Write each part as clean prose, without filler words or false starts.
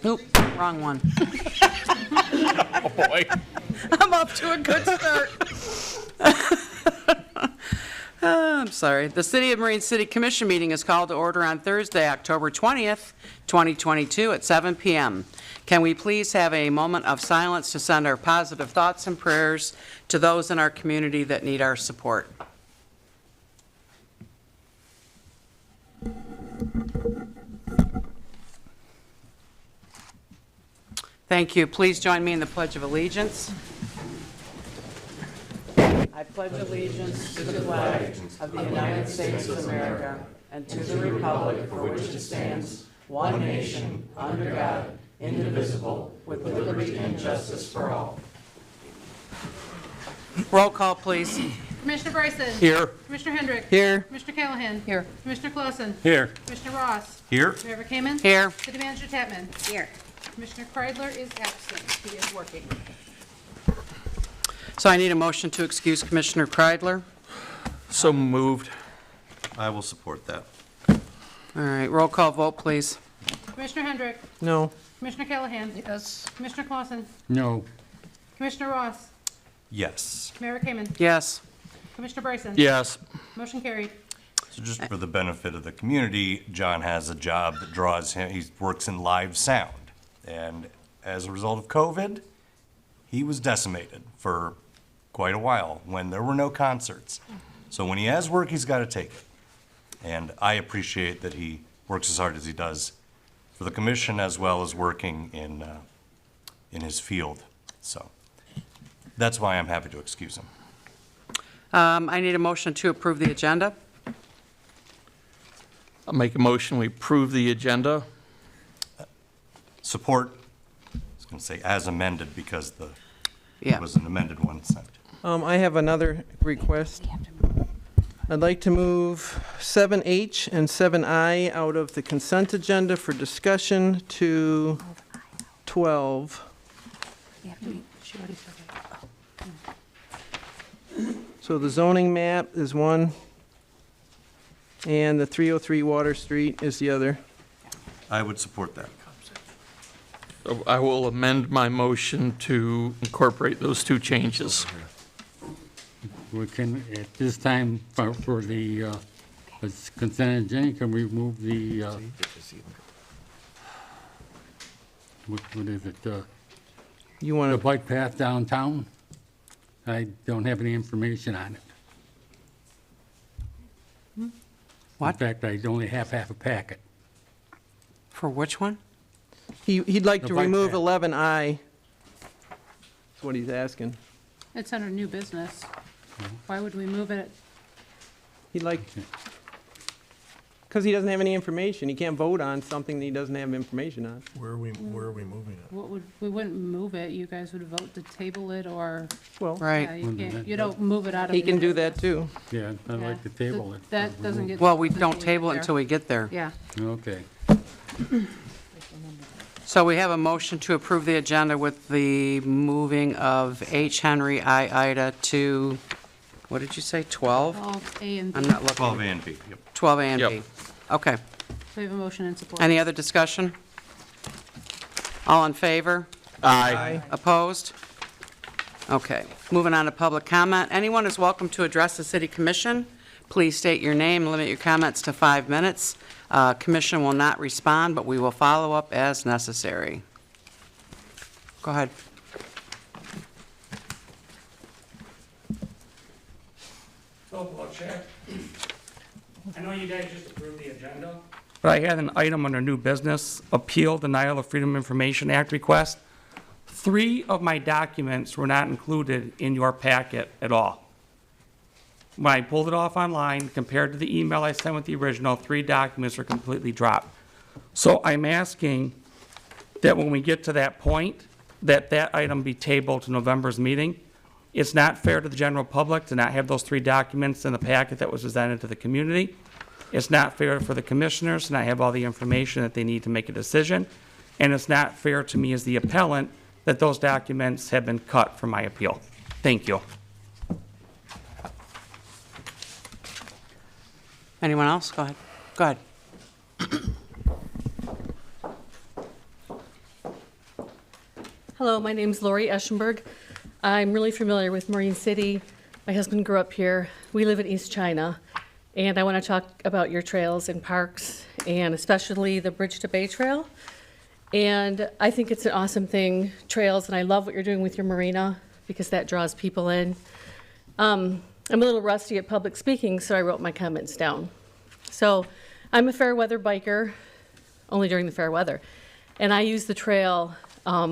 Oop, wrong one. Oh, boy. I'm off to a good start. I'm sorry. The City of Marine City Commission meeting is called to order on Thursday, October 20th, 2022 at 7 p.m. Can we please have a moment of silence to send our positive thoughts and prayers to those in our community that need our support? Thank you. Please join me in the Pledge of Allegiance. I pledge allegiance to the flag of the United States of America and to the republic for which it stands, one nation, under God, indivisible, with liberty and justice for all. Roll call, please. Commissioner Bryson. Here. Commissioner Hendrick. Here. Commissioner Callahan. Here. Commissioner Clausen. Here. Commissioner Ross. Here. Mayor Kamen. Here. City Manager Chapman. Here. Commissioner Kreidler is absent. He is working. So I need a motion to excuse Commissioner Kreidler. So moved. I will support that. All right, roll call vote, please. Commissioner Hendrick. No. Commissioner Callahan. Yes. Commissioner Clausen. No. Commissioner Ross. Yes. Mayor Kamen. Yes. Commissioner Bryson. Yes. Motion carried. So just for the benefit of the community, John has a job that draws him, he works in live sound. And as a result of COVID, he was decimated for quite a while when there were no concerts. So when he has work, he's got to take it. And I appreciate that he works as hard as he does for the commission as well as working in his field. So that's why I'm happy to excuse him. I need a motion to approve the agenda. I'll make a motion, we approve the agenda. Support, I was going to say as amended because Yeah. it was an amended one sent. I have another request. I'd like to move 7H and 7I out of the consent agenda for discussion to 12. So the zoning map is one, and the 303 Water Street is the other. I would support that. So I will amend my motion to incorporate those two changes. We can, at this time, for the consent agenda, can we move the, what is it, You want the to, bike path downtown? I don't have any information on it. What? In fact, I only have half a packet. For which one? he'd like The to bike remove path. 11I. That's what he's asking. It's under new business. Why would we move it? He'd like, because he doesn't have any information. He can't vote on something that he doesn't have information on. Where are we moving it? We wouldn't move it. You guys would vote to table it or, Well, yeah, Right. you can't, you don't move it out of. he can new do that business. too. Yeah, I'd like to table it. That doesn't get. Well, we don't table it until we get there. Yeah. Okay. So we have a motion to approve the agenda with the moving of H. Henry, I. Ida to, what did you say, 12? All A and B. I'm not looking. 12 A and B, yep. 12 A and B. Yep. Okay. We have a motion and support. Any other discussion? All in favor? Aye. Opposed? Okay. Moving on to public comment. Anyone is welcome to address the city commission. Please state your name, limit your comments to 5 minutes. Commission will not respond, but we will follow up as necessary. Go ahead. So, Chair, I know you guys just approved the agenda, but I had an item under new business, appeal denial of Freedom of Information Act request. 3 of my documents were not included in your packet at all. When I pulled it off online, compared to the email I sent with the original, 3 documents are completely dropped. So I'm asking that when we get to that point, that item be tabled to November's meeting. It's not fair to the general public to not have those 3 documents in the packet that was presented to the community. It's not fair for the commissioners to not have all the information that they need to make a decision. And it's not fair to me as the appellant that those documents have been cut from my appeal. Thank you. Anyone else? Go ahead. Go ahead. Hello, my name's Lori Eschenberg. I'm really familiar with Marine City. My husband grew up here. We live in East China. And I want to talk about your trails and parks, and especially the Bridge to Bay Trail. And I think it's an awesome thing, trails, and I love what you're doing with your marina because that draws people in. I'm a little rusty at public speaking, so I wrote my comments down. So I'm a fair weather biker, only during the fair weather. And I use the trail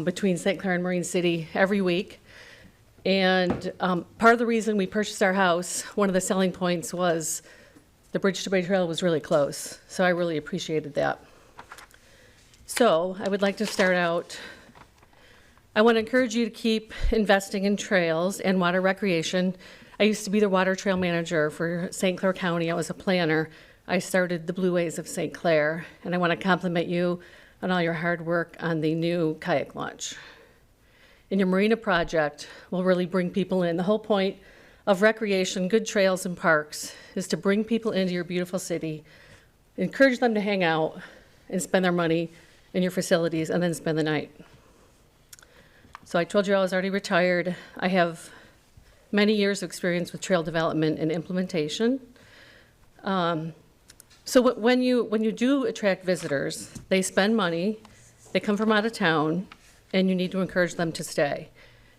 between St. Clair and Marine City every week. And part of the reason we purchased our house, one of the selling points was the Bridge to Bay Trail was really close. So I really appreciated that. So I would like to start out, I want to encourage you to keep investing in trails and water recreation. I used to be the water trail manager for St. Clair County. I was a planner. I started the Blue Ways of St. Clair, and I want to compliment you on all your hard work on the new kayak launch. And your marina project will really bring people in. The whole point of recreation, good trails and parks, is to bring people into your beautiful city, encourage them to hang out and spend their money in your facilities, and then spend the night. So I told you I was already retired. I have many years of experience with trail development and implementation. So when you do attract visitors, they spend money, they come from out of town, and you need to encourage them to stay.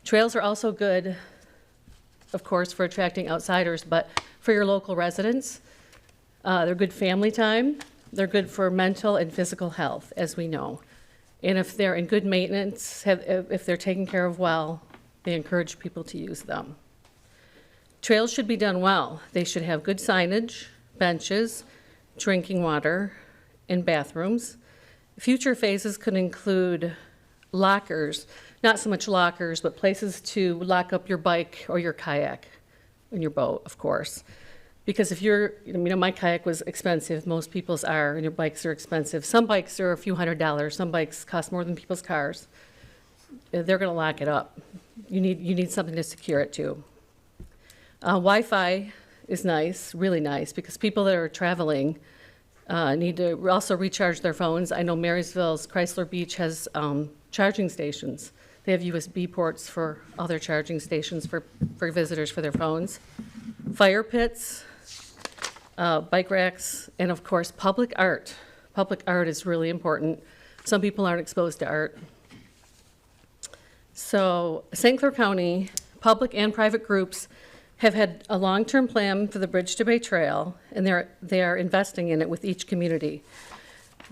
Trails are also good, of course, for attracting outsiders, but for your local residents, they're good family time. They're good for mental and physical health, as we know. And if they're in good maintenance, if they're taken care of well, they encourage people to use them. Trails should be done well. They should have good signage, benches, drinking water, and bathrooms. Future phases could include lockers, not so much lockers, but places to lock up your bike or your kayak and your boat, of course. Because if my kayak was expensive, most people's are, and your bikes are expensive. Some bikes are a few $100s, some bikes cost more than people's cars. They're gonna lock it up. You need something to secure it to. Wi-Fi is nice, really nice, because people that are traveling need to also recharge their phones. I know Marysville's Chrysler Beach has charging stations. They have USB ports for all their charging stations for visitors for their phones. Fire pits, bike racks, and of course, public art. Public art is really important. Some people aren't exposed to art. So St. Clair County, public and private groups have had a long-term plan for the Bridge to Bay Trail, and they are investing in it with each community.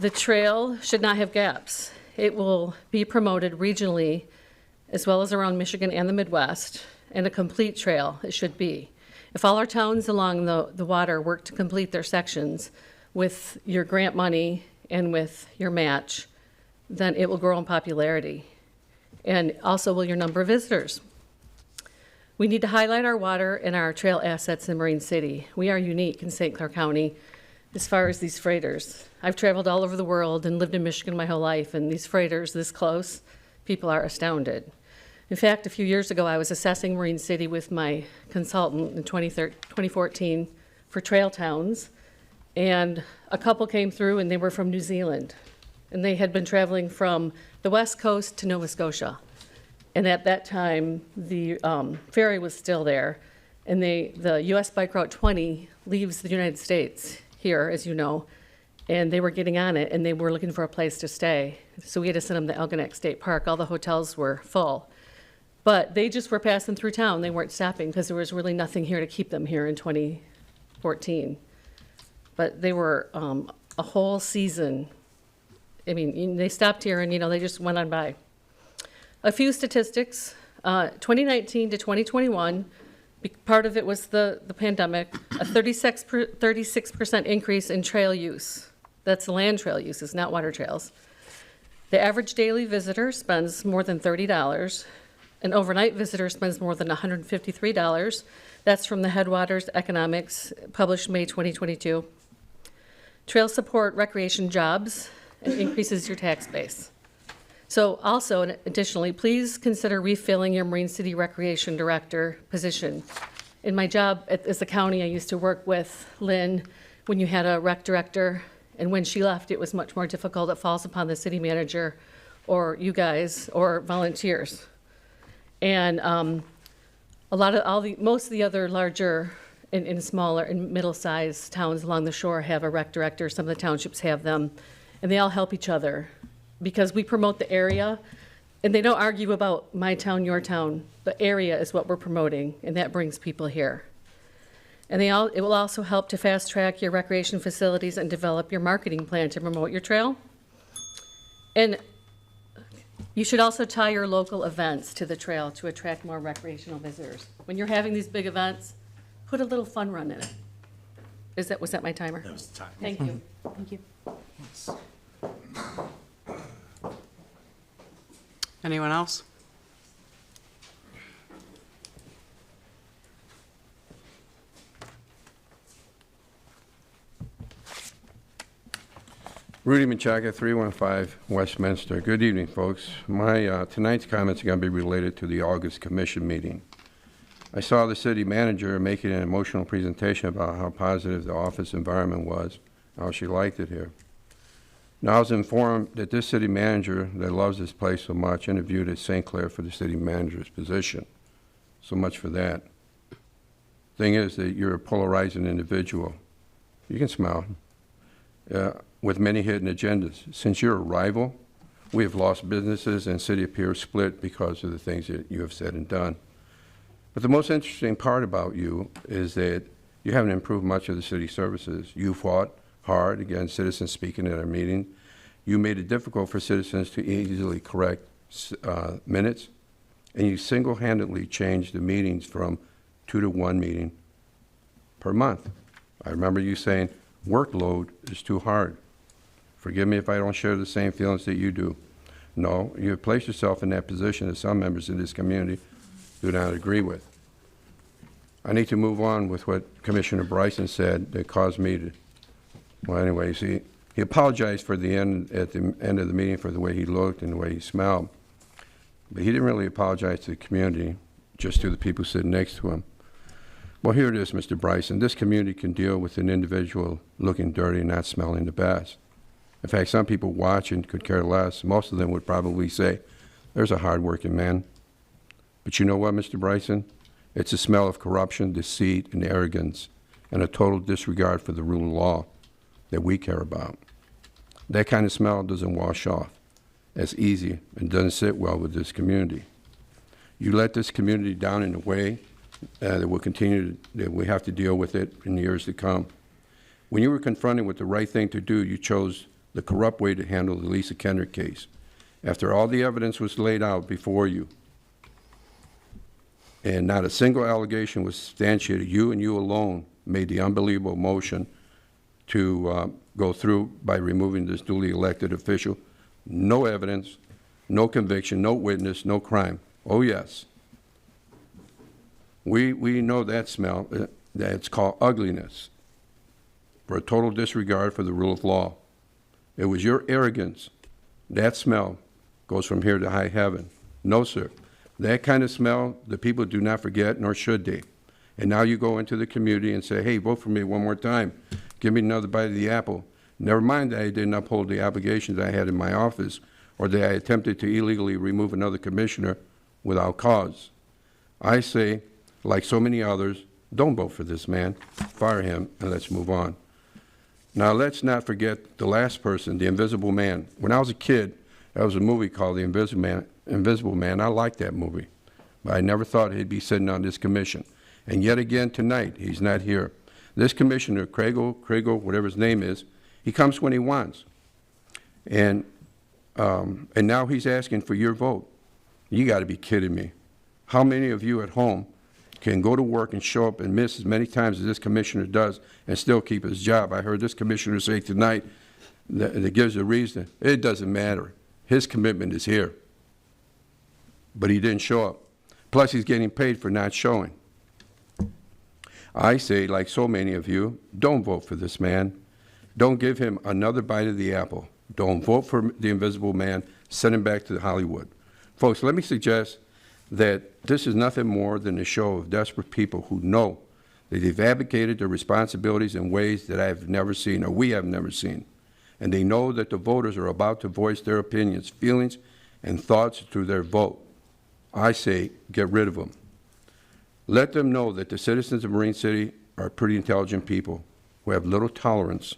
The trail should not have gaps. It will be promoted regionally, as well as around Michigan and the Midwest, and a complete trail it should be. If all our towns along the water work to complete their sections with your grant money and with your match, then it will grow in popularity. And also will your number of visitors. We need to highlight our water and our trail assets in Marine City. We are unique in St. Clair County as far as these freighters. I've traveled all over the world and lived in Michigan my whole life, and these freighters this close, people are astounded. In fact, a few years ago, I was assessing Marine City with my consultant in 2014 for trail towns, and a couple came through and they were from New Zealand, and they had been traveling from the West Coast to Nova Scotia. And at that time, the ferry was still there, and the US Bike Route 20 leaves the United States here, as you know, and they were getting on it, and they were looking for a place to stay. So we had to send them to Algonac State Park. All the hotels were full. But they just were passing through town. They weren't stopping because there was really nothing here to keep them here in 2014. But they were a whole season. I mean, they stopped here and, they just went on by. A few statistics, 2019 to 2021, part of it was the pandemic, a 36% increase in trail use. That's land trail uses, not water trails. The average daily visitor spends more than $30. An overnight visitor spends more than $153. That's from the Headwaters Economics, published May 2022. Trails support recreation jobs and increases your tax base. So also, additionally, please consider refilling your Marine City Recreation Director position. In my job as the county, I used to work with Lynn when you had a rec director, and when she left, it was much more difficult. It falls upon the city manager or you guys, or volunteers. And most of the other larger and smaller and middle-sized towns along the shore have a rec director. Some of the townships have them, and they all help each other because we promote the area, and they don't argue about my town, your town. The area is what we're promoting, and that brings people here. And it will also help to fast-track your recreation facilities and develop your marketing plan to promote your trail. And you should also tie your local events to the trail to attract more recreational visitors. When you're having these big events, put a little fun run in it. Was that my timer? That was the time. Thank you. Thank you. Anyone else? Rudy Machaca, 315 Westminster. Good evening, folks. My tonight's comments are going to be related to the August commission meeting. I saw the city manager making an emotional presentation about how positive the office environment was, how she liked it here. Now, I was informed that this city manager that loves this place so much interviewed at St. Clair for the city manager's position. So much for that. Thing is that you're a polarizing individual. You can smile. With many hidden agendas. Since your arrival, we have lost businesses and city appears split because of the things that you have said and done. But the most interesting part about you is that you haven't improved much of the city services. You fought hard against citizens speaking at our meeting. You made it difficult for citizens to easily correct minutes, and you single-handedly changed the meetings from 2 to 1 meeting per month. I remember you saying, workload is too hard. Forgive me if I don't share the same feelings that you do. No, you have placed yourself in that position that some members in this community do not agree with. I need to move on with what Commissioner Bryson said that caused me to, well, anyways, he apologized at the end of the meeting for the way he looked and the way he smelled. But he didn't really apologize to the community, just to the people sitting next to him. Well, here it is, Mr. Bryson. This community can deal with an individual looking dirty and not smelling the best. In fact, some people watching could care less. Most of them would probably say, there's a hard-working man. But you know what, Mr. Bryson? It's a smell of corruption, deceit, and arrogance, and a total disregard for the rule of law that we care about. That kind of smell doesn't wash off as easy and doesn't sit well with this community. You let this community down in a way that we have to deal with it in the years to come. When you were confronted with the right thing to do, you chose the corrupt way to handle the Lisa Kendrick case. After all the evidence was laid out before you, and not a single allegation was substantiated, you and you alone made the unbelievable motion to go through by removing this duly elected official. No evidence, no conviction, no witness, no crime. Oh, yes. We know that smell. That's called ugliness, for a total disregard for the rule of law. It was your arrogance. That smell goes from here to high heaven. No, sir. That kind of smell, the people do not forget, nor should they. And now you go into the community and say, hey, vote for me one more time. Give me another bite of the apple. Never mind that I didn't uphold the obligations I had in my office, or that I attempted to illegally remove another commissioner without cause. I say, like so many others, don't vote for this man. Fire him, and let's move on. Now, let's not forget the last person, the Invisible Man. When I was a kid, there was a movie called The Invisible Man. I liked that movie, but I never thought he'd be sitting on this commission. And yet again tonight, he's not here. This commissioner, Kriegel, whatever his name is, he comes when he wants. And now he's asking for your vote. You got to be kidding me. How many of you at home can go to work and show up and miss as many times as this commissioner does and still keep his job? I heard this commissioner say tonight that gives a reason. It doesn't matter. His commitment is here. But he didn't show up. Plus, he's getting paid for not showing. I say, like so many of you, don't vote for this man. Don't give him another bite of the apple. Don't vote for the Invisible Man. Send him back to Hollywood. Folks, let me suggest that this is nothing more than a show of desperate people who know that they've abdicated their responsibilities in ways that I have never seen, or we have never seen. And they know that the voters are about to voice their opinions, feelings, and thoughts through their vote. I say, get rid of them. Let them know that the citizens of Marine City are pretty intelligent people who have little tolerance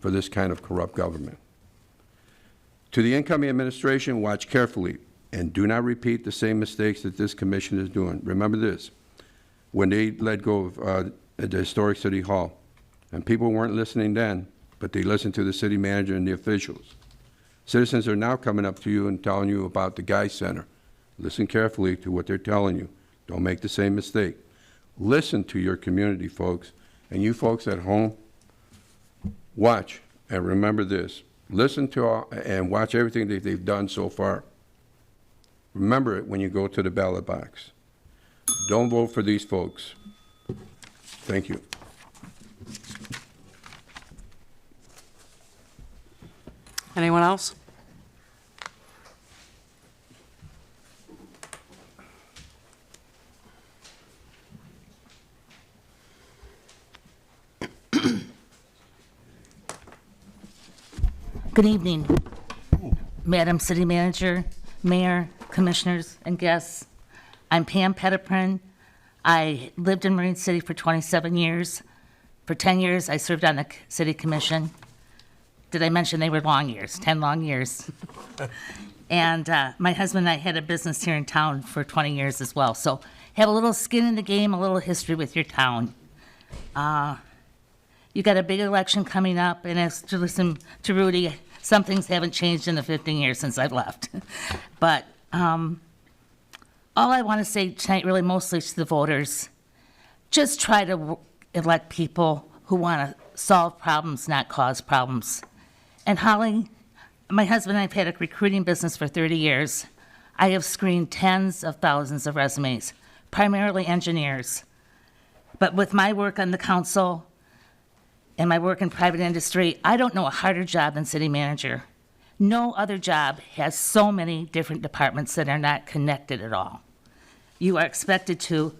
for this kind of corrupt government. To the incoming administration, watch carefully and do not repeat the same mistakes that this commission is doing. Remember this, when they let go of the historic City Hall, and people weren't listening then, but they listened to the city manager and the officials. Citizens are now coming up to you and telling you about the Guy Center. Listen carefully to what they're telling you. Don't make the same mistake. Listen to your community, folks. And you folks at home, watch and remember this. Listen to and watch everything that they've done so far. Remember it when you go to the ballot box. Don't vote for these folks. Thank you. Anyone else? Good evening, Madam City Manager, Mayor, Commissioners, and guests. I'm Pam Petiprin. I lived in Marine City for 27 years. For 10 years, I served on the City Commission. Did I mention they were long years, 10 long years? And my husband and I had a business here in town for 20 years as well. So have a little skin in the game, a little history with your town. You got a big election coming up, and as to listen to Rudy, some things haven't changed in the 15 years since I've left. But all I want to say tonight, really mostly to the voters, just try to elect people who want to solve problems, not cause problems. And Holly, my husband and I have had a recruiting business for 30 years. I have screened tens of thousands of resumes, primarily engineers. But with my work on the council and my work in private industry, I don't know a harder job than city manager. No other job has so many different departments that are not connected at all. You are expected to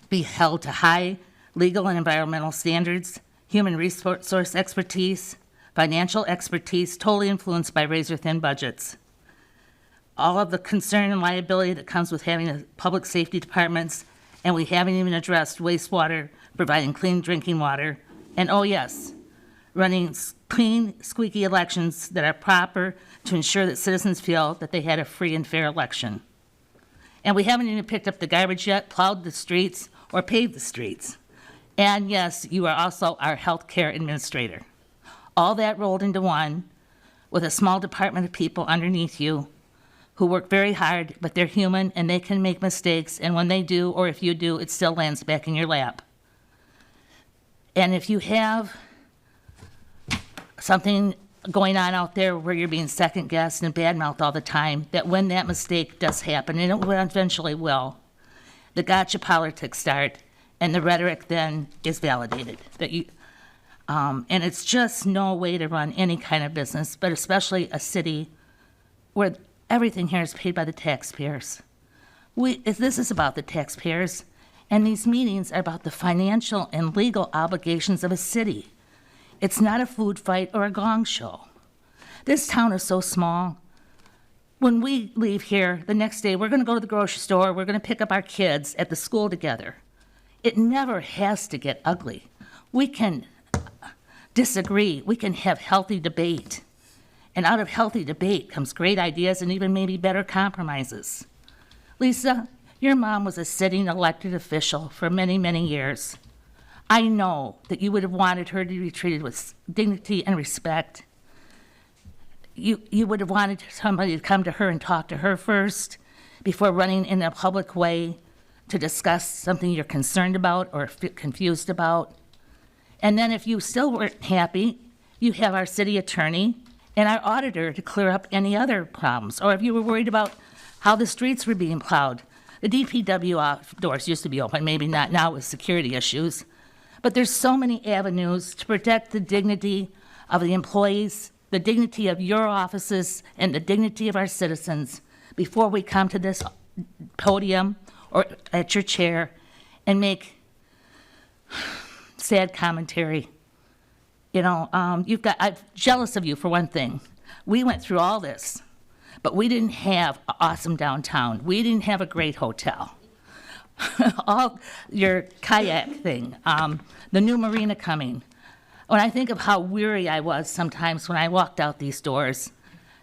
be held to high legal and environmental standards, human resource expertise, financial expertise, totally influenced by razor-thin budgets. All of the concern and liability that comes with having a public safety departments, and we haven't even addressed wastewater, providing clean drinking water, and oh yes, running clean, squeaky elections that are proper to ensure that citizens feel that they had a free and fair election. And we haven't even picked up the garbage yet, plowed the streets, or paved the streets. And yes, you are also our healthcare administrator. All that rolled into one with a small department of people underneath you who work very hard, but they're human and they can make mistakes, and when they do, or if you do, it still lands back in your lap. And if you have something going on out there where you're being second-guessed and bad-mouthed all the time, that when that mistake does happen, and it eventually will, the gotcha politics start, and the rhetoric then is validated. That you, and it's just no way to run any kind of business, but especially a city where everything here is paid by the taxpayers. This is about the taxpayers, and these meetings are about the financial and legal obligations of a city. It's not a food fight or a gong show. This town is so small. When we leave here, the next day, we're going to go to the grocery store, we're going to pick up our kids at the school together. It never has to get ugly. We can disagree. We can have healthy debate. And out of healthy debate comes great ideas and even maybe better compromises. Lisa, your mom was a sitting elected official for many, many years. I know that you would have wanted her to be treated with dignity and respect. You would have wanted somebody to come to her and talk to her first before running in a public way to discuss something you're concerned about or confused about. And then if you still weren't happy, you have our city attorney and our auditor to clear up any other problems. Or if you were worried about how the streets were being plowed, the DPW doors used to be open, maybe not now with security issues. But there's so many avenues to protect the dignity of the employees, the dignity of your offices, and the dignity of our citizens before we come to this podium or at your chair and make sad commentary. You know, I'm jealous of you for one thing. We went through all this, but we didn't have an awesome downtown. We didn't have a great hotel. All your kayak thing, the new marina coming. When I think of how weary I was sometimes when I walked out these doors,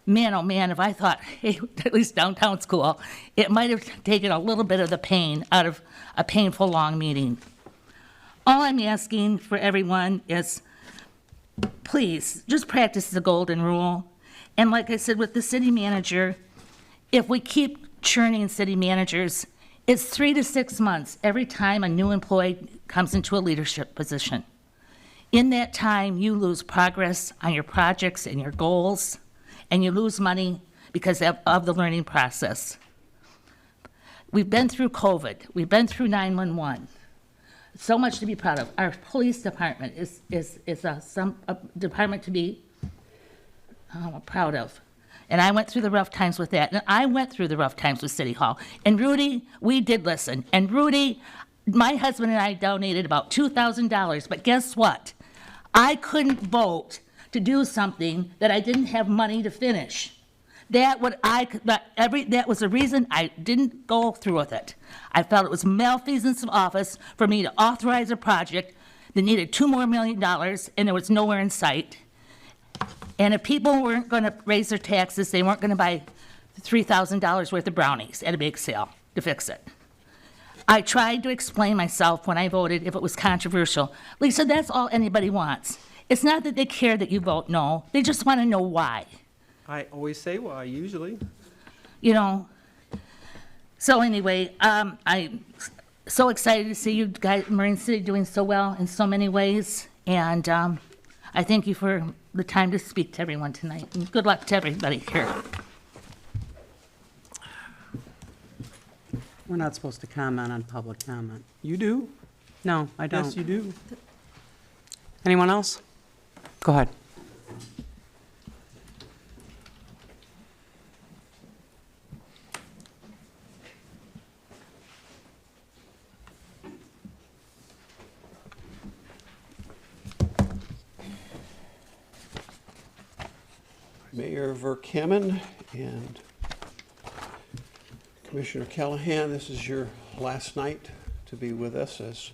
man, oh man, if I thought, hey, at least downtown's cool, it might have taken a little bit of the pain out of a painful, long meeting. All I'm asking for everyone is, please, just practice the golden rule. And like I said with the city manager, if we keep churning city managers, it's 3 to 6 months every time a new employee comes into a leadership position. In that time, you lose progress on your projects and your goals, and you lose money because of the learning process. We've been through COVID. We've been through 911. So much to be proud of. Our police department is a department to be proud of. And I went through the rough times with that. And I went through the rough times with City Hall. And Rudy, we did listen. And Rudy, my husband and I donated about $2,000. But guess what? I couldn't vote to do something that I didn't have money to finish. That was the reason I didn't go through with it. I felt it was malfeasance of office for me to authorize a project that needed $2 million more, and there was nowhere in sight. And if people weren't going to raise their taxes, they weren't going to buy $3,000 worth of brownies at a bake sale to fix it. I tried to explain myself when I voted if it was controversial. Lisa, that's all anybody wants. It's not that they care that you vote no. They just want to know why. I always say why, usually. You know. So anyway, I'm so excited to see you guys, Marine City, doing so well in so many ways. And I thank you for the time to speak to everyone tonight. And good luck to everybody here. We're not supposed to comment on public comment. You do? No, I don't. Yes, you do. Anyone else? Go ahead. Mayor Verkaman and Commissioner Callahan, this is your last night to be with us as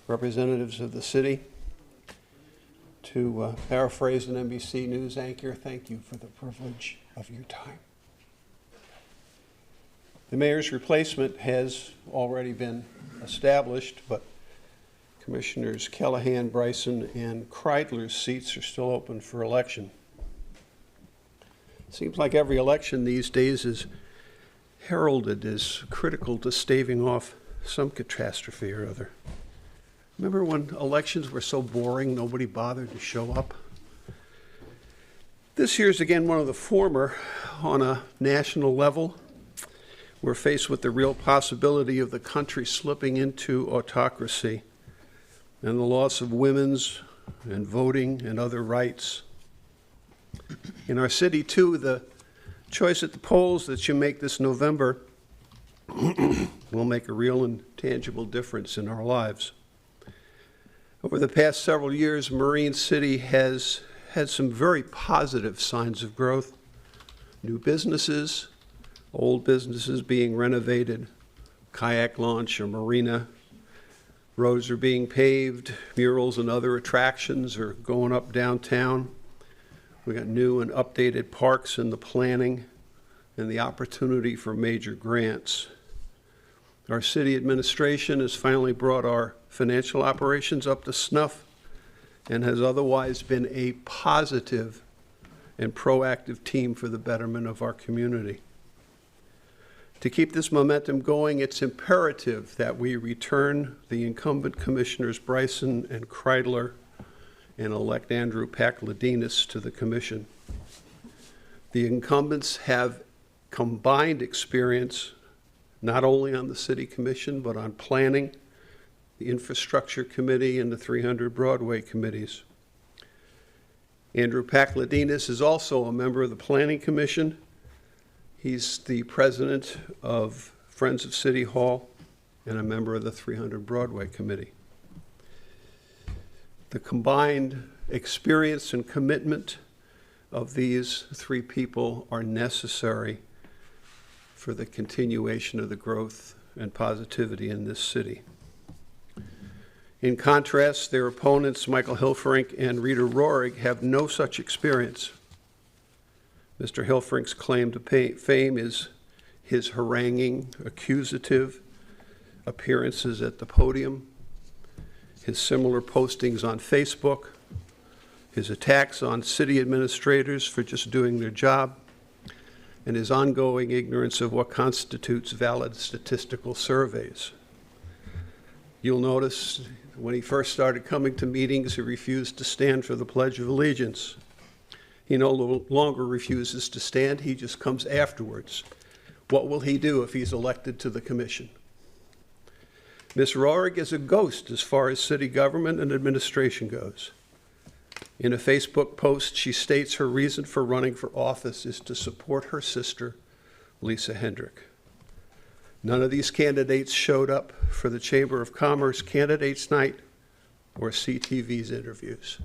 representatives of the city. To paraphrase an NBC News anchor, thank you for the privilege of your time. The mayor's replacement has already been established, but Commissioners Callahan, Bryson, and Kreidler's seats are still open for election. Seems like every election these days is heralded as critical to staving off some catastrophe or other. Remember when elections were so boring, nobody bothered to show up? This year's again one of the former. On a national level, we're faced with the real possibility of the country slipping into autocracy and the loss of women's and voting and other rights. In our city, too, the choice at the polls that you make this November will make a real and tangible difference in our lives. Over the past several years, Marine City has had some very positive signs of growth. New businesses, old businesses being renovated, kayak launch, a marina, roads are being paved, murals and other attractions are going up downtown. We got new and updated parks in the planning and the opportunity for major grants. Our city administration has finally brought our financial operations up to snuff and has otherwise been a positive and proactive team for the betterment of our community. To keep this momentum going, it's imperative that we return the incumbent commissioners Bryson and Kreidler and elect Andrew Pakladinis to the commission. The incumbents have combined experience not only on the city commission, but on planning, the infrastructure committee, and the 300 Broadway committees. Andrew Pakladinis is also a member of the planning commission. He's the president of Friends of City Hall and a member of the 300 Broadway committee. The combined experience and commitment of these three people are necessary for the continuation of the growth and positivity in this city. In contrast, their opponents, Michael Hilferink and Rita Rohrig, have no such experience. Mr. Hilferink's claim to fame is his haranguing, accusative appearances at the podium, his similar postings on Facebook, his attacks on city administrators for just doing their job, and his ongoing ignorance of what constitutes valid statistical surveys. You'll notice when he first started coming to meetings, he refused to stand for the Pledge of Allegiance. He no longer refuses to stand, he just comes afterwards. What will he do if he's elected to the commission? Ms. Rohrig is a ghost as far as city government and administration goes. In a Facebook post, she states her reason for running for office is to support her sister, Lisa Hendrick. None of these candidates showed up for the Chamber of Commerce Candidates Night or CTV's interviews.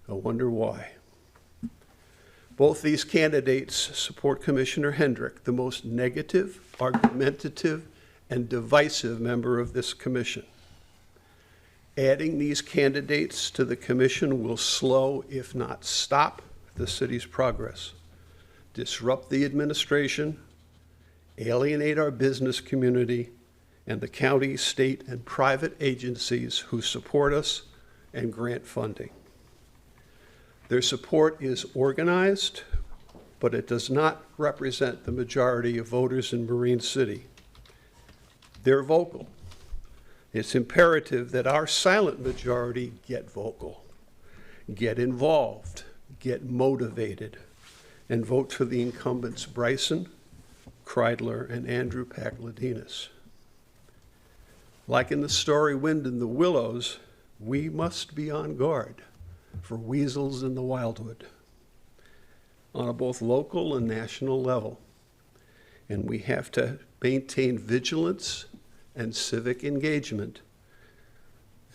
I wonder why. Both these candidates support Commissioner Hendrick, the most negative, argumentative, and divisive member of this commission. Adding these candidates to the commission will slow, if not stop, the city's progress, disrupt the administration, alienate our business community, and the county, state, and private agencies who support us and grant funding. Their support is organized, but it does not represent the majority of voters in Marine City. They're vocal. It's imperative that our silent majority get vocal, get involved, get motivated, and vote for the incumbents Bryson, Kreidler, and Andrew Pakladinas. Like in the story Wind in the Willows, we must be on guard for weasels in the wildwood on a both local and national level. And we have to maintain vigilance and civic engagement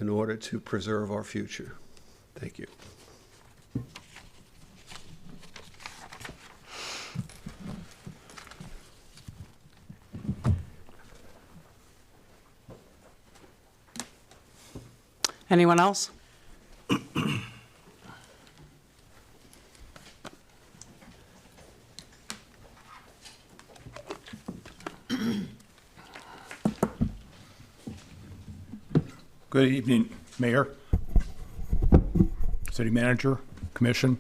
in order to preserve our future. Thank you. Anyone else? Good evening, Mayor, City Manager, Commission,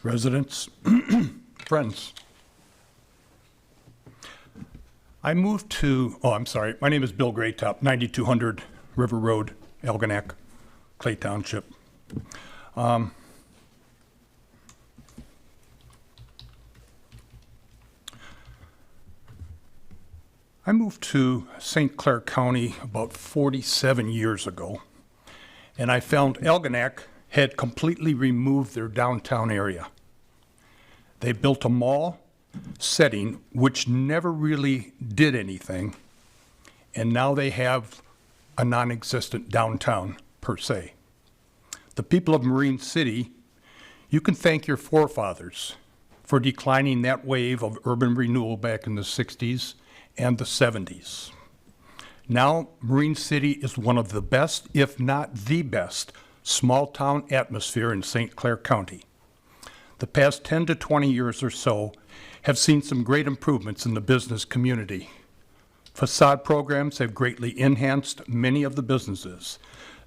residents, friends. I moved to, my name is Bill Graytop, 9200 River Road, Algonac, Clay Township. I moved to St. Clair County about 47 years ago, and I found Algonac had completely removed their downtown area. They built a mall setting which never really did anything, and now they have a non-existent downtown per se. The people of Marine City, you can thank your forefathers for declining that wave of urban renewal back in the 60s and the 70s. Now, Marine City is one of the best, if not the best, small-town atmosphere in St. Clair County. The past 10 to 20 years or so have seen some great improvements in the business community. Facade programs have greatly enhanced many of the businesses.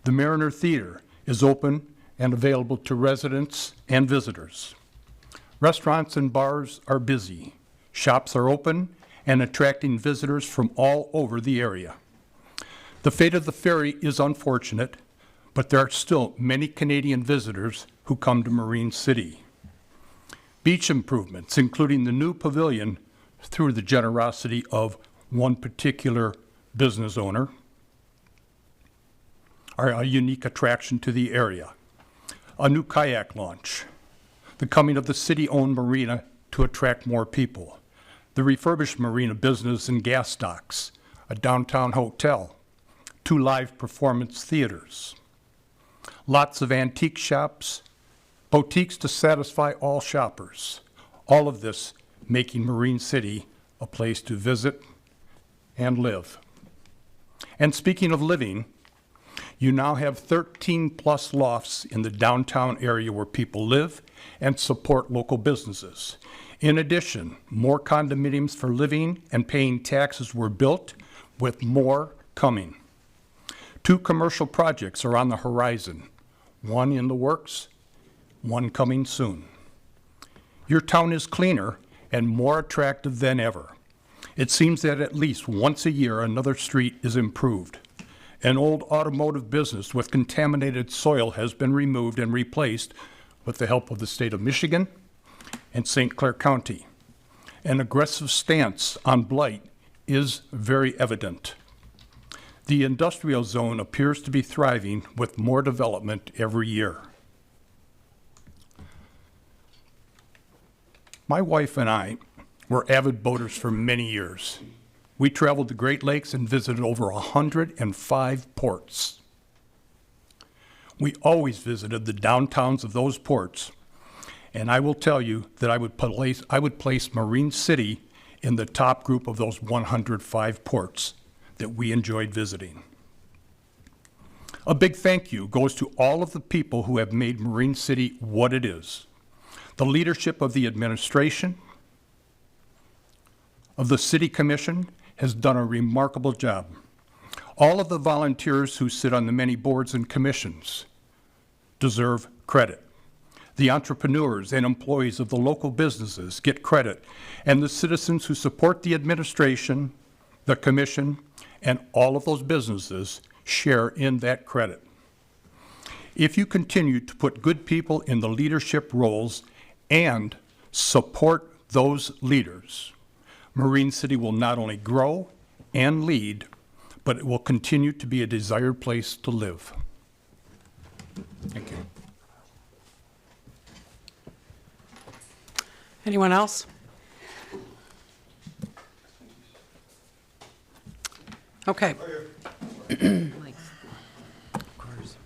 The Mariner Theater is open and available to residents and visitors. Restaurants and bars are busy. Shops are open and attracting visitors from all over the area. The fate of the ferry is unfortunate, but there are still many Canadian visitors who come to Marine City. Beach improvements, including the new pavilion through the generosity of one particular business owner, are a unique attraction to the area. A new kayak launch, the coming of the city-owned marina to attract more people, the refurbished marina business and gas stocks, a downtown hotel, 2 live performance theaters, lots of antique shops, boutiques to satisfy all shoppers. All of this making Marine City a place to visit and live. And speaking of living, you now have 13-plus lofts in the downtown area where people live and support local businesses. In addition, more condominiums for living and paying taxes were built, with more coming. 2 commercial projects are on the horizon, one in the works, one coming soon. Your town is cleaner and more attractive than ever. It seems that at least once a year another street is improved. An old automotive business with contaminated soil has been removed and replaced with the help of the state of Michigan and St. Clair County. An aggressive stance on blight is very evident. The industrial zone appears to be thriving with more development every year. My wife and I were avid boaters for many years. We traveled the Great Lakes and visited over 105 ports. We always visited the downtowns of those ports, and I will tell you that I would place Marine City in the top group of those 105 ports that we enjoyed visiting. A big thank you goes to all of the people who have made Marine City what it is. The leadership of the administration, of the City Commission, has done a remarkable job. All of the volunteers who sit on the many boards and commissions deserve credit. The entrepreneurs and employees of the local businesses get credit, and the citizens who support the administration, the commission, and all of those businesses share in that credit. If you continue to put good people in the leadership roles and support those leaders, Marine City will not only grow and lead, but it will continue to be a desired place to live. Thank you. Anyone else? Okay. Of course.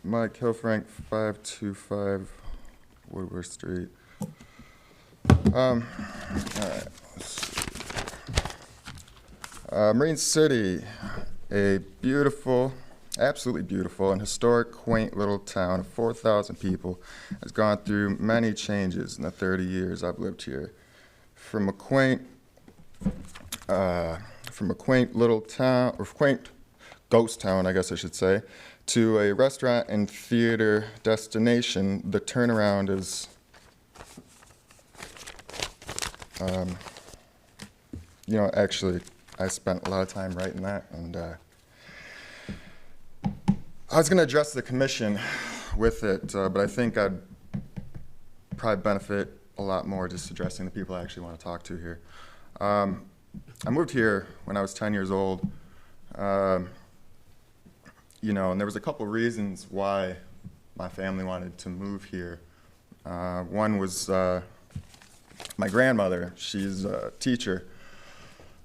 Mike Hillfrank, 525 Woodward Street. All right, let's see. Marine City, a beautiful, absolutely beautiful and historic, quaint little town of 4,000 people, has gone through many changes in the 30 years I've lived here. From a quaint little town, or quaint ghost town, I guess I should say, to a restaurant and theater destination, the turnaround is actually, I spent a lot of time writing that, and I was going to address the commission with it, but I think I'd probably benefit a lot more just addressing the people I actually want to talk to here. I moved here when I was 10 years old, and there was a couple reasons why my family wanted to move here. One was my grandmother. She's a teacher,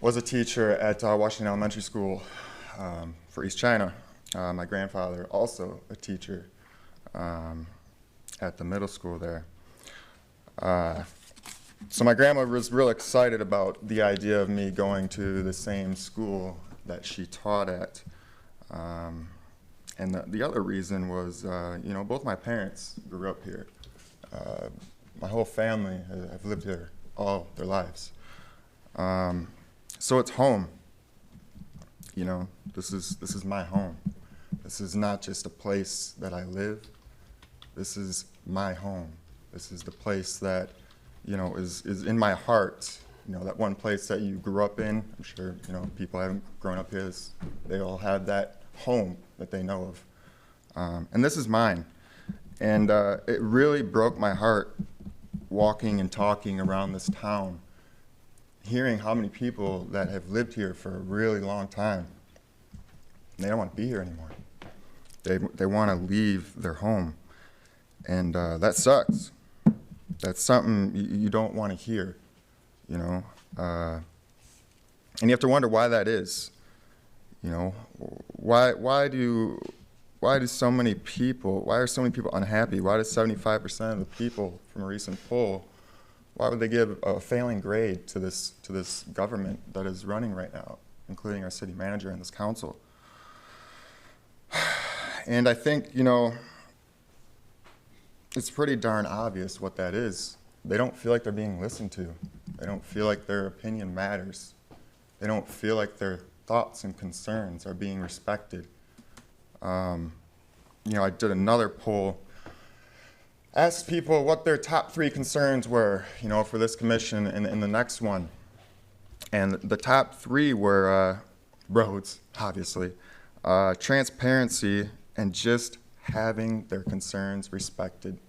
was a teacher at Washington Elementary School for East China. My grandfather, also a teacher at the middle school there. So my grandma was real excited about the idea of me going to the same school that she taught at. And the other reason was, both my parents grew up here. My whole family have lived here all their lives. So it's home. This is my home. This is not just a place that I live. This is my home. This is the place that, is in my heart. That one place that you grew up in. I'm sure, people haven't grown up here. They all had that home that they know of. And this is mine. And it really broke my heart walking and talking around this town, hearing how many people that have lived here for a really long time, they don't want to be here anymore. They want to leave their home. And that sucks. That's something you don't want to hear, And you have to wonder why that is. You know, why are so many people unhappy? Why does 75% of the people from a recent poll, why would they give a failing grade to this government that is running right now, including our city manager and this council? And I think, you know, it's pretty darn obvious what that is. They don't feel like they're being listened to. They don't feel like their opinion matters. They don't feel like their thoughts and concerns are being respected. You know, I did another poll, asked people what their top 3 concerns were, you know, for this commission and the next one. And the top 3 were roads, obviously, transparency, and just having their concerns respected.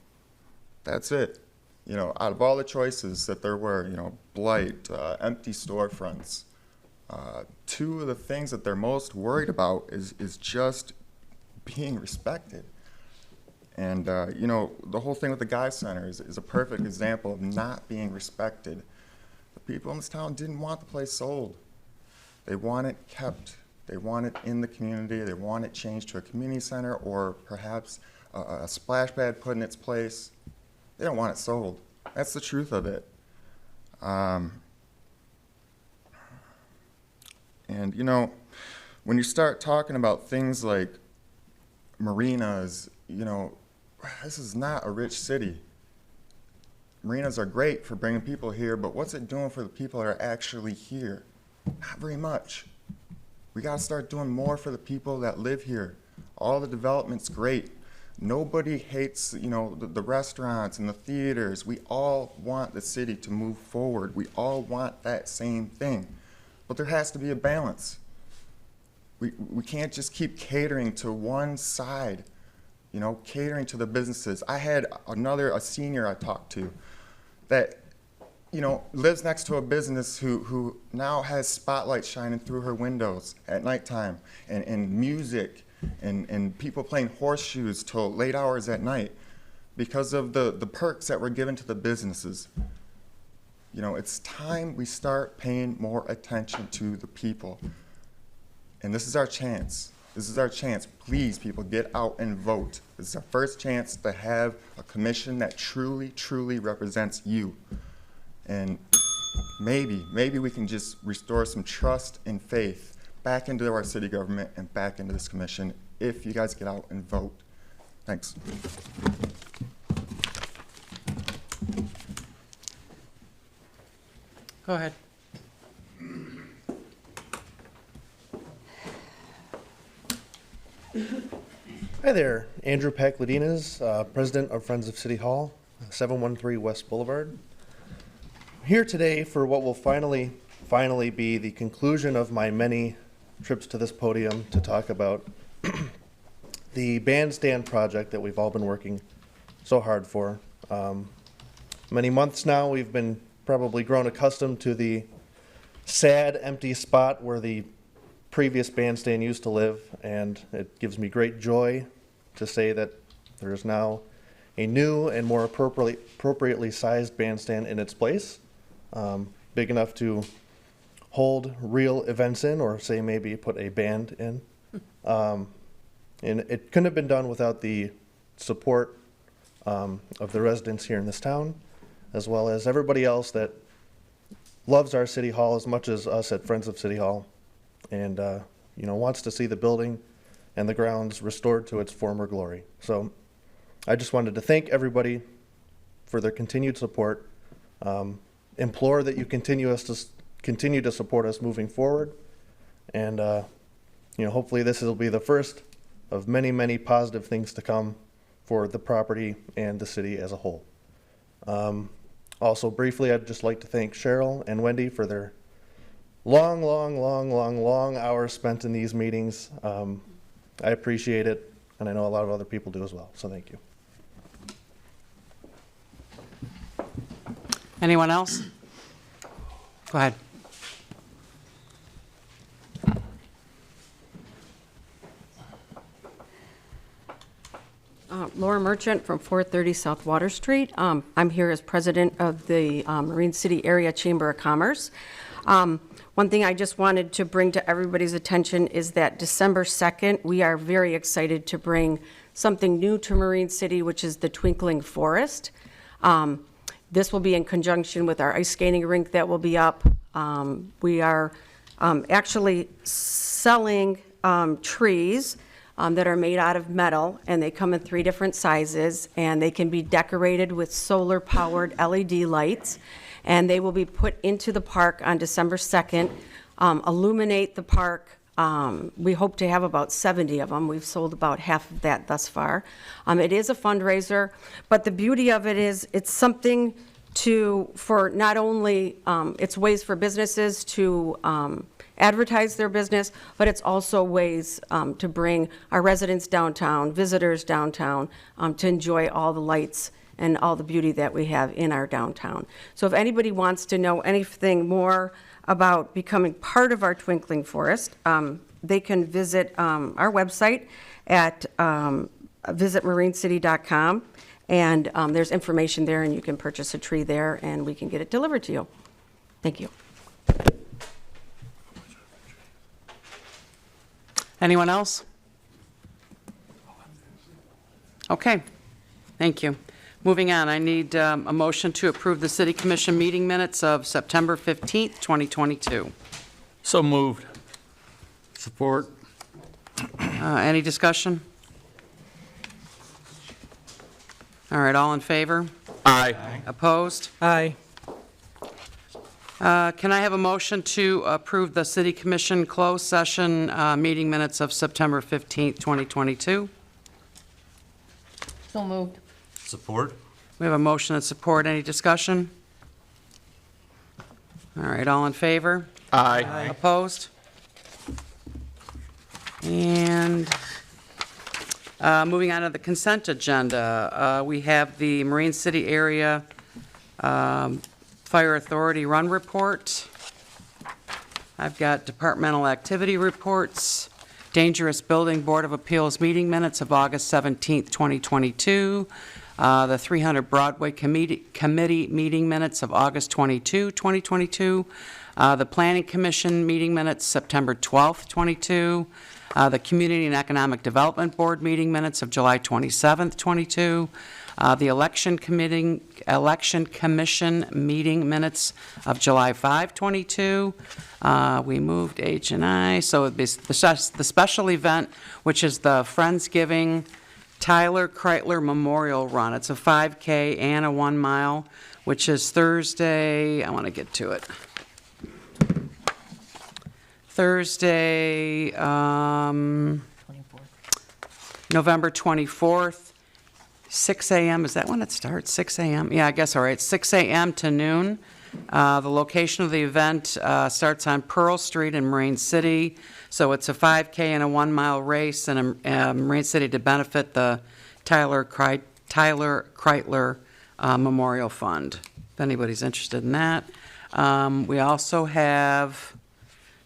That's it. You know, out of all the choices that there were, you know, blight, empty storefronts, 2 of the things that they're most worried about is just being respected. And, you know, the whole thing with the Guy Center is a perfect example of not being respected. The people in this town didn't want the place sold. They want it kept. They want it in the community. They want it changed to a community center or perhaps a splash pad put in its place. They don't want it sold. That's the truth of it. And, you know, when you start talking about things like marinas, you know, this is not a rich city. Marinas are great for bringing people here, but what's it doing for the people that are actually here? Not very much. We got to start doing more for the people that live here. All the development's great. Nobody hates, you know, the restaurants and the theaters. We all want the city to move forward. We all want that same thing. But there has to be a balance. We can't just keep catering to one side, you know, catering to the businesses. I had a senior I talked to that, you know, lives next to a business who now has spotlights shining through her windows at nighttime and music and people playing horseshoes till late hours at night because of the perks that were given to the businesses. You know, it's time we start paying more attention to the people. And this is our chance. This is our chance. Please, people, get out and vote. This is our first chance to have a commission that truly, truly represents you. And maybe we can just restore some trust and faith back into our city government and back into this commission if you guys get out and vote. Thanks. Go ahead. Hi there, Andrew Pakladinas, President of Friends of City Hall, 713 West Boulevard. Here today for what will finally be the conclusion of my many trips to this podium to talk about the bandstand project that we've all been working so hard for. Many months now, we've been probably grown accustomed to the sad, empty spot where the previous bandstand used to live, and it gives me great joy to say that there is now a new and more appropriately sized bandstand in its place, big enough to hold real events in, or say maybe put a band in. And it couldn't have been done without the support of the residents here in this town, as well as everybody else that loves our city hall as much as us at Friends of City Hall, and you know, wants to see the building and the grounds restored to its former glory. So I just wanted to thank everybody for their continued support, implore that you continue to support us moving forward, and you know, hopefully this will be the first of many, many positive things to come for the property and the city as a whole. Also, briefly, I'd just like to thank Cheryl and Wendy for their long hours spent in these meetings. I appreciate it, and I know a lot of other people do as well, so thank you. Anyone else? Go ahead. Laura Merchant from 430 South Water Street. I'm here as president of the Marine City Area Chamber of Commerce. One thing I just wanted to bring to everybody's attention is that December 2nd, we are very excited to bring something new to Marine City, which is the Twinkling Forest. This will be in conjunction with our ice skating rink that will be up. We are actually selling trees that are made out of metal, and they come in 3 different sizes, and they can be decorated with solar-powered LED lights, and they will be put into the park on December 2nd, illuminate the park. We hope to have about 70 of them. We've sold about half of that thus far. It is a fundraiser, but the beauty of it is it's something for not only, it's ways for businesses to advertise their business, but it's also ways to bring our residents downtown, visitors downtown, to enjoy all the lights and all the beauty that we have in our downtown. So if anybody wants to know anything more about becoming part of our Twinkling Forest, they can visit our website at visitmarinecity.com, and there's information there, and you can purchase a tree there, and we can get it delivered to you. Thank you. Anyone else? Okay, thank you. Moving on, I need a motion to approve the City Commission meeting minutes of September 15th, 2022. So moved. Support. Any discussion? All right, all in favor? Aye. Opposed? Aye. Can I have a motion to approve the City Commission closed session meeting minutes of September 15th, 2022? So moved. Support? We have a motion and support. Any discussion? All right, all in favor? Aye. Opposed? And moving on to the consent agenda, we have the Marine City Area Fire Authority Run Report. I've got departmental activity reports, Dangerous Building Board of Appeals meeting minutes of August 17th, 2022, the 300 Broadway Committee meeting minutes of August 22, 2022, the Planning Commission meeting minutes September 12th, 22, the Community and Economic Development Board meeting minutes of July 27th, 22, the Election Commission meeting minutes of July 5, 22. We moved H and I, so it'd be the special event, which is the Friendsgiving Tyler Kreitler Memorial Run. It's a 5K and a 1 mile, which is Thursday, I want to get to it. Thursday, November 24th, 6 a.m., is that when it starts, 6 a.m.? Yeah, I guess, all right, 6 a.m. to noon. The location of the event starts on Pearl Street in Marine City, so it's a 5K and a 1 mile race in Marine City to benefit the Tyler Kreitler Memorial Fund, if anybody's interested in that. We also have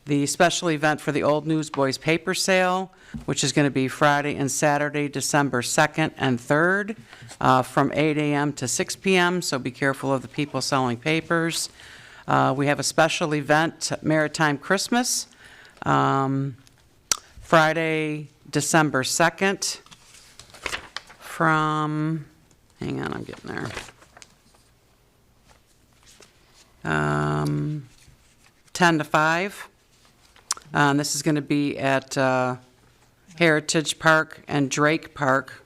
the special event for the Old Newsboys paper sale, which is going to be Friday and Saturday, December 2nd and 3rd, from 8 a.m. to 6 p.m., so be careful of the people selling papers. We have a special event, Maritime Christmas, Friday, December 2nd, from, hang on, I'm getting there. 10 to 5. This is going to be at Heritage Park and Drake Park,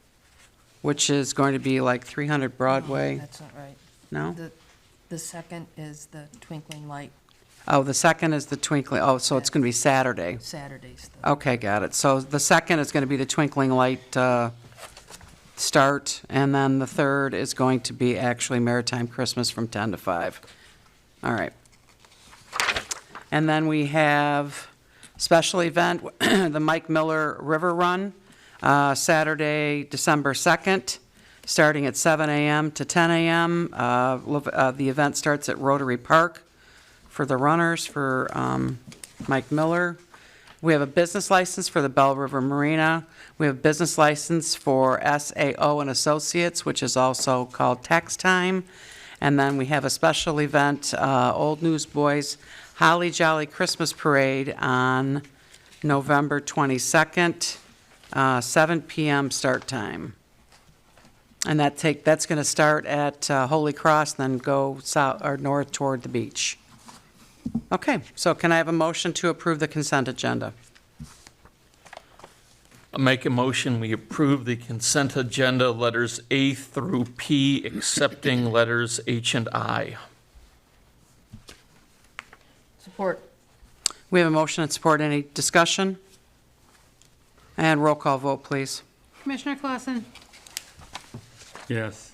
which is going to be like 300 Broadway. That's not right. No? The second is the Twinkling Light. Oh, the second is the Twinkling, oh, so it's going to be Saturday. Saturdays. Okay, got it. So the second is going to be the Twinkling Light start, and then the third is going to be actually Maritime Christmas from 10 to 5. All right. And then we have special event, the Mike Miller River Run, Saturday, December 2nd, starting at 7 a.m. to 10 a.m. The event starts at Rotary Park for the runners for Mike Miller. We have a business license for the Bell River Marina. We have a business license for SAO and Associates, which is also called Tax Time. And then we have a special event, Old Newsboys Holly Jolly Christmas Parade on November 22nd, 7 PM start time. And that's going to start at Holy Cross, then go south or north toward the beach. Okay, so can I have a motion to approve the consent agenda? I'll make a motion, we approve the consent agenda, letters A through P, excepting letters H and I. Support. We have a motion and support. Any discussion? And roll call vote, please. Commissioner Clausen, Yes.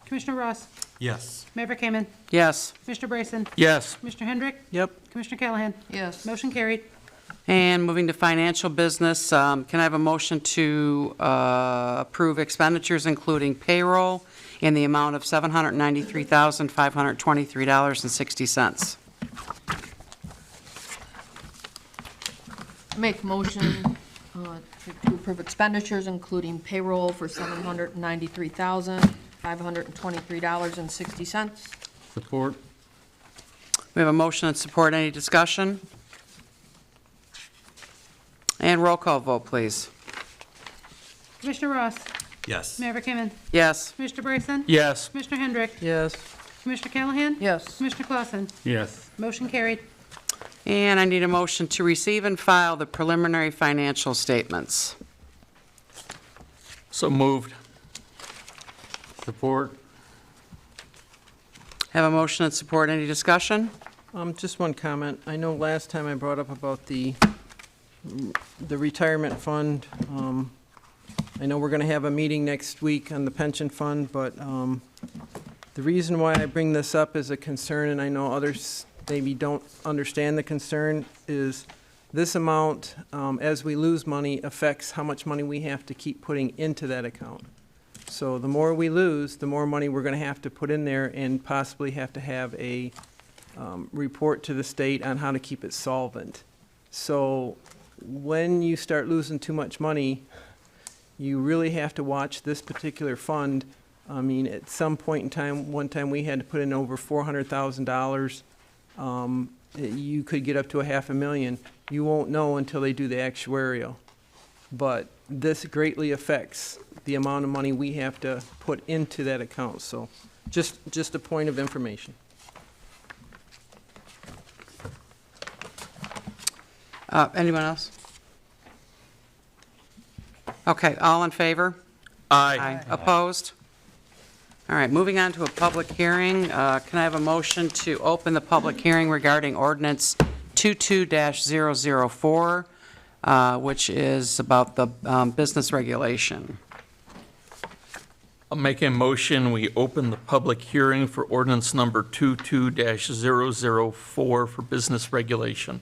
Commissioner Ross, Yes. Mayor Kamen, Yes. Commissioner Bryson, Yes. Commissioner Hendrick, Yep. Commissioner Callahan. Yes. Motion carried. And moving to financial business, can I have a motion to approve expenditures including payroll in the amount of $793,523.60? Make motion to approve expenditures, including payroll for $793,523.60. Support. We have a motion and support. Any discussion? And roll call vote, please. Commissioner Ross, Yes. Mayor Kamen, Yes. Commissioner Bryson, Yes. Commissioner Hendrick, Yes. Commissioner Callahan. Yes. Commissioner Clausen. Yes. Motion carried. And I need a motion to receive and file the preliminary financial statements. So moved. Support. Have a motion and support. Any discussion? Just one comment. I know last time I brought up about the retirement fund. I know we're going to have a meeting next week on the pension fund, but the reason why I bring this up as a concern, and I know others maybe don't understand the concern, is this amount, as we lose money, affects how much money we have to keep putting into that account. So the more we lose, the more money we're going to have to put in there and possibly have to have a report to the state on how to keep it solvent. So when you start losing too much money, you really have to watch this particular fund. I mean, at some point in time, one time we had to put in over $400,000. You could get up to $500,000. You won't know until they do the actuarial. But this greatly affects the amount of money we have to put into that account. So just a point of information. Anyone else? Okay, all in favor? Aye. Opposed? All right, moving on to a public hearing. Can I have a motion to open the public hearing regarding ordinance 22-004, which is about the business regulation? I'll make a motion, we open the public hearing for ordinance number 22-004 for business regulation.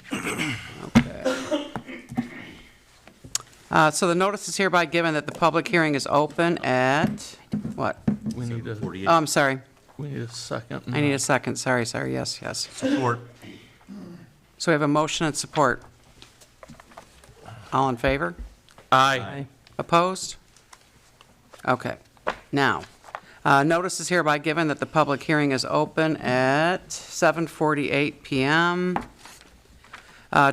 So the notice is hereby given that the public hearing is open at, what? We need a, Oh, I'm sorry. we need a second. I need a second. Sorry, yes. Support. So we have a motion and support. All in favor? Aye. Opposed? Okay. Now, notice is hereby given that the public hearing is open at 7:48 PM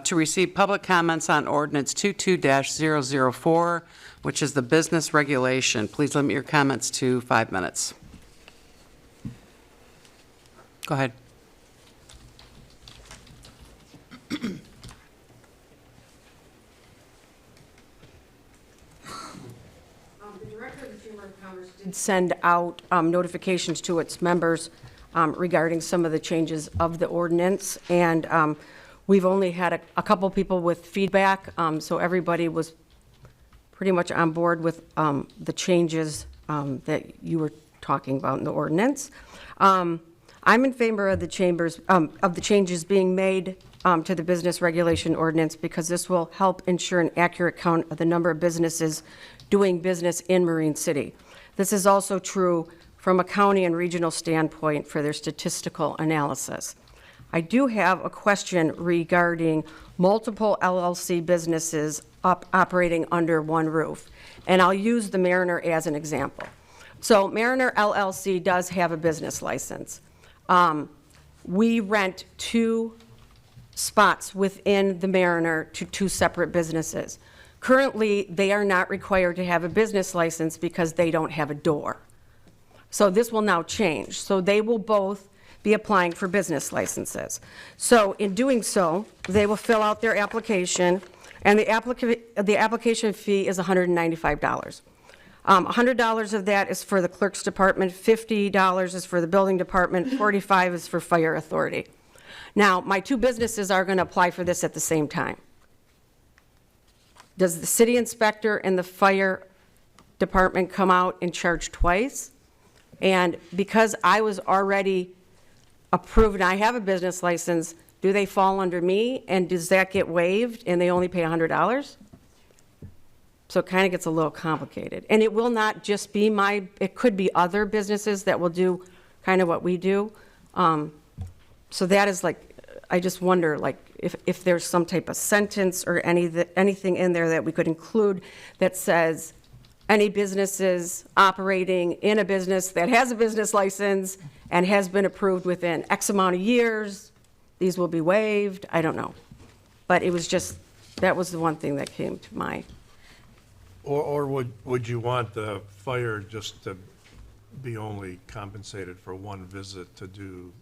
to receive public comments on ordinance 22-004, which is the business regulation. Please limit your comments to 5 minutes. Go ahead. The Director of the Chamber of Commerce did send out notifications to its members regarding some of the changes of the ordinance, and we've only had a couple people with feedback, so everybody was pretty much on board with the changes that you were talking about in the ordinance. I'm in favor of the changes being made to the business regulation ordinance because this will help ensure an accurate count of the number of businesses doing business in Marine City. This is also true from a county and regional standpoint for their statistical analysis. I do have a question regarding multiple LLC businesses operating under one roof, and I'll use the Mariner as an example. So Mariner LLC does have a business license. we rent 2 spots within the Mariner to 2 separate businesses. Currently, they are not required to have a business license because they don't have a door. So this will now change. So they will both be applying for business licenses. So in doing so, they will fill out their application, and the application fee is $195. $100 of that is for the clerk's department, $50 is for the building department, $45 is for fire authority. Now, my 2 businesses are going to apply for this at the same time. Does the city inspector and the fire department come out and charge twice? And because I was already approved and I have a business license, do they fall under me? And does that get waived and they only pay $100? So it kind of gets a little complicated. And it will not just be it could be other businesses that will do kind of what we do. So that is like, I just wonder, like, if there's some type of sentence or anything in there that we could include that says any businesses operating in a business that has a business license and has been approved within X amount of years, these will be waived. I don't know. But it was just, that was the one thing that came to mind. Or would you want the fire just to be only compensated for one visit to do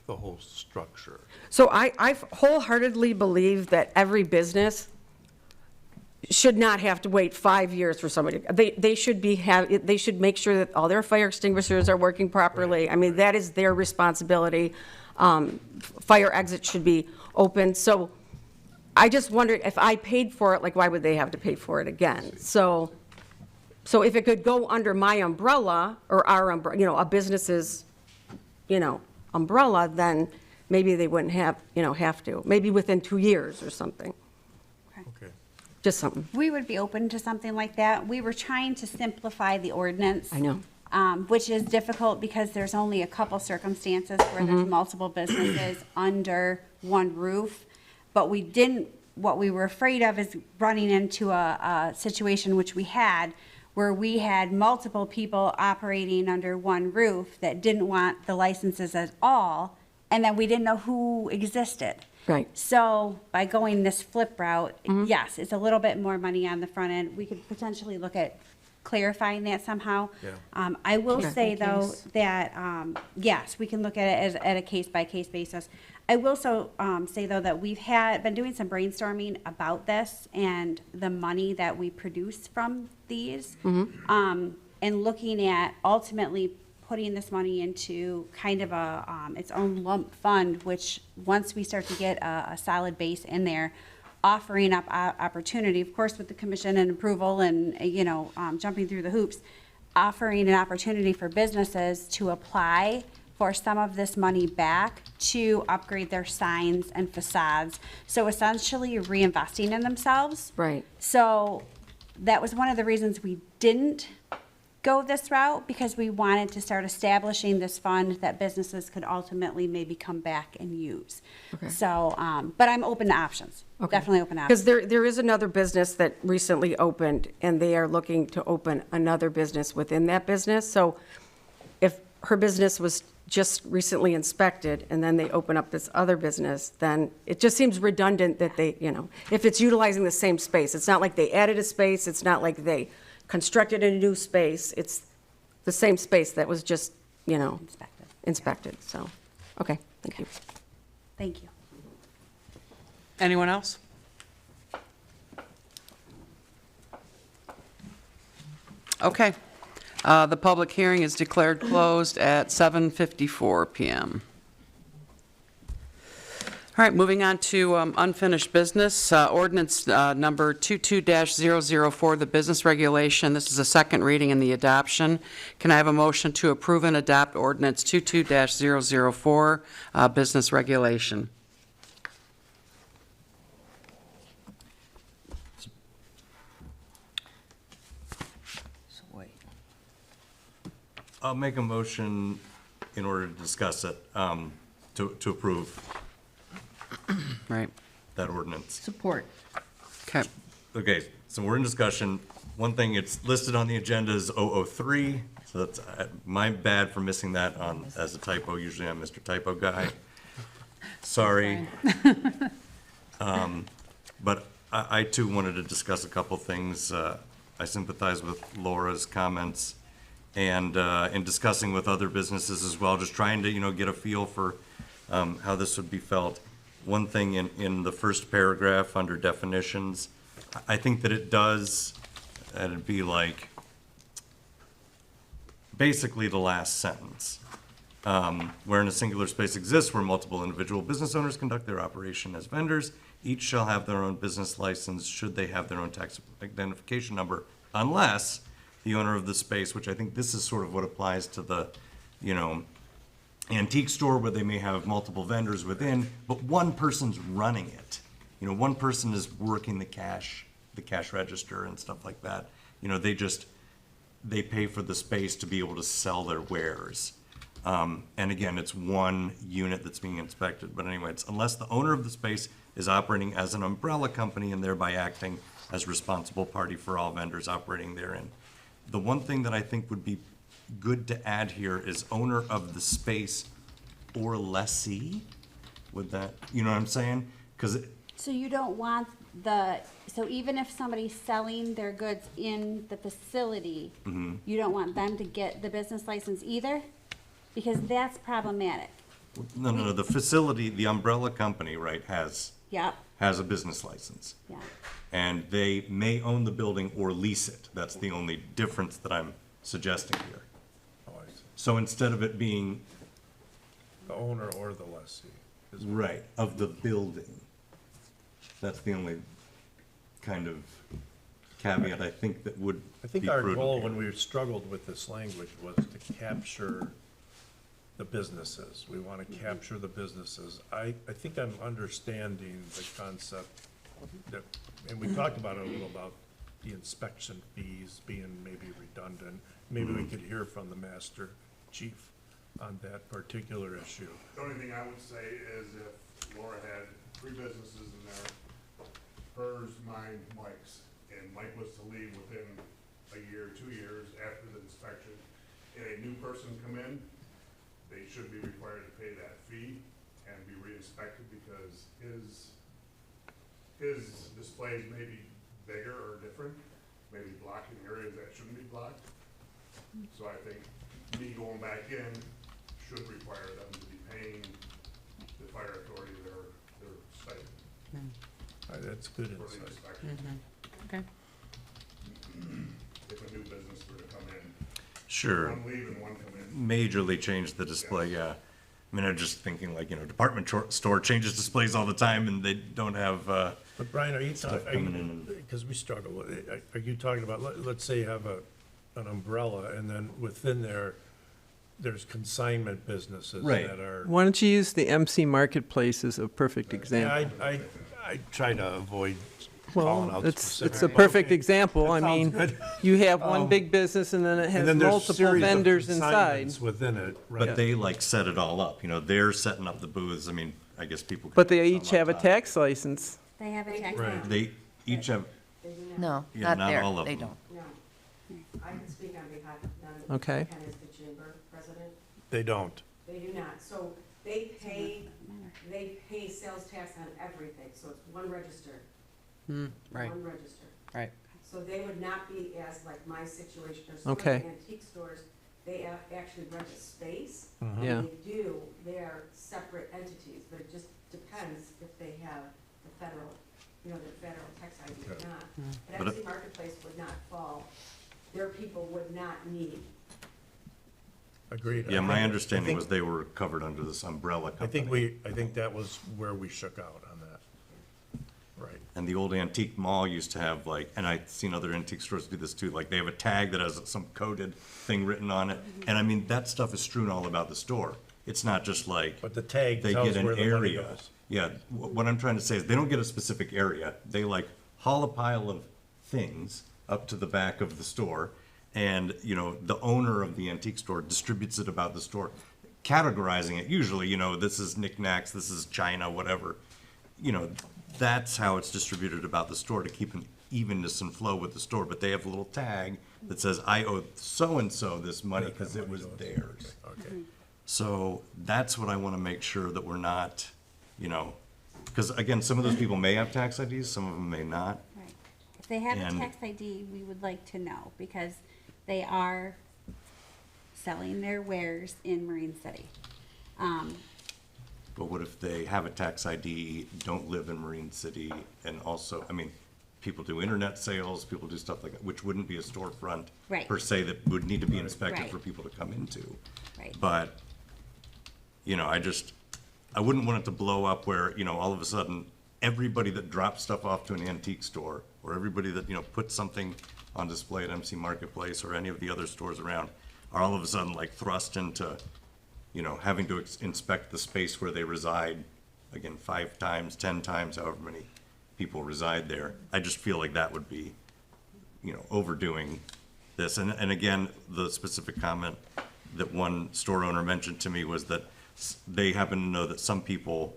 the whole structure? So I wholeheartedly believe that every business should not have to wait 5 years for somebody. They should make sure that all their fire extinguishers are working properly. I mean, that is their responsibility. Fire exits should be open. So I just wondered if I paid for it, like, why would they have to pay for it again? So if it could go under my umbrella or our umbrella, a business's, umbrella, then maybe they wouldn't have to. Maybe within 2 years or something. Okay. Just something. We would be open to something like that. We were trying to simplify the ordinance. I know. Which is difficult because there's only a couple circumstances where there's multiple businesses under one roof. But what we were afraid of is running into a situation which we had, where we had multiple people operating under one roof that didn't want the licenses at all, and then we didn't know who existed. Right. So by going this flip route, yes, it's a little bit more money on the front end. We could potentially look at clarifying that somehow. Yeah. I will say, though, Case. that, yes, we can look at it at a case-by-case basis. I will also say, though, that we've been doing some brainstorming about this and the money that we produce from these, and looking at ultimately putting this money into kind of its own lump fund, which once we start to get a solid base in there, offering up opportunity, of course, with the commission and approval and, jumping through the hoops, offering an opportunity for businesses to apply for some of this money back to upgrade their signs and facades. So essentially reinvesting in themselves. Right. So that was one of the reasons we didn't go this route, because we wanted to start establishing this fund that businesses could ultimately maybe come back and use. Okay. So, but I'm open to options. Okay. Definitely open to options. Because there is another business that recently opened, and they are looking to open another business within that business. So if her business was just recently inspected, and then they open up this other business, then it just seems redundant that they, if it's utilizing the same space. It's not like they added a space, it's not like they constructed a new space, it's the same space that was just, inspected. So, okay, thank you. Thank you. Anyone else? Okay. The public hearing is declared closed at 7:54 PM. All right, moving on to unfinished business. Ordinance number 22-004, the business regulation. This is a second reading in the adoption. Can I have a motion to approve and adopt ordinance 22-004, business regulation? I'll make a motion in order to discuss it, to approve Right. that ordinance. Support. Okay. Okay, so we're in discussion. One thing, it's listed on the agenda is 003. So that's my bad for missing that on, as a typo. Usually I'm Mr. Typo guy. Sorry. But I too wanted to discuss a couple things. I sympathize with Laura's comments and in discussing with other businesses as well, just trying to, get a feel for how this would be felt. One thing in the first paragraph under definitions, I think that it does, and it'd be like, basically the last sentence. Wherein a singular space exists where multiple individual business owners conduct their operation as vendors, each shall have their own business license should they have their own tax identification number, unless the owner of the space, which I think this is sort of what applies to the, antique store where they may have multiple vendors within, but one person's running it. One person is working the cash register and stuff like that. They pay for the space to be able to sell their wares. And again, it's one unit that's being inspected. But anyway, it's unless the owner of the space is operating as an umbrella company and thereby acting as responsible party for all vendors operating therein. The one thing that I think would be good to add here is owner of the space or lessee. Would that, you know what I'm saying? Because So you don't want so even if somebody's selling their goods in the facility, you don't want them to get the business license either? Because that's problematic. No, the facility, the umbrella company, right, has Yep, a business license. yeah. And they may own the building or lease it. That's the only difference that I'm suggesting here. Oh, I see. So instead of it being, The owner or the lessee. is- right, of the building, that's the only kind of caveat I think that would I think be our prudent goal here. when we struggled with this language was to capture the businesses. We want to capture the businesses. I think I'm understanding the concept that, and we talked about it a little about the inspection fees being maybe redundant. Maybe we could hear from the master chief on that particular issue. The only thing I would say is if Laura had 3 businesses in there, hers, mine, Mike's, and Mike was to leave within a year, 2 years after the inspection, and a new person come in, they should be required to pay that fee and be re-inspected because his displays may be bigger or different, maybe blocking areas that shouldn't be blocked. So I think me going back in should require them to be paying the fire authority their stipend That's good for the insight. inspection. Okay. If a new business were to come in. Sure. One leave and one come in. Majorly change the display, yeah. I mean, I'm just thinking like, department store changes displays all the time and they don't have, But Brian, are you stuff talking, coming in and- because we struggle with it, are you talking about, let's say you have an umbrella and then within there's consignment businesses Right. that are. Why don't you use the MC Marketplace as a perfect example? Yeah, I try to avoid calling Well, out it's specific. a perfect example. I That sounds mean, good. you have one big business and then it And has then there's a multiple series of vendors inside. consignments within it, but right? they like set it all up, they're setting up the booths. I mean, I guess people. could But they put each some have a up top. tax license. They have a tax. Right. They each have, No, Yeah, not not there, all of they them. don't. No. I can speak on behalf of them. Okay. Ken is the chamber president. They don't. They do not. So they pay sales tax on everything, so it's one register. Right, One register. right. So they would not be as like my situation or some of Okay. the antique stores, they actually rent a space. Yeah. They are separate entities, but it just depends if they have the federal, their federal tax ID or not. But But MC Marketplace would not fall, their people would not need. Agreed. yeah, my I understanding think- was they were covered under this umbrella I company. think that was where we shook out on that. Right. And the old antique mall used to have like, and I've seen other antique stores do this too, like they have a tag that has some coded thing written on it. And I mean, that stuff is strewn all about the store. It's not just like. But the tag They tells get an where the money area. goes. Yeah, what I'm trying to say is they don't get a specific area. They like haul a pile of things up to the back of the store. And, the owner of the antique store distributes it about the store, categorizing it. Usually, this is knickknacks, this is china, whatever. That's how it's distributed about the store to keep an evenness and flow with the store, but they have a little tag that says, I owe so-and-so this money because it was theirs. Okay. So that's what I want to make sure that we're not, because again, some of those people may have tax IDs, some of them may not. Right. If they have a And- tax ID, we would like to know, because they are selling their wares in Marine City. But what if they have a tax ID, don't live in Marine City, and also, people do internet sales, people do stuff like that, which wouldn't be a storefront Right. per se, that would need to be inspected Right. for people to come into. Right. But, I wouldn't want it to blow up where, all of a sudden, everybody that drops stuff off to an antique store, or everybody that, puts something on display at MC Marketplace or any of the other stores around, are all of a sudden like thrust into, having to inspect the space where they reside, again, 5 times, 10 times, however many people reside there. I just feel like that would be, overdoing this. And again, the specific comment that one store owner mentioned to me was that they happen to know that some people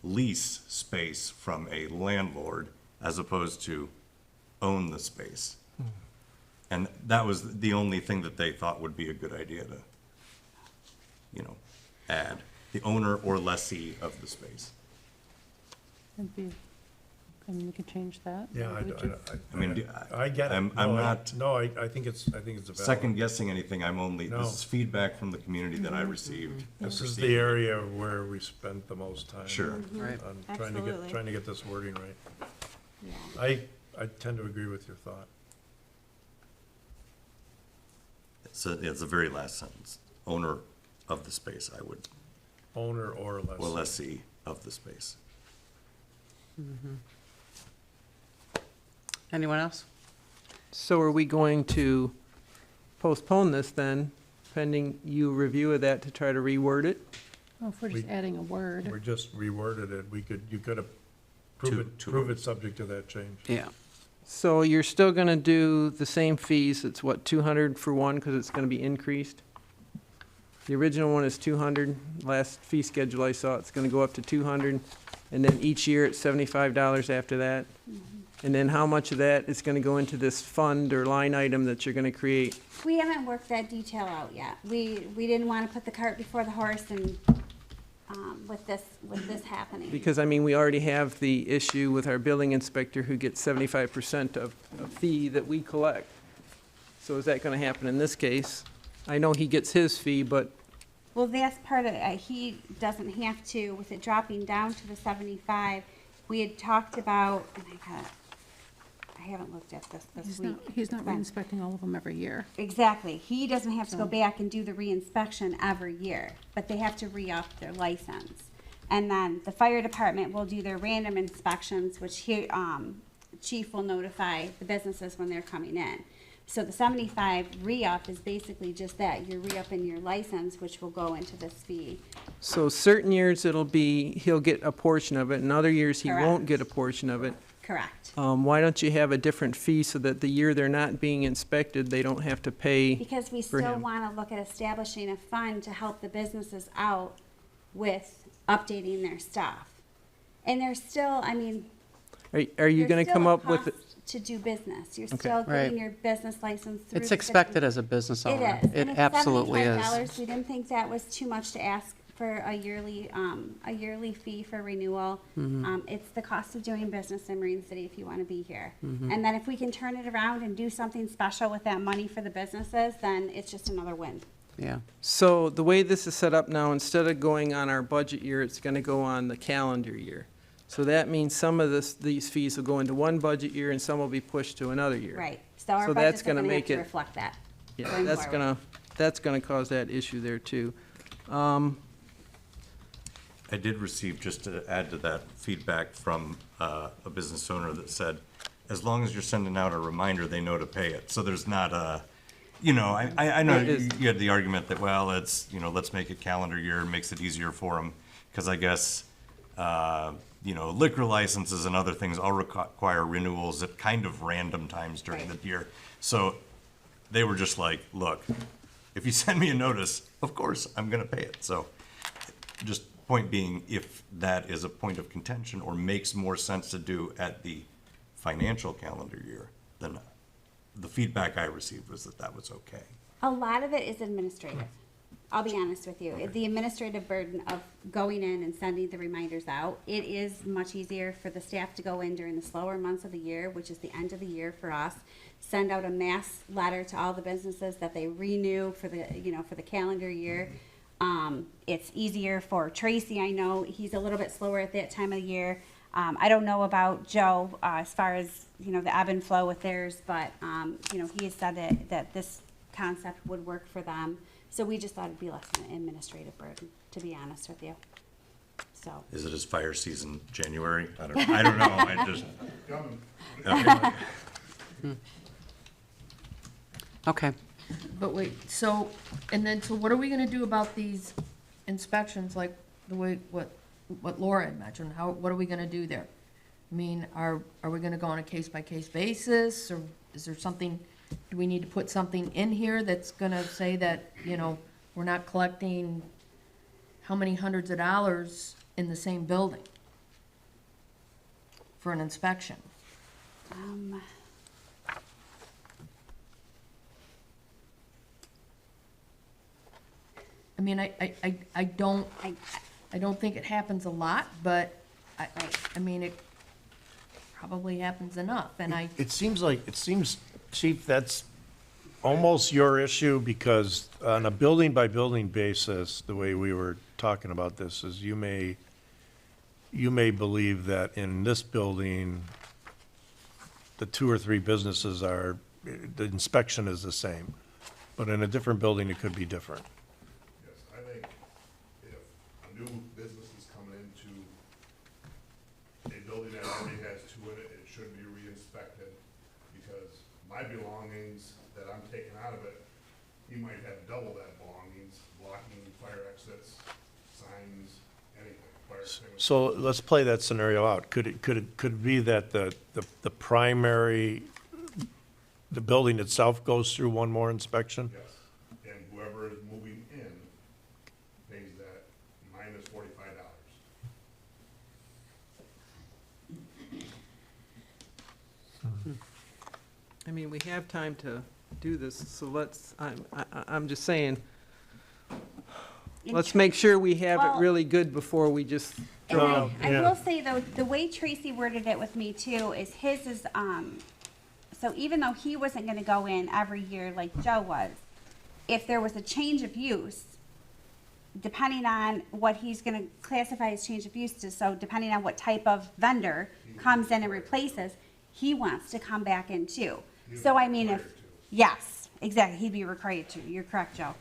lease space from a landlord as opposed to own the space. And that was the only thing that they thought would be a good idea to, add, the owner or lessee of the space. And we could change that. Yeah, Would you? I get it. I'm No, not No, I think it's a valid. second guessing anything. I'm only, No. this is feedback from the community that I received. and This is received. the area where we spent the most time. Sure. Right. On Absolutely. trying to get this wording right. Yeah. I tend to agree with your thought. It's the very last sentence. Owner of the space, I would, Owner or lessee. or lessee of the space. Anyone else? So are we going to postpone this then, pending you review of that to try to reword it? Oh, if we're just adding a We word. just reworded it. You could have Two prove it words. subject to that change. Yeah. So you're still gonna do the same fees, it's what, 200 for one, because it's gonna be increased? The original one is 200, last fee schedule I saw, it's gonna go up to 200, and then each year it's $75 after that? And then how much of that is gonna go into this fund or line item that you're gonna create? We haven't worked that detail out yet. We didn't want to put the cart before the horse and, with this happening. Because, we already have the issue with our building inspector who gets 75% of a fee that we collect. So is that gonna happen in this case? I know he gets his fee, but Well, that's part of it. He doesn't have to, with it dropping down to the 75, we had talked about, and I haven't looked at this He's week. not, he's not It's been- re-inspecting all of them every year. Exactly. He doesn't have to go So- back and do the reinspection every year, but they have to re-up their license. And then the fire department will do their random inspections, which he, chief will notify the businesses when they're coming in. So the 75 re-up is basically just that. You're re-upping your license, which will go into this fee. so certain years it'll be, he'll get a portion of it, and other years he won't Correct. get a portion of it. Correct. Why don't you have a different fee so that the year they're not being inspected, they don't have to pay Because we for still him? want to look at establishing a fund to help the businesses out with updating their stuff. And there's still, Are you there's gonna still come a up with, cost to do business. You're Okay. still Right. getting your business license through. It's the expected city. as a business It owner. is. It and it's absolutely is. $75. We didn't think that was too much to ask for a yearly fee for renewal. Mm-hmm. It's the cost of doing business in Marine City if you want to be here. Mm-hmm. And then if we can turn it around and do something special with that money for the businesses, then it's just another win. Yeah. so the way this is set up now, instead of going on our budget year, it's gonna go on the calendar year. So that means some of these fees will go into one budget year and some will be pushed to another year. Right. So our So budget's that's gonna going to have make to it- reflect that. Yeah, going that's forward. gonna cause that issue there too. I did receive, just to add to that, feedback from a business owner that said, as long as you're sending out a reminder, they know to pay it. So there's not a, I know It is. you had the argument that, well, it's, let's make it calendar year, makes it easier for them. Because I guess, liquor licenses and other things all require renewals at kind of random times during the year. So they were just like, look, if you send me a notice, of course, I'm going to pay it. So just point being, if that is a point of contention or makes more sense to do at the financial calendar year, then the feedback I received was that that was okay. A lot of it is administrative. I'll be honest with you. The administrative burden of going in and sending the reminders out, it is much easier for the staff to go in during the slower months of the year, which is the end of the year for us, send out a mass letter to all the businesses that they renew for the, for the calendar year. It's easier for Tracy. I know he's a little bit slower at that time of the year. I don't know about Joe, as far as, the ebb and flow with theirs, but, he has said that this concept would work for them. So we just thought it'd be less of an administrative burden, to be honest with you. So. Is it his fire season, January? I don't know, I just. Okay. But wait, so what are we gonna do about these inspections, like the way, what Laura had mentioned? What are we gonna do there? I mean, are we gonna go on a case-by-case basis, or is there something, do we need to put something in here that's gonna say that, we're not collecting how many hundreds of dollars in the same building for an inspection? I mean, I don't think it happens a lot, but I mean, it probably happens enough, and It seems, Chief, that's almost your issue, because on a building-by-building basis, the way we were talking about this is you may believe that in this building, the 2 or 3 businesses the inspection is the same, but in a different building, it could be different. Yes, I think if a new business is coming into a building that already has 2 in it, it should be re-inspected, because my belongings that I'm taking out of it, he might have double that belongings, blocking fire exits, signs, anything, fire extinguishers. So let's play that scenario out. Could it be that the primary, the building itself goes through one more inspection? Yes, and whoever is moving in pays that minus $45. I mean, we have time to do this, so I'm just saying, let's make sure we have it really good before we just throw it out. I will say, though, the way Tracy worded it with me, too, is his is, so even though he wasn't gonna go in every year like Joe was, if there was a change of use, depending on what he's gonna classify as change of use to, so depending on what type of vendor comes in and replaces, he wants to come back in too. So I mean, yes, exactly, he'd be required to, you're correct, Joe.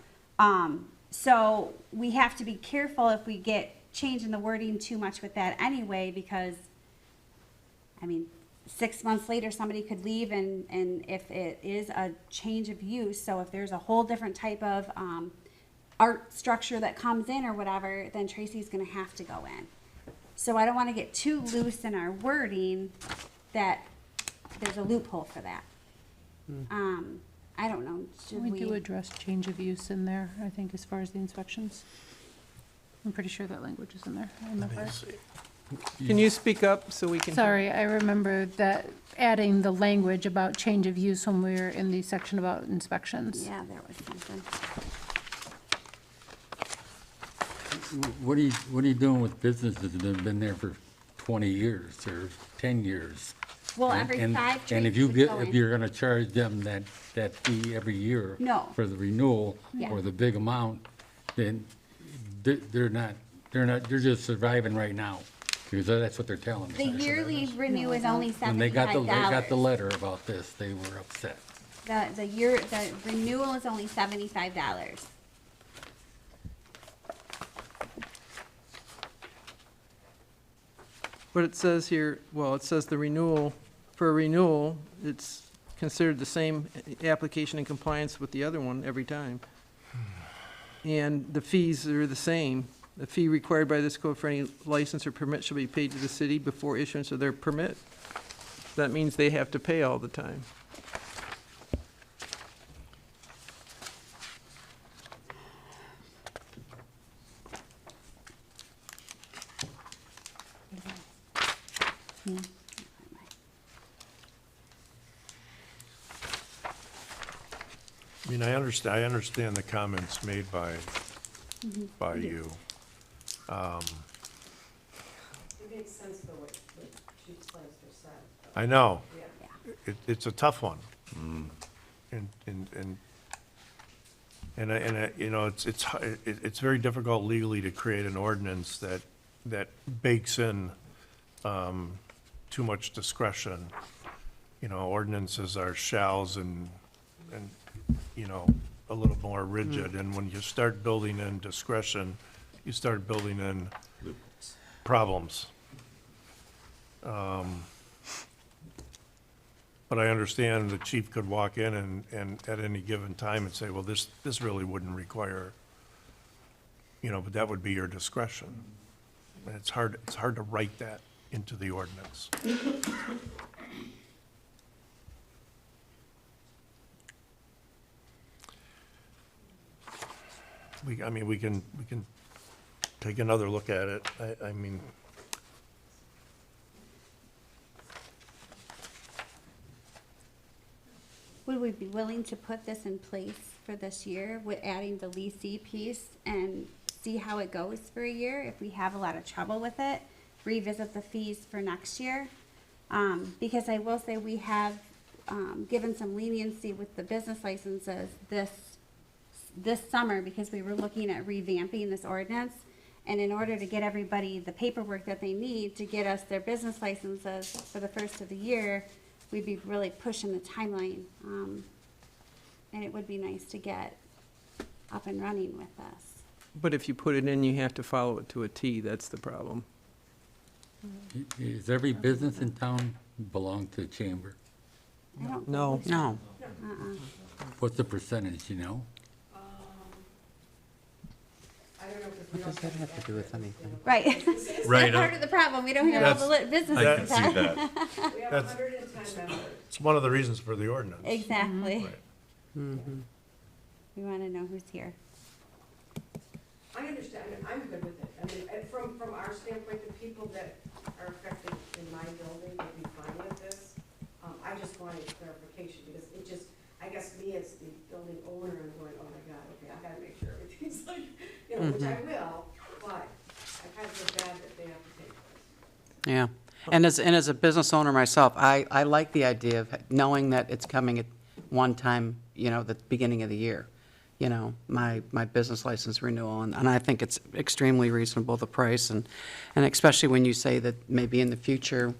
So we have to be careful if we get changing the wording too much with that anyway, because, I mean, 6 months later, somebody could leave, and if it is a change of use, so if there's a whole different type of art structure that comes in or whatever, then Tracy's gonna have to go in. So I don't wanna get too loose in our wording that there's a loophole for that. I don't know, should We do address change of use in there, I think, as far as the inspections. I'm pretty sure that language is in there. I remember. Can you speak up so we can? Sorry, I remember that adding the language about change of use when we were in the section about inspections. Yeah, there was something. What are you doing with businesses that have been there for 20 years or 10 years? Well, every And- 5 And if trees would go if in. you're gonna charge them that fee every year. No. For the renewal Yeah. or the big amount, then they're just surviving right now, because that's what they're telling us. The yearly renew is only When they got $75. the letter about this, they were upset. The renewal is only $75. But it says here, well, it says for a renewal, it's considered the same application in compliance with the other one every time. And the fees are the same. The fee required by this code for any license or permit shall be paid to the city before issuance of their permit. That means they have to pay all the time. mean, I understand the comments made by you. It makes sense for what Chief Lannister said. I know. Yeah. It's a tough one. And you know, it's very difficult legally to create an ordinance that bakes in too much discretion. You know, ordinances are shalls and, you know, a little more rigid. And when you start building in discretion, you start building in problems. But I understand the chief could walk in and at any given time and say, well, this really wouldn't require, you know, but that would be your discretion. And it's hard to write that into the ordinance. I mean, we can take another look at it. I mean, Would we be willing to put this in place for this year with adding the leasee piece and see how it goes for a year? If we have a lot of trouble with it, revisit the fees for next year. Because I will say we have given some leniency with the business licenses this summer because we were looking at revamping this ordinance. And in order to get everybody the paperwork that they need to get us their business licenses for the first of the year, we'd be really pushing the timeline. And it would be nice to get up and running with this. But if you put it in, you have to follow it to a T, that's the problem. Is every business in town belong to the chamber? I don't No. believe so. No. What's the percentage, you know? I don't know, because we What does also that have to do with anything? Right. Right, That's part of the problem. We don't have all the businesses. I can in see town. that. We have That's- 110 members. It's one of the reasons for the ordinance. Exactly. Right. We want to know who's here. I understand, I'm good with it. I mean, and from our standpoint, the people that are affected in my building would be fine with this. I just wanted clarification because it just, I guess me as the building owner, I'm going, oh my God, okay, I gotta make sure everything's like, you know, which I will, but I kind of feel bad that they have to pay for this. Yeah. And as a business owner myself, I like the idea of knowing that it's coming at one time, you know, the beginning of the year. You know, my business license renewal, and I think it's extremely reasonable, the price, and especially when you say that maybe in the future,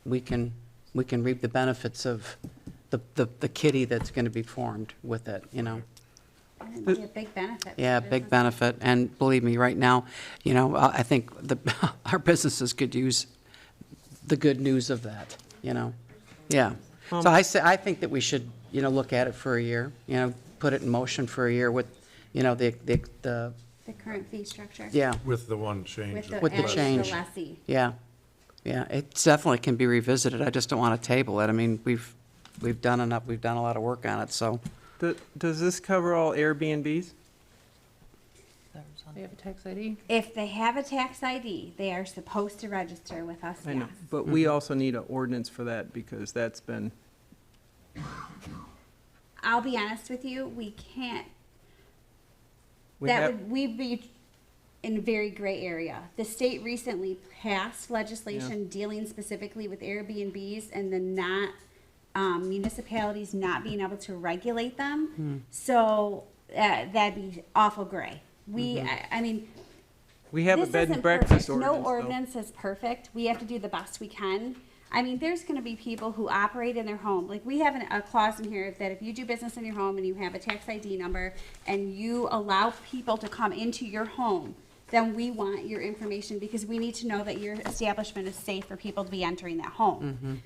we can reap the benefits of the kitty that's gonna be formed with it, you know? And it'd be a big benefit. for Yeah, the big business. benefit, and believe me, right now, you know, I think our businesses could use the good news of that, you know? Yeah. So I think that we should, you know, look at it for a year, you know, put it in motion for a year with, you know, the The current fee structure. yeah, With the one change. with the adding change. lessee. Yeah, yeah, it definitely can be revisited, I just don't want to table it. I mean, we've done enough, we've done a lot of work on it, so. Does this cover all Airbnbs? They have a tax ID? If they have a tax ID, they are supposed to register with us, I know, yes. but we also need an ordinance for that because that's been, I'll be honest with you, we can't, we'd be in a very gray area. The state recently passed legislation dealing specifically with Airbnbs and the not, municipalities not being able to regulate them. So, that'd be awful gray. I mean, we have a this bed and isn't breakfast perfect. ordinance. No though. ordinance is perfect. We have to do the best we can. I mean, there's gonna be people who operate in their home. Like, we have a clause in here that if you do business in your home and you have a tax ID number and you allow people to come into your home, then we want your information because we need to know that your establishment is safe for people to be entering that home.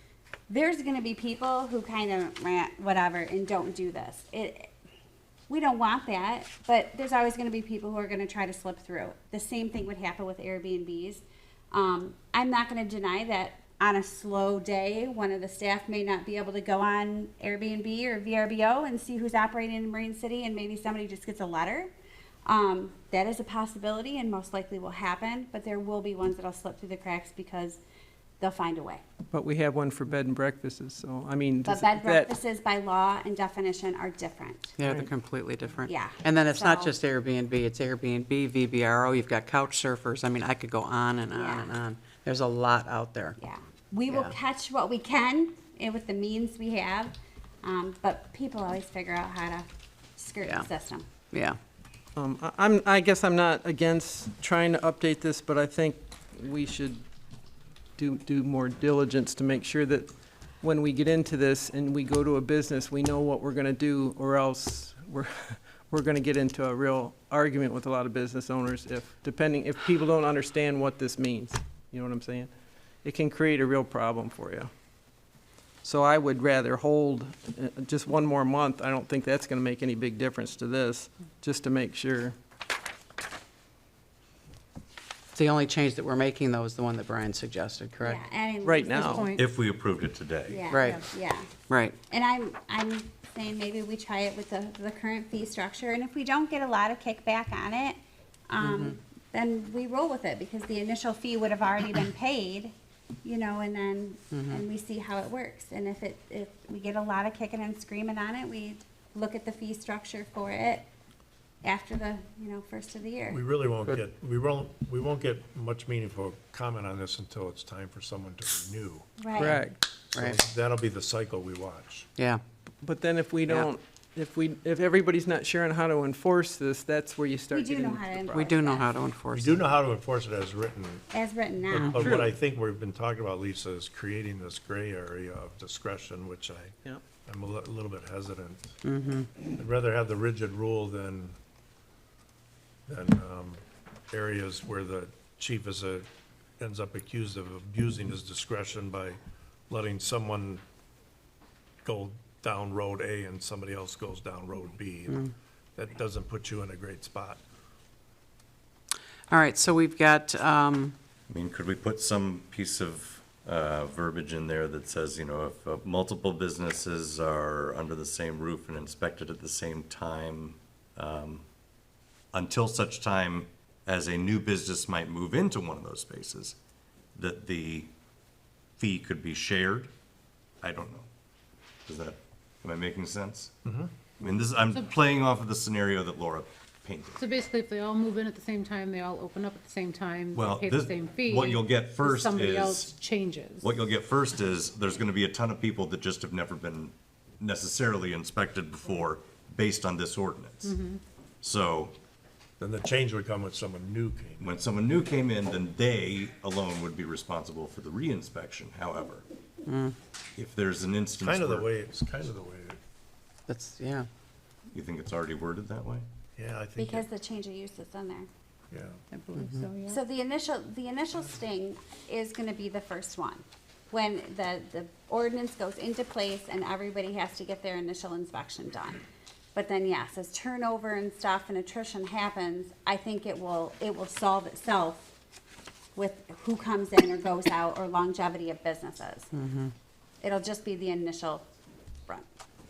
There's gonna be people who kind of rant, whatever, and don't do this. We don't want that, but there's always gonna be people who are gonna try to slip through. The same thing would happen with Airbnbs. I'm not gonna deny that on a slow day, one of the staff may not be able to go on Airbnb or VRBO and see who's operating in Marine City, and maybe somebody just gets a letter. That is a possibility and most likely will happen, but there will be ones that'll slip through the cracks because they'll find a way. But we have one for bed and breakfasts, so, I mean, But does bed that, breakfasts by law and definition are different. Yeah, they're completely different. Yeah, And then it's not so- just Airbnb, it's Airbnb, VBRO, you've got couch surfers. I mean, I could go on and on and on. There's a lot out there. Yeah. We will Yeah. catch what we can with the means we have, but people always figure out how to skirt Yeah. the system. Yeah. I guess I'm not against trying to update this, but I think we should do more diligence to make sure that when we get into this and we go to a business, we know what we're gonna do, or else we're gonna get into a real argument with a lot of business owners if people don't understand what this means. You know what I'm saying? It can create a real problem for you. So I would rather hold just one more month. I don't think that's gonna make any big difference to this, just to make sure. The only change that we're making, though, is the one that Brian suggested, correct? Yeah, and Right at this now. point- If we approved it today. Yeah, Right. yeah. Right. And I'm saying maybe we try it with the current fee structure, and if we don't get a lot of kickback on it, then we roll with it, because the initial fee would have already been paid, you know, and then, and we see how it works. And if we get a lot of kicking and screaming on it, we look at the fee structure for it after the, first of the year. We really won't get much meaningful comment on this until it's time for someone to renew. Right. Correct. So Right. that'll be the cycle we watch. Yeah. But then if we Yeah. don't, if everybody's not sure on how to enforce this, that's where you start We do getting. know how to enforce We do know it. how to We enforce do it. know how to enforce it as written, As written now. but what I think we've been talking about, Lisa, is creating this gray area of discretion, which Yep. I'm a little bit hesitant. Mm-hmm. I'd rather have the rigid rule than areas where the chief ends up accused of abusing his discretion by letting someone go down road A and somebody else goes down road B. That doesn't put you in a great spot. All right, so we've got, I mean, could we put some piece of verbiage in there that says, if multiple businesses are under the same roof and inspected at the same time, until such time as a new business might move into one of those spaces, that the fee could be shared? I don't know. Am I making sense? Mm-hmm. I mean, I'm playing off of the scenario that Laura painted. So basically, if they all move in at the same time, they all open up at the same time, Well, they pay the same fee. what you'll get if first Somebody is- else changes. What you'll get first is, there's gonna be a ton of people that just have never been necessarily inspected before based on this ordinance. So, Then the change would come when someone new came. when someone new came in, then they alone would be responsible for the reinspection. However, if there's an instance It's kind of the where, way, it's kind of the way, that's, yeah. you think it's already worded that way? yeah, I think, Because the change of use is in there. yeah. I believe so, yeah. So the initial sting is gonna be the first one. When the ordinance goes into place and everybody has to get their initial inspection done. But then, yes, as turnover and stuff and attrition happens, I think it will solve itself with who comes in or goes out or longevity of businesses. It'll just be the initial front.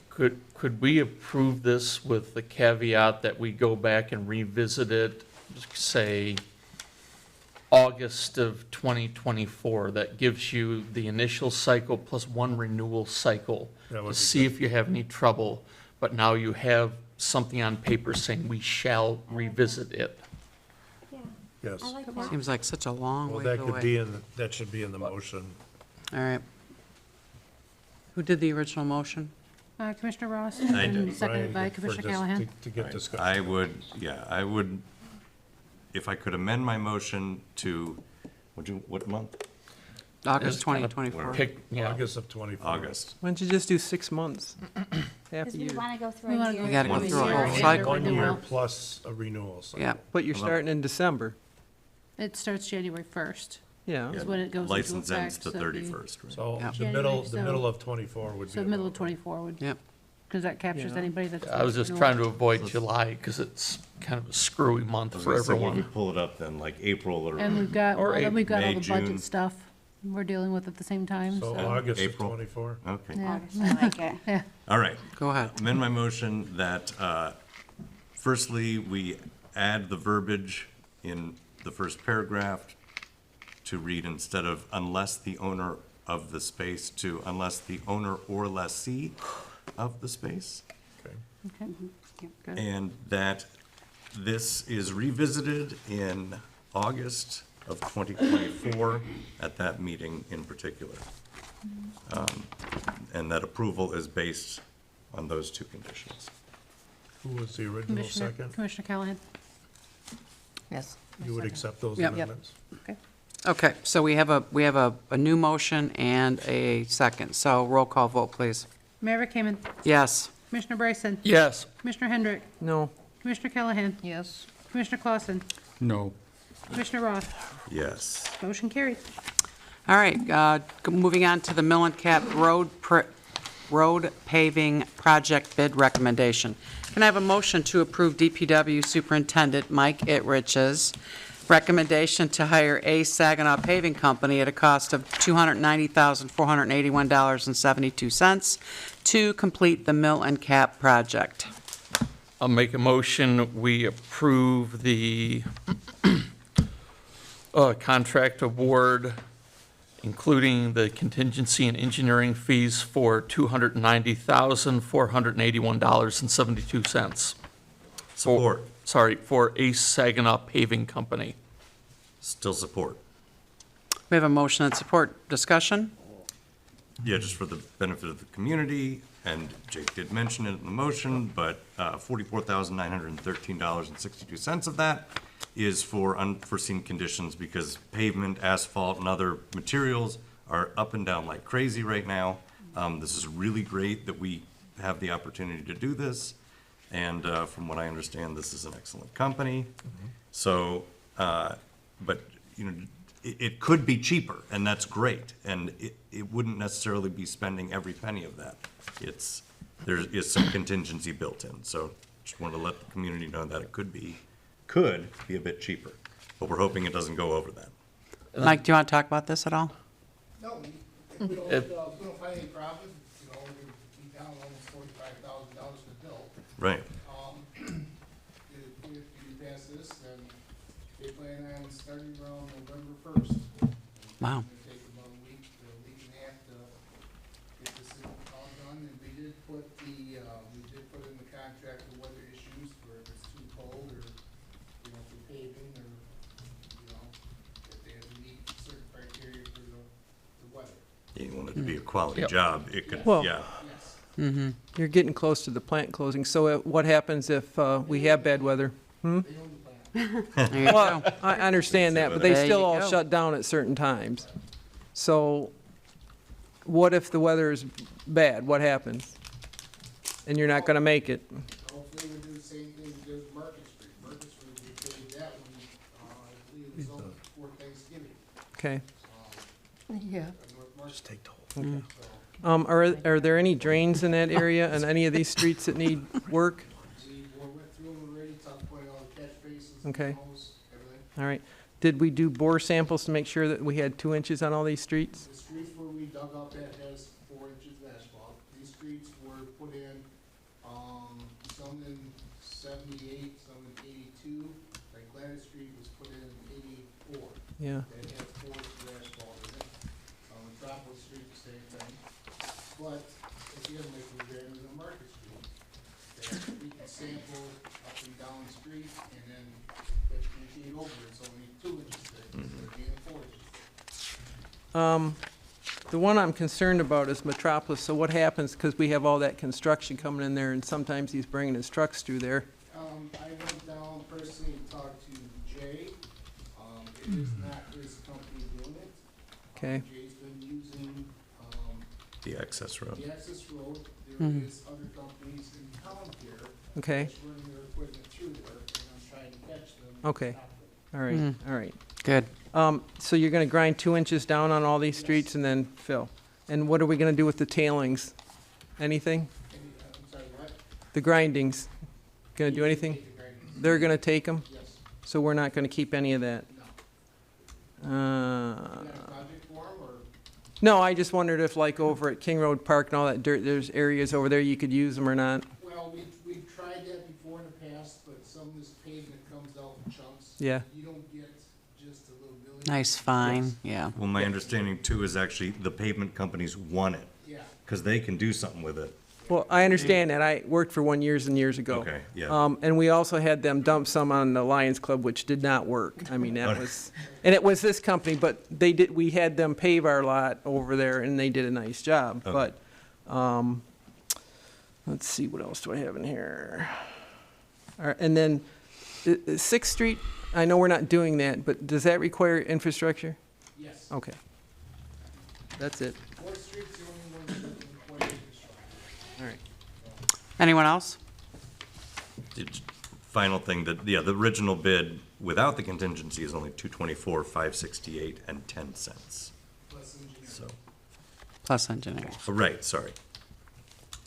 Could we approve this with the caveat that we go back and revisit it, say, August of 2024? That gives you the initial cycle plus one renewal cycle That would to be see if you have any trouble. But now you have something on paper saying we shall revisit it. Yeah, Yes. I like that. Seems like such a long Well, way that away. could be that should be in the motion. All right. Who did the original motion? Commissioner Ross? I and did. Seconded by Brian, for Commissioner just Callahan. To get discussion. I would, if I could amend my motion to, what month? August It's kind of 2024. Pick, yeah. August of 24. August. Why don't you just do 6 months? Half Because a we year. wanna go through We a wanna year. go We gotta go through through a year whole and cycle. 1 year renewal. plus a renewal cycle. Yeah. But you're starting in December. It starts January 1st, Yeah. is when it goes into effect. License ends to so it'd be- 31st, right? So Yeah. the middle of 24 would be. So middle of about- 24 would, Yep. because that captures Yeah. anybody that's. I was just renewal. trying to avoid July because it's kind of a screwy month I was for gonna say, when we everyone. pull it up then, like April or. And we've got, Or well, then we've got all May, the June. budget stuff we're dealing with at the same time, So so. August of April. 24. Okay. Yeah. August, I like it. Yeah. All right. Go ahead. Amend my motion that, firstly, we add the verbiage in the first paragraph to read instead of unless the owner of the space to unless the owner or lessee of the space. Okay. Okay. Yep, good. And that this is revisited in August of 2024 at that meeting in particular. And that approval is based on those two conditions. Who was the original second? Commissioner Callahan? Yes. You would accept those Yep. amendments? Okay. Okay, so we have a new motion and a second. So roll call vote, please. Mayor Kamen. Yes. Commissioner Bryson? Yes. Commissioner Hendrick? No. Commissioner Callahan? Yes. Commissioner Clausen? No. Commissioner Roth? Yes. Motion carried. All right, moving on to the Mill and Cap Road paving project bid recommendation. Can I have a motion to approve DPW Superintendent Mike Itrich's recommendation to hire A. Saginaw Paving Company at a cost of $290,481.72 to complete the Mill and Cap project? I'll make a motion, we approve the contract award, including the contingency and engineering fees for $290,481.72. Support. For Ace Saginaw Paving Company. Still support. We have a motion and support. Discussion? Yeah, just for the benefit of the community, and Jake did mention it in the motion, but $44,913.62 of that is for unforeseen conditions because pavement, asphalt, and other materials are up and down like crazy right now. This is really great that we have the opportunity to do this, and from what I understand, this is an excellent company. So, but, you know, it could be cheaper, and that's great, and it wouldn't necessarily be spending every penny of that. There is some contingency built in, so just wanted to let the community know that it could be a bit cheaper, but we're hoping it doesn't go over that. Mike, do you want to talk about this at all? No, if we don't find any profit, you know, we're gonna be down almost $45,000 to build. Right. If you pass this, then they plan on starting around November 1st. Wow. It's gonna take about a week and a half to get this all done, and we did put in the contract the weather issues where if it's too cold or, you know, for paving or, you know, that they have to meet certain criteria for the weather. You want it to be a quality job, it could, Well- yeah. You're getting close to the plant closing, so what happens if we have bad weather? There you Well, go. I understand that, but they There still you all go. shut down at certain times. So what if the weather is bad? What happens? And you're not gonna make it? Hopefully we do the same thing we did with Market Street. Market Street, we paid that one, I believe it was over before Thanksgiving. Okay. Yeah. Just take the Okay. Are there any drains in that area on any of these streets that need work? We went through them already, talked about all the catch basins, Okay. holes, everything. All right. Did we do bore samples to make sure that we had 2 inches on all these streets? The streets where we dug up that has 4 inches of asphalt. These streets were put in, some in 78, some in 82. Like Gladys Street was put in 84. Yeah. That had 4 inches of asphalt in it. Metropolis Street, the same thing. But if you have like the drainage on Market Street, that we can sample up and down the street, and then that you can over, it's only 2 inches thick, instead of being 4 inches thick. The one I'm concerned about is Metropolis, so what happens, because we have all that construction coming in there, and sometimes he's bringing his trucks through there. I went down personally and talked to Jay. It is not his company doing it. Okay. Jay's been using, The access road. the access road. There Mhm. is other companies in town here. Okay. That's running their equipment through there, and I'm trying to catch them. Okay. All right, all right. Good. So you're gonna grind 2 inches down on all these streets and then fill? And what are we gonna do with the tailings? Anything? I'm sorry, what? The grindings? Gonna do anything? They're gonna take them? Yes. So we're not gonna keep any of that? You got a project for 'em, or? No, I just wondered if like over at King Road Park and all that dirt, there's areas over there you could use them or not? Well, we've tried that before in the past, but some of this pavement comes out in chunks. Yeah. You don't get just a little building. Nice fine, yeah. Well, my understanding too is actually the pavement companies want it. Yeah. Because they can do something with it. Well, I understand that. I worked for one years and years ago. Okay, yeah. And we also had them dump some on the Lions Club, which did not work. I mean, that was, and it was this company, but we had them pave our lot over there, and they did a nice job. Okay. But, let's see, what else do I have in here? All right, and then, Sixth Street, I know we're not doing that, but does that require infrastructure? Yes. Okay. That's it. Fourth Street's the only one that doesn't require infrastructure. All right. Anyone else? Final thing that, yeah, the original bid without the contingency is only 224, 568, and 10 cents. Plus engineering. So, Plus engineering. right, sorry.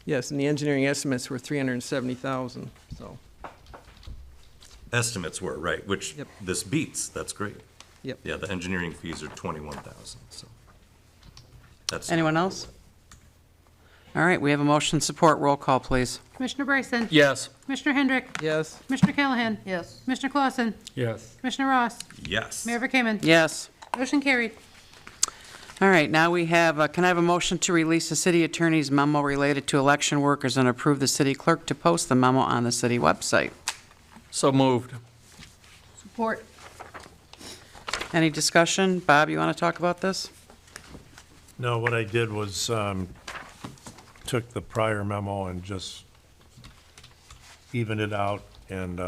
Yes, and the engineering estimates were 370,000, so, Estimates were, right, which Yep. this beats, that's great. yep. Yeah, the engineering fees are 21,000, so. That's. Anyone else? All right, we have a motion support. Roll call, please. Commissioner Bryson? Yes. Commissioner Hendrick? Yes. Commissioner Callahan? Yes. Commissioner Clausen? Yes. Commissioner Ross? Yes. Mayor Verkaman? Yes. Motion carried. All right, now we have, can I have a motion to release the city attorney's memo related to election workers and approve the city clerk to post the memo on the city website? So moved. Support. Any discussion? Bob, you want to talk about this? No, what I did was, took the prior memo and just evened it out and,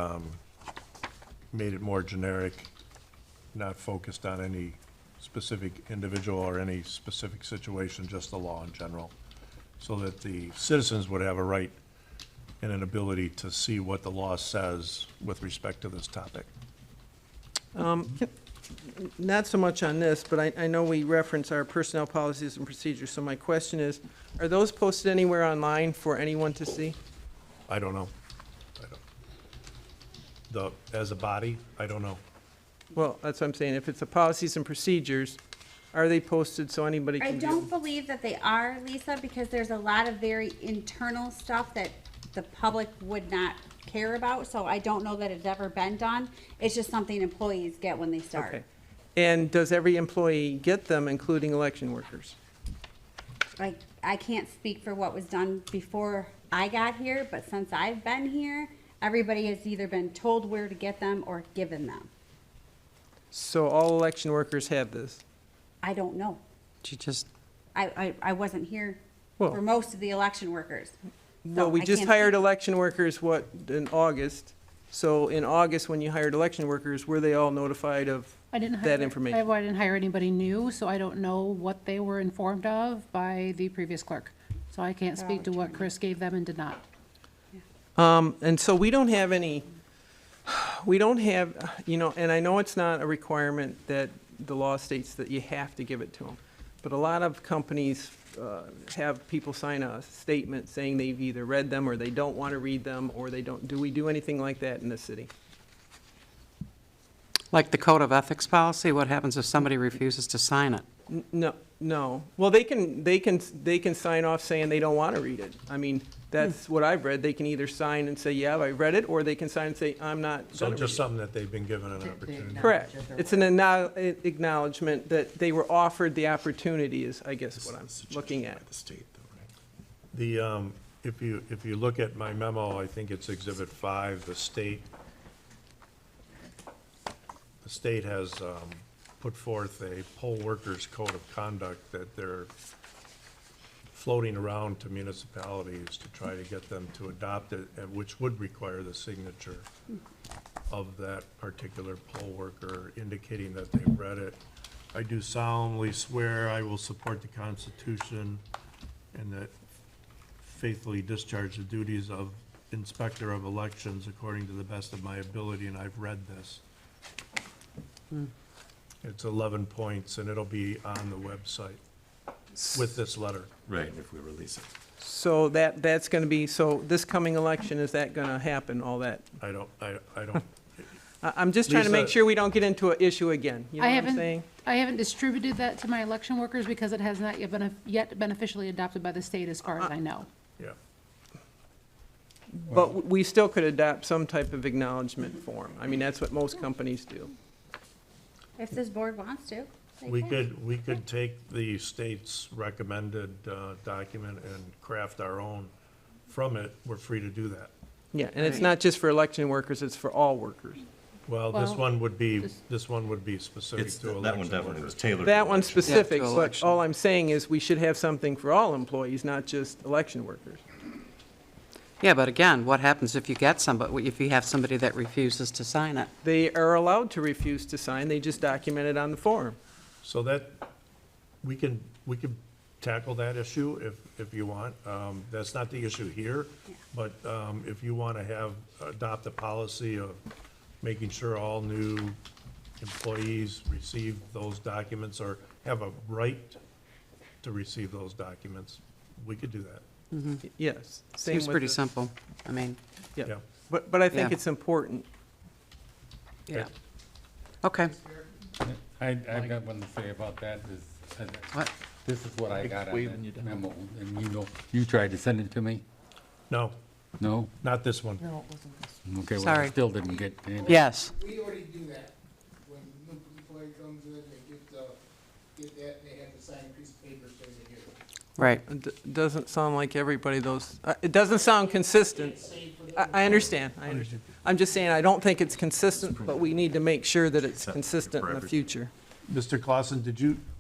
made it more generic, not focused on any specific individual or any specific situation, just the law in general, so that the citizens would have a right and an ability to see what the law says with respect to this topic. Not so much on this, but I know we reference our personnel policies and procedures, so my question is, are those posted anywhere online for anyone to see? I don't know. As a body, I don't know. Well, that's what I'm saying, if it's a policies and procedures, are they posted so anybody I can view? don't believe that they are, Lisa, because there's a lot of very internal stuff that the public would not care about, so I don't know that it's ever been done. It's just something employees get when they start. Okay. And does every employee get them, including election workers? I can't speak for what was done before I got here, but since I've been here, everybody has either been told where to get them or given them. So all election workers have this? I don't know. She just, I wasn't here Well- for most of the election workers. Well, we I just can't hired speak- election workers, what, in August? So in August, when you hired election workers, were they all notified of I didn't hire. that information? I didn't hire anybody new, so I don't know what they were informed of by the previous clerk. So I can't speak to what Chris gave them and did not. And so we don't have any, we don't have, and I know it's not a requirement that the law states that you have to give it to them, but a lot of companies have people sign a statement saying they've either read them or they don't want to read them, or they don't. Do we do anything like that in the city? like the code of ethics policy, what happens if somebody refuses to sign it? No. Well, they can sign off saying they don't want to read it. I mean, that's what I've read. They can either sign and say, yeah, I read it, or they can sign and say, I'm not So gonna read just it. something that they've been given an opportunity. Correct. It's an acknowledgement that they were offered the opportunity is, I guess, what I'm looking at. The, if you look at my memo, I think it's Exhibit 5, the state has put forth a poll workers' code of conduct that they're floating around to municipalities to try to get them to adopt it, and which would require the signature of that particular poll worker indicating that they've read it. I do solemnly swear I will support the Constitution and that faithfully discharge the duties of Inspector of Elections according to the best of my ability, and I've read this. It's 11 points, and it'll be on the website with this letter. Right, if we release it. So that's going to be, so this coming election, is that going to happen, all that? I don't, I'm just trying to make Lisa- sure we don't get into an issue again. You know what I'm saying? I haven't distributed that to my election workers because it has not yet been officially adopted by the state as far as I know. yeah. But we still could adopt some type of acknowledgement form. I mean, that's what most companies do. If this board wants to. they We can. we could take the state's recommended document and craft our own from it. We're free to do that. Yeah, and it's not just for election workers, it's for all workers. Well, this one would be specific It's, to that one election definitely was workers. tailored. That one's specific, to but election. all I'm saying is we should have something for all employees, not just election workers. Yeah, but again, what happens if you get somebody, if you have somebody that refuses to sign it? They are allowed to refuse to sign, they just document it on the form. So that, we could tackle that issue if you want. That's not the issue here, but if you want to adopt a policy of making sure all new employees receive those documents or have a right to receive those documents, we could do that. Yes. same Seems with pretty the- simple. I mean, Yeah, Yeah. but I think Yeah. it's important. yeah. Okay. I got one to say about that is, What? this is what I got on that memo, and you tried to send it to me? No, No? not this one. No, it wasn't this. Okay, well, Sorry. I still didn't get it. Yes. We already do that. When new employee comes in, they get that, they have to sign a piece of paper saying they get it. Right. It doesn't sound like everybody it doesn't sound consistent. I understand. I'm just saying, I don't think it's consistent, but we need to make sure that it's consistent in the future. Mr. Clausen,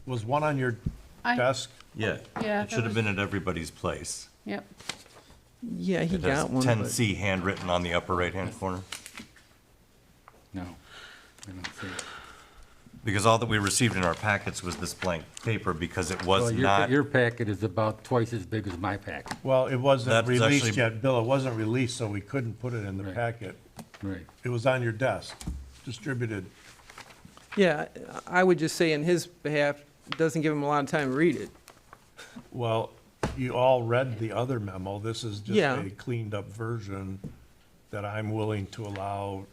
was one on your I- desk? Yeah. Yeah, It should have been at everybody's place. Yep. Yeah, he It has got one, but 10C handwritten on the upper right-hand corner. No, I don't see it. Because all that we received in our packets was this blank paper because it was Well, not. your packet is about twice as big as my packet. Well, it wasn't That's released actually- yet, Bill. It wasn't released, so we couldn't put it in the Right. packet. Right. It was on your desk, distributed. yeah, I would just say in his behalf, it doesn't give him a lot of time to read it. Well, you all read the other memo. This is just Yeah. a cleaned-up version that I'm willing to allow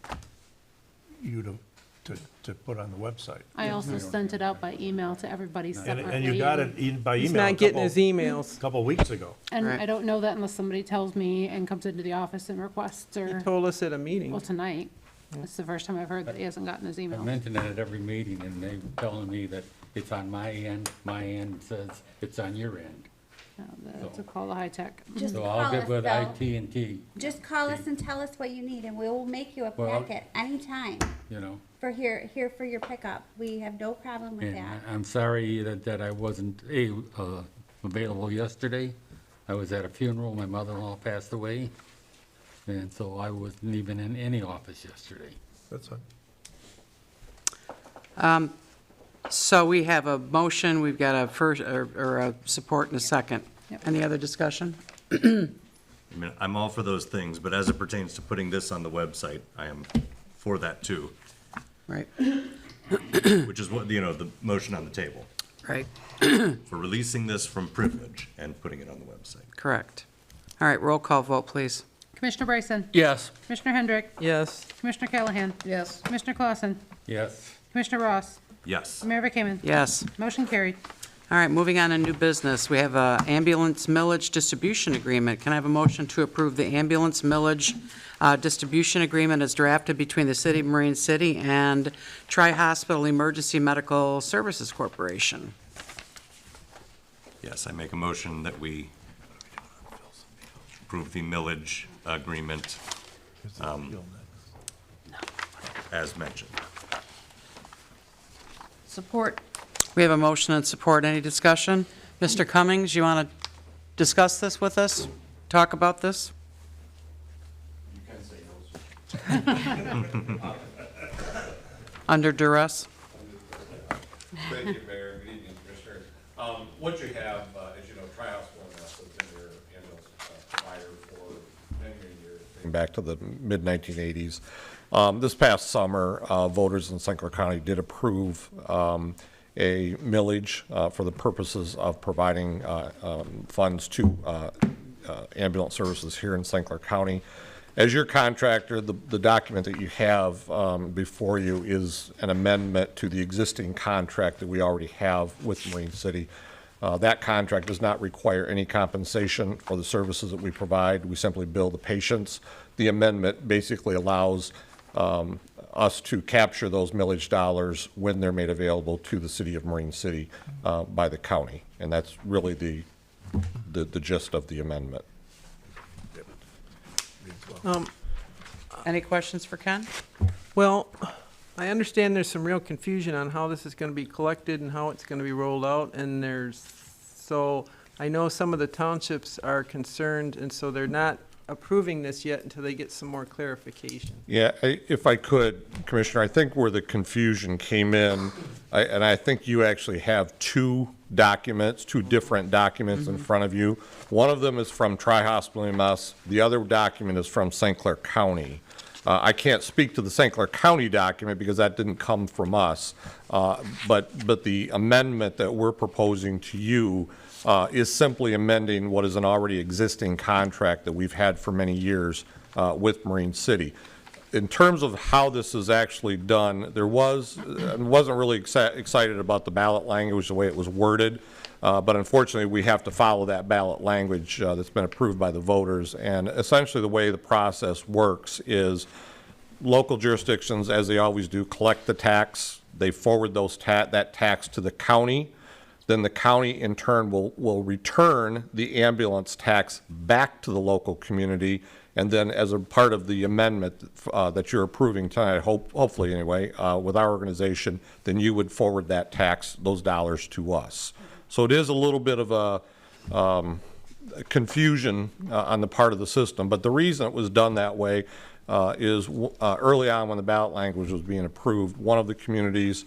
you to put on the website. I also sent it out by email to everybody And separately. you got it by email. He's not getting his emails. A couple weeks ago. And Right. I don't know that unless somebody tells me and comes into the office and requests He or, told us at a meeting. well, tonight. It's the first time I've heard that he hasn't gotten his I email. mentioned it at every meeting, and they were telling me that it's on my end says it's on your end. That's a call to high tech. Just So call I'll get us, with Bill. IT&T, Just call us and tell us what you need, and we will make you a Well, packet anytime you know. for here for your pickup. We have no problem with And that. I'm sorry that I wasn't available yesterday. I was at a funeral, my mother-in-law passed away, and so I wasn't even in any office yesterday. That's fine. So we have a motion, we've got a first, or a support and a second. Any other discussion? I mean, I'm all for those things, but as it pertains to putting this on the website, I am for that too, Right, which is what, the motion on the table. right, For releasing this from privilege and putting it on the website. correct. All right, roll call vote, please. Commissioner Bryson? Yes. Commissioner Hendrick? Yes. Commissioner Callahan? Yes. Commissioner Clausen? Yes. Commissioner Ross? Yes. Mayor Vacaman? Yes. Motion carried. All right, moving on to new business. We have a ambulance millage distribution agreement. Can I have a motion to approve the ambulance millage distribution agreement as drafted between the City of Marine City and Tri-Hospital Emergency Medical Services Corporation? Yes, I make a motion that we approve the millage agreement as mentioned. Support. We have a motion and support. Any discussion? Mr. Cummings, you want to discuss this with us? Talk about this? Under duress? Thank you, Mayor. Good evening, Commissioner. What you have, as you know, Tri-Hospital has been your ambulance provider for many, many years, dating back to the mid-1980s. This past summer, voters in St. Clair County did approve a millage for the purposes of providing funds to ambulance services here in St. Clair County. As your contractor, the document that you have before you is an amendment to the existing contract that we already have with Marine City. That contract does not require any compensation for the services that we provide. We simply bill the patients. The amendment basically allows us to capture those millage dollars when they're made available to the city of Marine City by the county. And that's really the gist of the amendment. Any questions for Ken? Well, I understand there's some real confusion on how this is going to be collected and how it's going to be rolled out, and so I know some of the townships are concerned, and so they're not approving this yet until they get some more clarification. Yeah, if I could, Commissioner, I think where the confusion came in, and I think you actually have two different documents in front of you. One of them is from Tri-Hospital EMS. The other document is from St. Clair County. I can't speak to the St. Clair County document because that didn't come from us, but the amendment that we're proposing to you is simply amending what is an already existing contract that we've had for many years with Marine City. In terms of how this is actually done, I wasn't really excited about the ballot language, the way it was worded, but unfortunately we have to follow that ballot language that's been approved by the voters. And essentially the way the process works is local jurisdictions, as they always do, collect the tax. They forward that tax to the county. Then the county in turn will return the ambulance tax back to the local community. And then as a part of the amendment that you're approving tonight, hopefully anyway, with our organization, then you would forward that tax, those dollars to us. So it is a little bit of a confusion on the part of the system. But the reason it was done that way is early on when the ballot language was being approved, one of the communities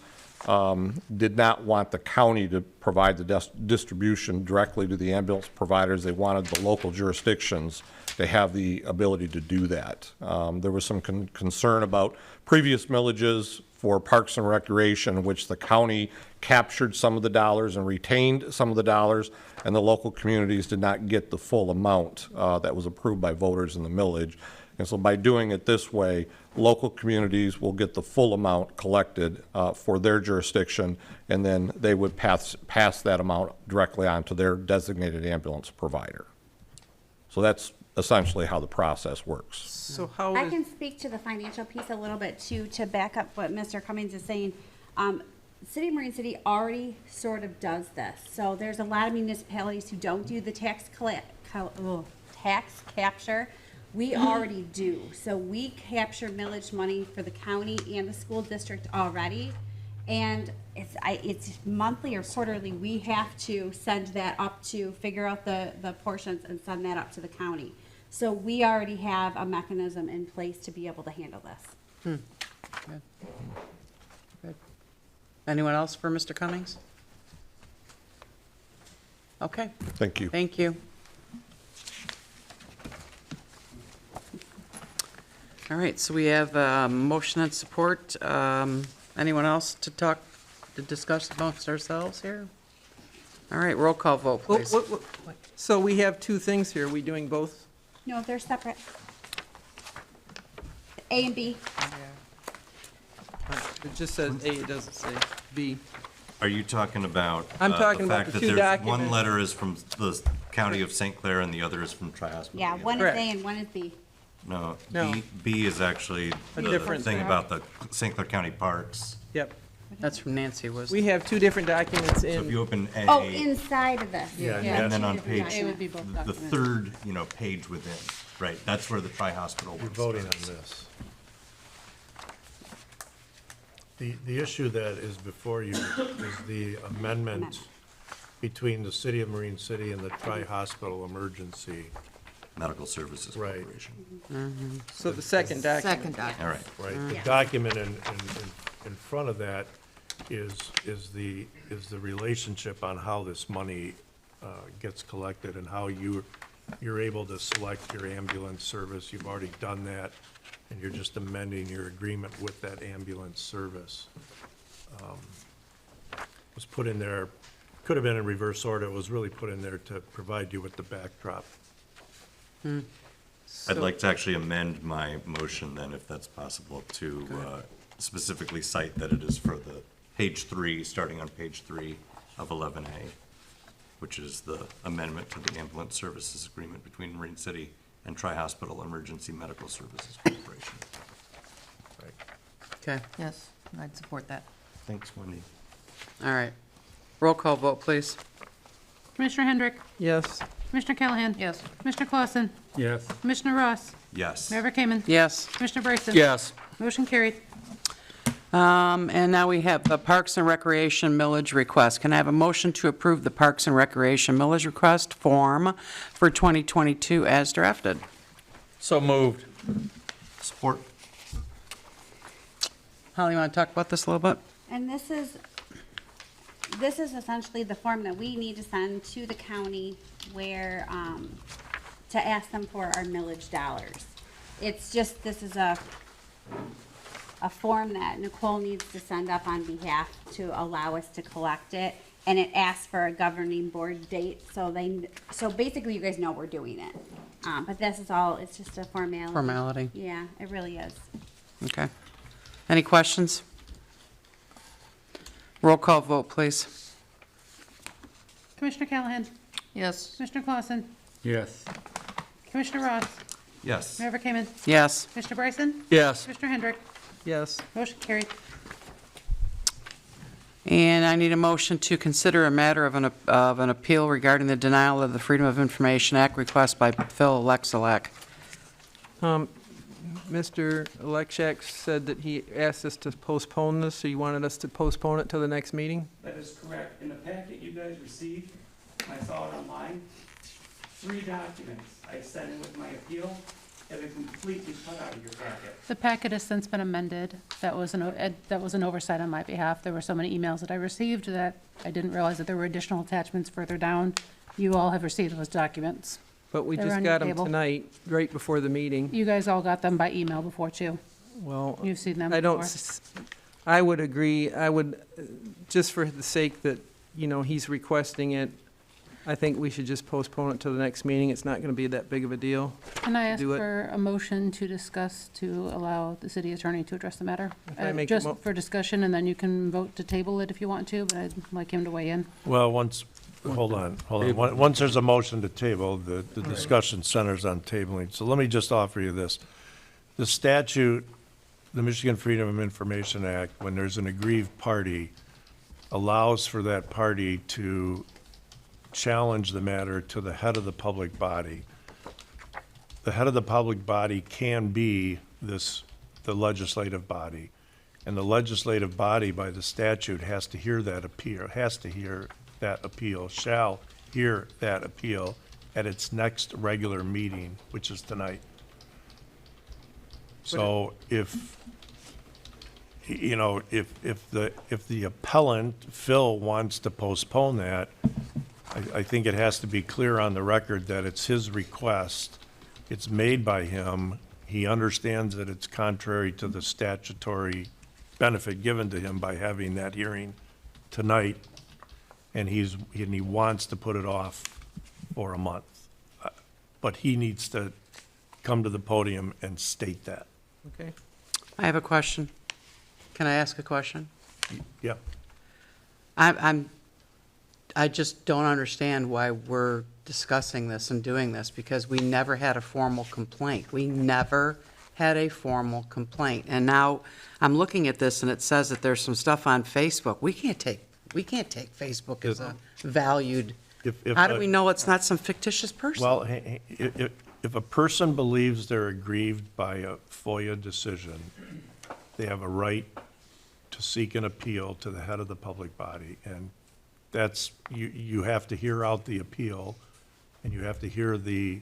did not want the county to provide the distribution directly to the ambulance providers. They wanted the local jurisdictions to have the ability to do that. There was some concern about previous millages for Parks and Recreation, in which the county captured some of the dollars and retained some of the dollars, and the local communities did not get the full amount that was approved by voters in the millage. And so by doing it this way, local communities will get the full amount collected for their jurisdiction, and then they would pass that amount directly on to their designated ambulance provider. So that's essentially how the process works. So how I can speak to the financial piece a little bit too, to back up what Mr. Cummings is saying. City of Marine City already sort of does this. So there's a lot of municipalities who don't do the tax capture. We already do. So we capture millage money for the county and the school district already. And it's monthly or quarterly. We have to send that up to figure out the portions and send that up to the county. So we already have a mechanism in place to be able to handle this. Good. Good. Anyone else for Mr. Cummings? Okay. Thank you. Thank you. All right, so we have motion and support. Anyone else to discuss amongst ourselves here? All right, roll call vote, please. So we have two things here. Are we doing both? No, they're separate. A and B. It just says A, it doesn't say B. Are you talking about I'm talking about fact the that two there's one documents. letter is from the county of St. Clair and the other is from Tri-Hospital? Yeah, one is Correct. A and one is B. No, No. B is actually A the different thing thing. about the St. Clair County Parks. Yep. That's from Nancy, wasn't We have two different documents So if in. you open A. Oh, inside of this. Yeah, And then on two different page, It would be both the documents. third, page within, right, that's where the Tri-Hospital You're one voting on starts. this. The issue that is before you is the amendment between the City of Marine City and the Tri-Hospital Emergency. Medical Services Right. Corporation. So the second document. Second document. All right. Right, the Yeah. document in front of that is the relationship on how this money gets collected and how you're able to select your ambulance service. You've already done that, and you're just amending your agreement with that ambulance service. Was put in there, could have been in reverse order, it was really put in there to provide you with the backdrop. I'd like to actually amend my motion then, if that's possible, to specifically cite that it is for the page 3, starting on page 3 of 11A, which is the amendment to the ambulance services agreement between Marine City and Tri-Hospital Emergency Medical Services Corporation. Right. Okay, Yes, I'd support that. Thanks, Wendy. all right. Roll call vote, please. Commissioner Hendrick, Yes. Commissioner Callahan. Yes. Commissioner Clausen, Yes. Commissioner Ross, Yes. Mayor Kamen. Yes. Commissioner Bryson. Yes. Motion carried. And now we have the Parks and Recreation millage request. Can I have a motion to approve the Parks and Recreation millage request form for 2022 as drafted? So moved. Support. Holly, you want to talk about this a little bit? And this is essentially the form that we need to send to the county where, to ask them for our millage dollars. It's just, this is a form that Nicole needs to send up on behalf to allow us to collect it. And it asks for a governing board date, so basically you guys know we're doing it. But this is all, it's just a formality. Formality. Yeah, it really is. Okay. Any questions? Roll call vote, please. Commissioner Callahan, Yes. Commissioner Clausen, Yes. Commissioner Ross, Yes. Mayor Kamen. Yes. Commissioner Bryson, Yes. Commissioner Hendrick. Yes. Motion carried. And I need a motion to consider a matter of an appeal regarding the denial of the Freedom of Information Act request by Phil Alexalak. Mr. Alexak said that he asked us to postpone this, so you wanted us to postpone it till the next meeting? That is correct. In the packet you guys received, I saw it online, 3 documents I sent in with my appeal have been completely cut out of your packet. The packet has since been amended. That was an oversight on my behalf. There were so many emails that I received that I didn't realize that there were additional attachments further down. You all have received those documents. But we They're just on your got them table. tonight, right before the meeting. You guys all got them by email before, too. Well, You've seen them I don't, before. I would agree, just for the sake that, he's requesting it, I think we should just postpone it till the next meeting. It's not gonna be that big of a deal. Can I ask do it. for a motion to discuss, to allow the city attorney to address the matter? If I make a Just mo- for discussion, and then you can vote to table it if you want to, but I'd like him to weigh in. Well, hold on. Once there's a motion to table, the discussion centers on tabling. So let me just offer you this. The statute, the Michigan Freedom of Information Act, when there's an aggrieved party, allows for that party to challenge the matter to the head of the public body. The head of the public body can be the legislative body. And the legislative body, by the statute, has to hear that appeal, shall hear that appeal at its next regular meeting, which is tonight. So if the appellant, Phil, wants to postpone that, I think it has to be clear on the record that it's his request. It's made by him. He understands that it's contrary to the statutory benefit given to him by having that hearing tonight, and he wants to put it off for a month. But he needs to come to the podium and state that. Okay. I have a question. Can I ask a question? Yeah. I just don't understand why we're discussing this and doing this, because we never had a formal complaint. We never had a formal complaint. And now I'm looking at this and it says that there's some stuff on Facebook. We can't take Facebook as a valued. How do we know it's not some fictitious person? Well, if a person believes they're aggrieved by a FOIA decision, they have a right to seek an appeal to the head of the public body. And that's, you have to hear out the appeal, and you have to hear the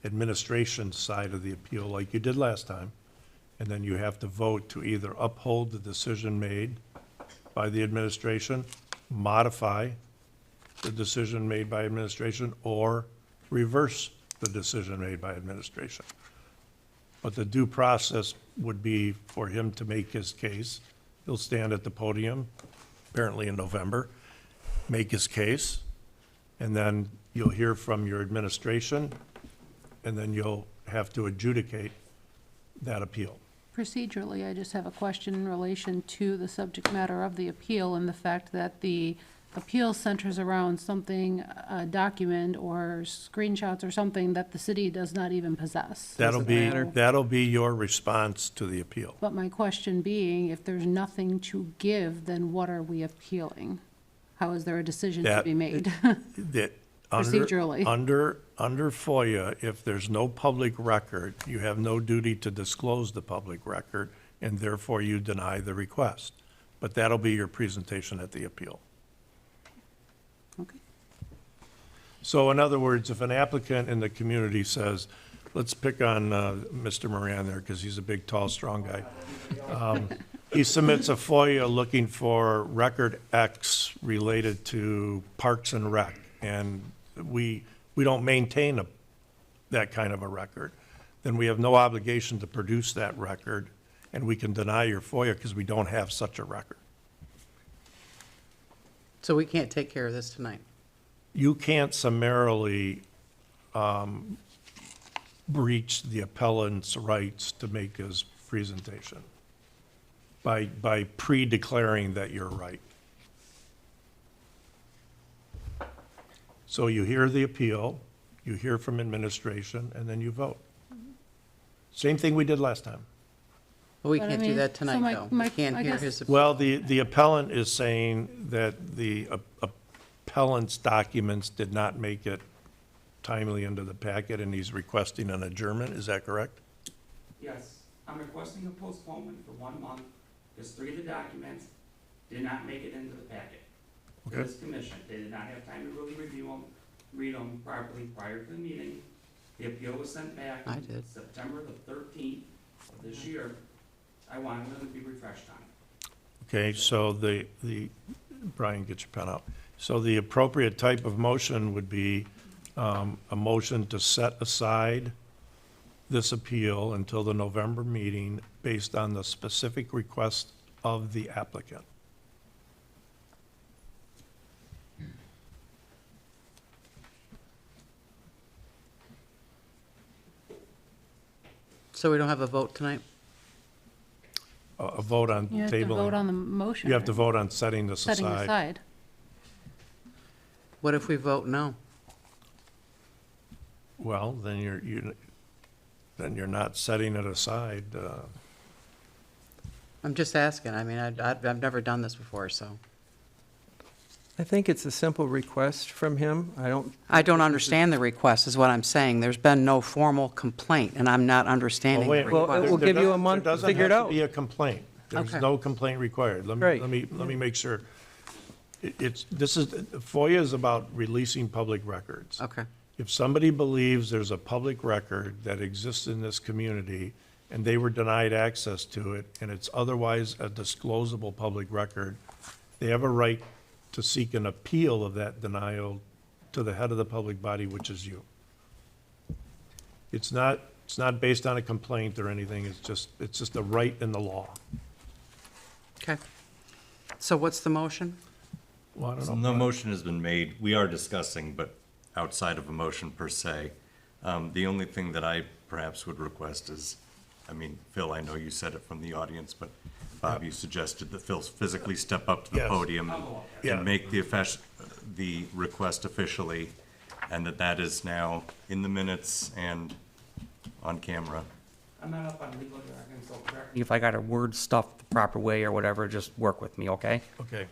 administration side of the appeal like you did last time. And then you have to vote to either uphold the decision made by the administration, modify the decision made by administration, or reverse the decision made by administration. But the due process would be for him to make his case. He'll stand at the podium, apparently in November, make his case, and then you'll hear from your administration, and then you'll have to adjudicate that appeal. Procedurally, I just have a question in relation to the subject matter of the appeal and the fact that the appeal centers around something, a document or screenshots or something that the city does not even possess. That'll be your response to the appeal. But my question being, if there's nothing to give, then what are we appealing? How is there a decision to That- be made? That under- Procedurally. Under FOIA, if there's no public record, you have no duty to disclose the public record, and therefore you deny the request. But that'll be your presentation at the appeal. Okay. So in other words, if an applicant in the community says, let's pick on Mr. Moran there, because he's a big, tall, strong guy. He submits a FOIA looking for record X related to Parks and Rec, and we don't maintain that kind of a record. Then we have no obligation to produce that record, and we can deny your FOIA because we don't have such a record. So we can't take care of this tonight? You can't summarily breach the appellant's rights to make his presentation by pre-declaring that you're right. So you hear the appeal, you hear from administration, and then you vote. Same thing we did last time. Well, we But I can't do mean, that so tonight, though. We can't I hear guess- his. Well, the appellant is saying that the appellant's documents did not make it timely into the packet, and he's requesting an adjournment, is that correct? Yes, I'm requesting a postponement for 1 month, because 3 of the documents did not make it into the packet to Okay. this commission. They did not have time to really review them, read them properly prior to the meeting. The appeal was sent back I did. September the 13th of this year. I wanted them to be refreshed on it. Okay, so Brian, get your pen out. So the appropriate type of motion would be a motion to set aside this appeal until the November meeting based on the specific request of the applicant. So we don't have a vote tonight? A vote on You have to tabling. vote on the motion. You have to vote on setting this aside. Setting aside. What if we vote no? Well, then you're not setting it aside. I'm just asking. I mean, I've never done this before, so. I think it's a simple request from him. I don't understand the request, is what I'm saying. There's been no formal complaint, and I'm not understanding the Well, request. we'll give you a month to figure it There out. doesn't have to be a complaint. There's Okay. no complaint required. Right. Let me make sure. FOIA is about releasing public records. Okay. If somebody believes there's a public record that exists in this community and they were denied access to it, and it's otherwise a disclosable public record, they have a right to seek an appeal of that denial to the head of the public body, which is you. It's not based on a complaint or anything, it's just a right in the law. Okay. So what's the motion? Well, I don't So know. no motion has been made. We are discussing, but outside of a motion per se. The only thing that I perhaps would request is, I mean, Phil, I know you said it from the audience, but Bob, you suggested that Phil physically step up to the Yes. podium Yeah. and make the request officially, and that is now in the minutes and on camera. I'm not up on legal jargon, so correct. If I got to word stuff the proper way or whatever, just work with me, okay? Okay.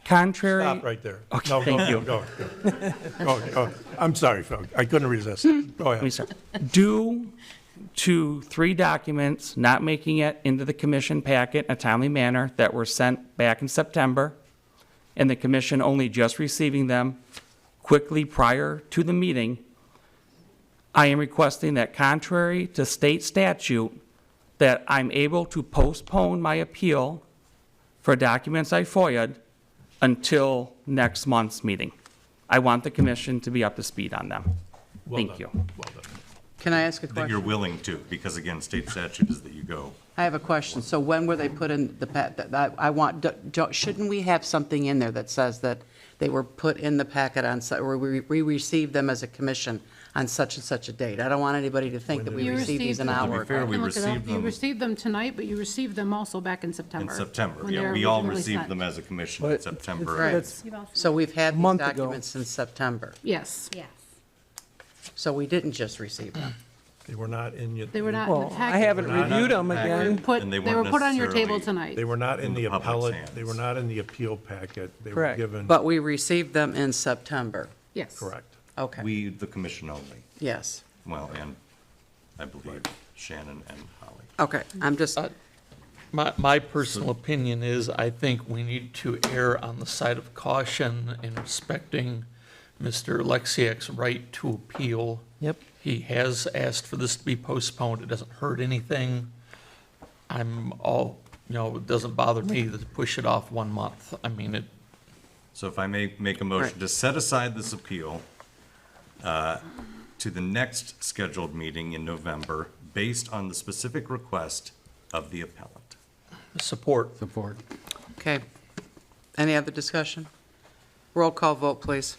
Contrary. Stop right there. Okay, No, thank you. Go. I'm sorry, Phil. I couldn't resist. Go Let me ahead. start. Due to 3 documents not making it into the commission packet in a timely manner that were sent back in September, and the commission only just receiving them quickly prior to the meeting, I am requesting that contrary to state statute, that I'm able to postpone my appeal for documents I FOIA'd until next month's meeting. I want the commission to be up to speed on them. Well Thank done. you. Well done. Can I ask a That you're question? willing to, because again, state statute is that you go. I have a question. So when were they put in I want, shouldn't we have something in there that says that they were put in the packet on, or we received them as a commission on such and such a date. I don't want anybody to think that we You received these an received them. hour fair, ago. we I can look it up. received You them received them tonight, but you received them also back in in September. September. when they Yeah, were we all originally received sent. them as a commission in But September. That's So we've had these month ago. documents since September. Yes, Yes. So we didn't just receive them. They were not in your. they were not in the Well, I packet. haven't We're not- reviewed them Packet. again. Put, And they they were weren't put on your table necessarily- tonight. They were not in the the public's appellate, hands. they were not in the appeal packet. They were Correct. given. But we received them in September. Yes. Correct. Okay, We, the commission only. yes. Well, and I believe Shannon and Holly. Okay, I'm just, My personal opinion is, I think we need to err on the side of caution in respecting Mr. Alexiak's right to appeal. Yep. He has asked for this to be postponed. It doesn't hurt anything. It doesn't bother me to push it off 1 month. I mean, it, So if I may make a motion to set aside this appeal to the next scheduled meeting in November, based on the specific request of the appellant. support. Support. okay. Any other discussion? Roll call vote, please.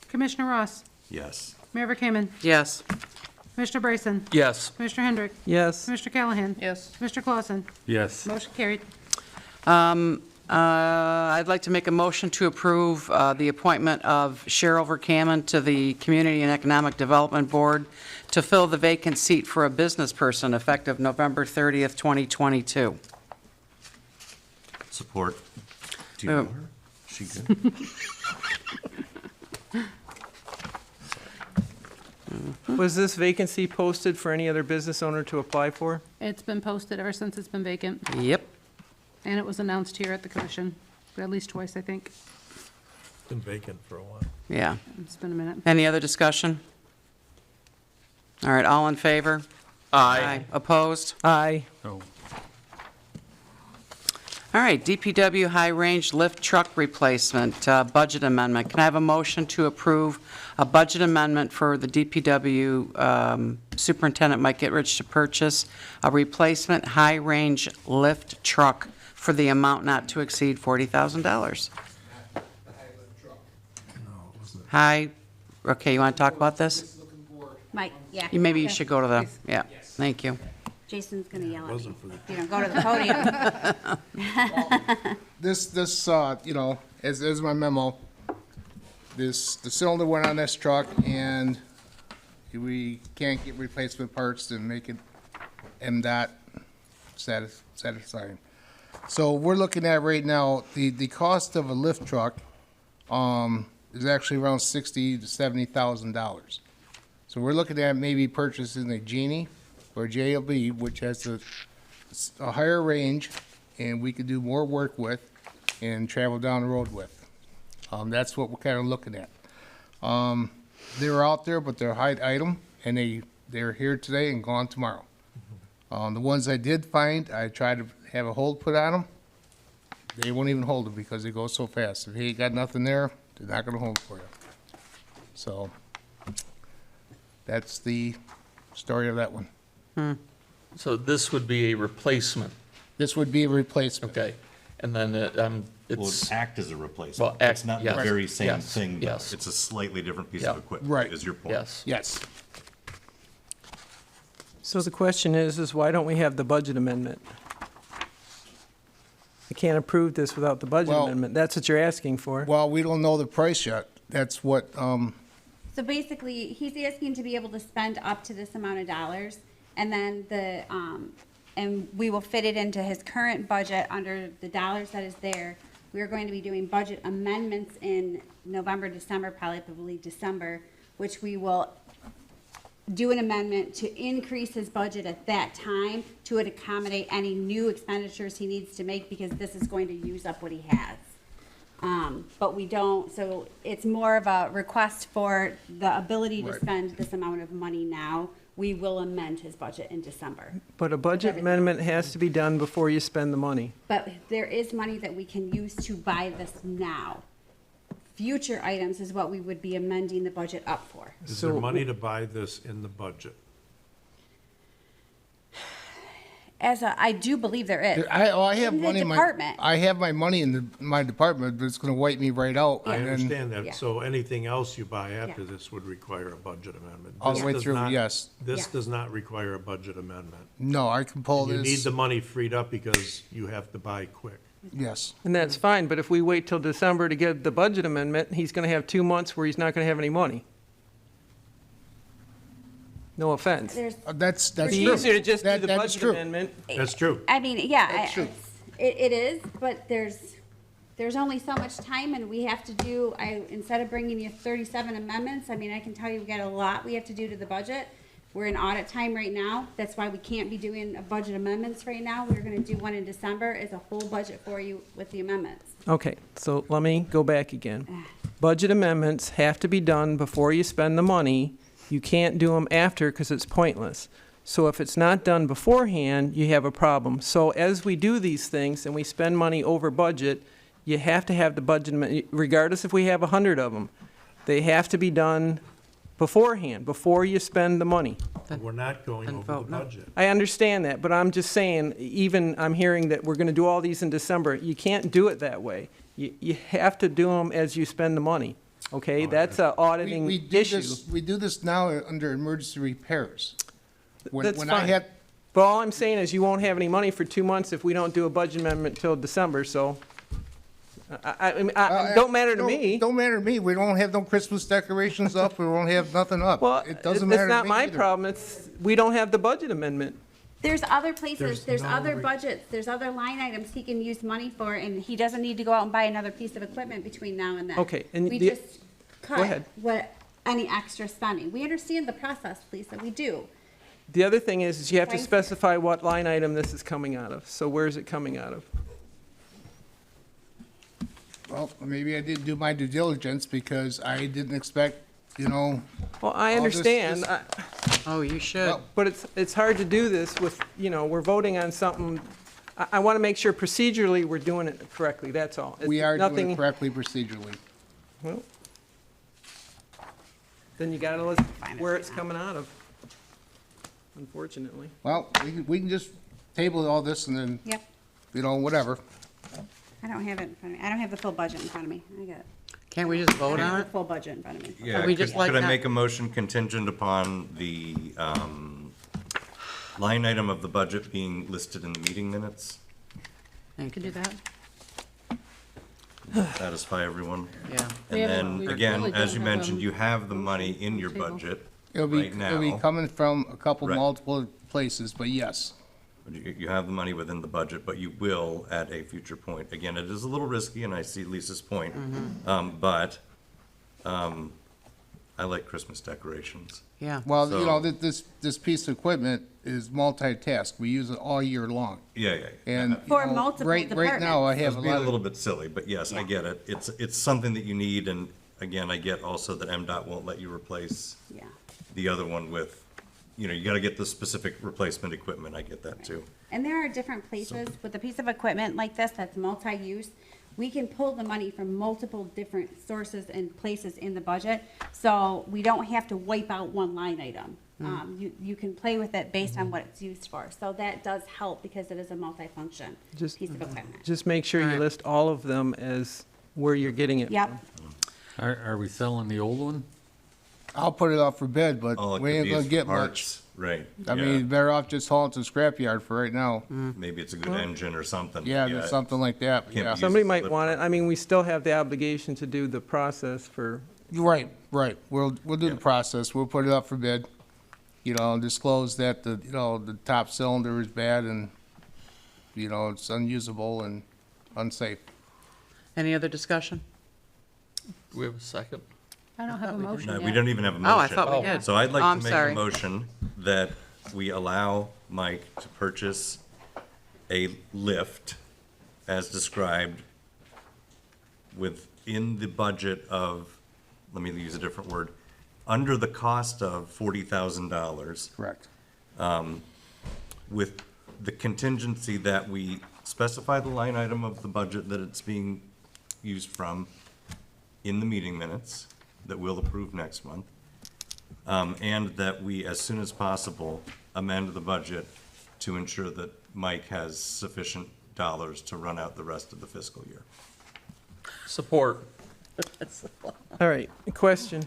Commissioner Ross, Yes. Mayor Verkaman, Yes. Commissioner Bryson, Yes. Commissioner Hendrick, Yes. Commissioner Callahan. Yes. Mr. Clausen. Yes. Motion carried. I'd like to make a motion to approve the appointment of Cheryl Verkaman to the Community and Economic Development Board to fill the vacant seat for a business person effective November 30th, 2022. Support. Do you know her? She good? Was this vacancy posted for any other business owner to apply for? It's been posted ever since it's been vacant, Yep. and it was announced here at the commission, at least twice, I think. Been vacant for a while. Yeah. It's been a minute. Any other discussion? All right, all in favor? Aye. Opposed? Aye. So, All right, DPW High Range Lift Truck Replacement Budget Amendment. Can I have a motion to approve a budget amendment for the DPW Superintendent Mike Gitrich to purchase a replacement high range lift truck for the amount not to exceed $40,000? High, okay, you want to talk about this? Mike, yeah. Maybe you should go to the, yeah, thank you. Jason's gonna yell at me. Wasn't for the. If you don't go to the podium. This, as my memo, the cylinder went on this truck and we can't get replacement parts to make it MDOT satisfying. So we're looking at right now, the cost of a lift truck, is actually around $60,000 to $70,000. So we're looking at maybe purchasing a Genie or JLB, which has a higher range and we could do more work with and travel down the road with. That's what we're kind of looking at. They're out there, but they're a high item, and they're here today and gone tomorrow. The ones I did find, I tried to have a hold put on them. They won't even hold it because they go so fast. If you ain't got nothing there, they're not gonna hold it for you. So, that's the story of that one. So this would be a replacement, This would be a replacement. okay? And then Will it's, it act as a replacement? Well, act- It's not the yes. very same Yes. thing, though. Yes. It's a slightly different piece Yeah. of equipment, Right. is your point. yes. Yes. So the question is why don't we have the budget amendment? I can't approve this without the budget Well- amendment. That's what you're asking for. Well, we don't know the price yet. That's what, So basically, he's asking to be able to spend up to this amount of dollars, and then and we will fit it into his current budget under the dollars that is there. We are going to be doing budget amendments in November, December, probably December, which we will do an amendment to increase his budget at that time to accommodate any new expenditures he needs to make, because this is going to use up what he has. But we don't, so it's more of a request for the ability to Right. spend this amount of money now. We will amend his budget in December. But a budget amendment has to be done before you spend the money. But there is money that we can use to buy this now. Future items is what we would be amending the budget up for. Is there money to buy this in the budget? I do believe there is. I have In the money in my, department. I have my money in my department, but it's gonna wipe me right out. I and then understand Yeah. that, so anything else you buy after this would require a budget amendment. All the This way does through, not- yes. This Yeah. does not require a budget amendment. No, I can pull You need this, the money freed up because you have to buy quick. yes. And that's fine, but if we wait till December to get the budget amendment, he's gonna have 2 months where he's not gonna have any money. No offense. There's, That's It'd be true. easier to just do That- the that is budget true. amendment. That's true. I mean, yeah, That's true. it is, but there's only so much time, and we have to do, instead of bringing you 37 amendments, I mean, I can tell you we got a lot we have to do to the budget. We're in audit time right now, that's why we can't be doing a budget amendments right now. We're gonna do one in December, as a whole budget for you with the amendments. Okay, so let me go back again. Budget amendments have to be done before you spend the money. You can't do them after because it's pointless. So if it's not done beforehand, you have a problem. So as we do these things and we spend money over budget, you have to have the budget, regardless if we have 100 of them. They have to be done beforehand, before you spend the money. We're not going Then over the vote no. budget. I understand that, but I'm just saying, even I'm hearing that we're gonna do all these in December. You can't do it that way. You have to do them as you spend the money, okay? That's a auditing We do issue. this, we do this now under emergency repairs. That's When I fine. had, But all I'm saying is you won't have any money for 2 months if we don't do a budget amendment till December, so. Don't matter to me. Don't matter to me. We don't have no Christmas decorations up. We won't have nothing up. Well, It doesn't matter that's to not me my either. problem. It's, we don't have the budget amendment. There's other places, there's no other budgets, there's other line items he can use money for, and he doesn't need to go out and buy another piece of equipment between now and then. Okay, and We the- just cut ahead. any extra spending. We understand the process, Lisa, we do. The other thing is you have to Thank you. specify what line item this is coming out of. So where is it coming out of? Well, maybe I didn't do my due diligence because I didn't expect, you know. Well, I all this- understand. this- Oh, you should. Well, But it's hard to do this with, we're voting on something. I want to make sure procedurally we're doing it correctly, that's all. It's We are doing nothing- it correctly procedurally. Well, then you gotta list where it's coming out of, unfortunately. Well, we can just table all this and then, Yep. whatever. I don't have it in front of me. I don't have the full budget in front of me. I got, Can't we just I vote don't on have it? the full budget in front of me. Yeah, we just could like I not- make a motion contingent upon the line item of the budget being listed in the meeting minutes? You could do that. Satisfy everyone? Yeah. We And haven't- we then, again, really as don't you have, mentioned, you have the money in your table. budget It'll be, right it'll be now. coming from a couple Right. multiple places, but yes. You have the money within the budget, but you will at a future point. Again, it is a little risky, and I see Lisa's point. But I like Christmas decorations. Yeah. Well, So- this piece of equipment is multitask. We use it all year long. Yeah, yeah. And, For multiple right now, I I was have a being a lot little of, bit silly, but yes, I get it. It's something that you need, and again, I get also that MDOT won't let you replace Yeah. the other one with, you gotta get the specific replacement equipment. I get that too. And there are different places with a piece of equipment like this that's multi-use. We can pull the money from multiple different sources and places in the budget, so we don't have to wipe out one line item. You can play with it based on what it's used for. So that does help because it is a multifunction Just- piece of equipment. Just make sure you Alright. list all of them as where you're getting it. Yep. Are we selling the old one? I'll put it out for bid, but All it we could ain't be gonna is get much. parts, right. I yeah. mean, better off just hauling to the scrapyard for right now. Maybe it's a good engine or something. Yeah, there's something like that, Can't yeah. be Somebody used as might want it. I mean, we still have the obligation to do the process for, Right. We'll do the process. We'll put it up for bid. Disclose that the top cylinder is bad and, it's unusable and unsafe. Any other discussion? Do we have a second? I don't have a motion No, yet. we don't even have a Oh, motion. I thought we did. So I'd Oh, like I'm to make sorry. a motion that we allow Mike to purchase a lift as described within the budget of, let me use a different word, under the cost of $40,000 Correct. with the contingency that we specify the line item of the budget that it's being used from in the meeting minutes that we'll approve next month. And that we, as soon as possible, amend the budget to ensure that Mike has sufficient dollars to run out the rest of the fiscal year. Support. All right, question.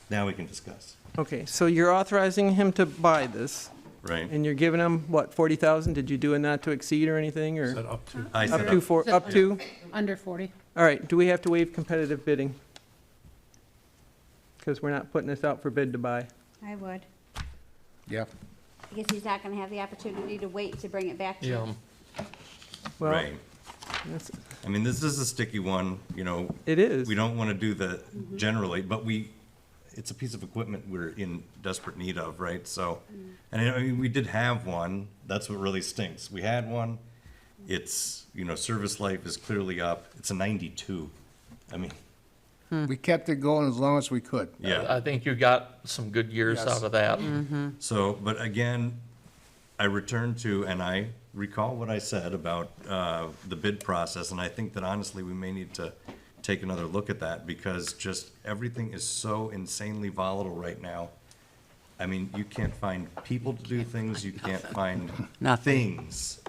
Now we can discuss, Okay, so you're authorizing him to buy this, right? and you're giving him, what, 40,000? Did you do a not to exceed or anything, or? Said up to. I Up said to four, up to? Under 40. All right, do we have to waive competitive bidding? Because we're not putting this out for bid to buy. I would. Yeah. I guess he's not gonna have the opportunity to wait to bring it back to you. Yeah. Well, Right. that's- I mean, this is a sticky one, you know. It is. We don't want to do the generally, but it's a piece of equipment we're in desperate need of, right? So, and I mean, we did have one. That's what really stinks. We had one. It's, you know, service life is clearly up. It's a 92. I mean, We kept it going as long as we could. yeah. I think you got some good years Yes. out of that. So, but again, I return to, and I recall what I said about the bid process, and I think that honestly, we may need to take another look at that, because just everything is so insanely volatile right now. I mean, you can't find people to do things, you can't find things.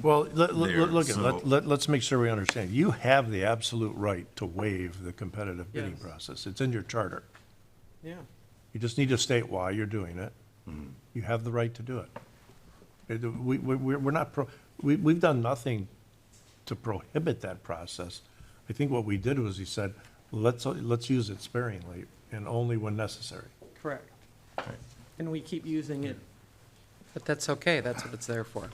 Well, There, look, so- let's make sure we understand. You have the absolute right to waive the competitive bidding Yes. process. It's in your charter. Yeah. You just need to state why you're doing it. Mm-hmm. You have the right to do it. We're not, we've done nothing to prohibit that process. I think what we did was he said, let's use it sparingly and only when necessary. Correct. And we keep using it. But that's okay, that's what it's there for.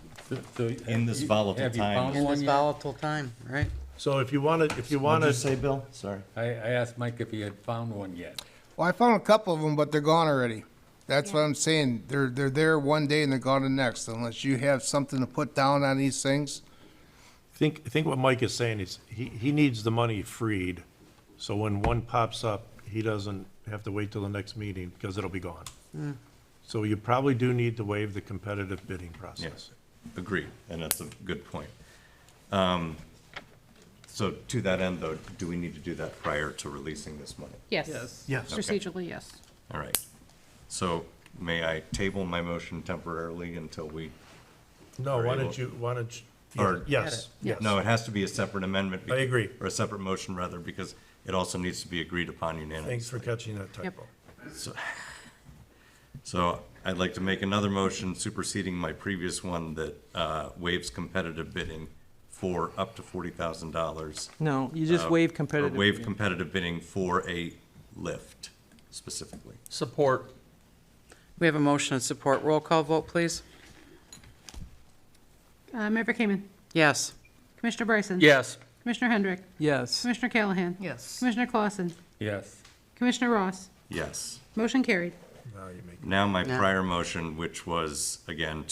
In this volatile Have you time. found In one this yet? volatile time, right? So if you want to, What'd you say, Bill? Sorry. I asked Mike if he had found one yet. Well, I found a couple of them, but they're gone already. That's what I'm saying. They're there one day and they're gone the next, unless you have something to put down on these things. think what Mike is saying is he needs the money freed, so when one pops up, he doesn't have to wait till the next meeting because it'll be gone. So you probably do need to waive the competitive bidding process. Yes, agreed, and that's a good point. So to that end, though, do we need to do that prior to releasing this money? Yes. Yes. Yes. Okay. Procedurally, yes. All right. So may I table my motion temporarily until we, No, Or why able- don't you, or- yes, yes. no, it has to be a separate amendment. I agree. Or a separate motion, rather, because it also needs to be agreed upon Thanks unanimously. for catching that typo. So I'd like to make another motion superseding my previous one that waives competitive bidding for up to $40,000. No, you just waive competitive. Or waive bidding. competitive bidding for a lift specifically. Support. We have a motion and support. Roll call vote, please. Member Kamen. Yes. Commissioner Bryson. Yes. Commissioner Hendrick. Yes. Commissioner Callahan. Yes. Commissioner Clausen. Yes. Commissioner Ross. Yes. Motion carried. Now you make, Now my Yeah. prior motion, which was, again,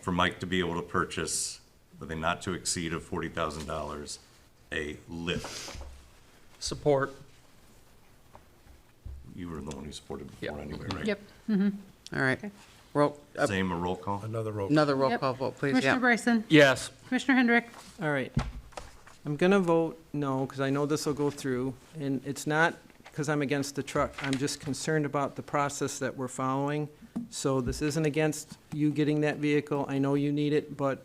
for Mike to be able to purchase with a not to exceed of $40,000, a lift. Support. You were the one who supported before Yep. anyway, right? Yep. All right. Roll, Same, a roll call? another roll. another roll Yep. call vote, please. Commissioner Yeah. Bryson. Yes. Commissioner Hendrick. All right. I'm gonna vote no, because I know this will go through, and it's not because I'm against the truck. I'm just concerned about the process that we're following. So this isn't against you getting that vehicle. I know you need it, but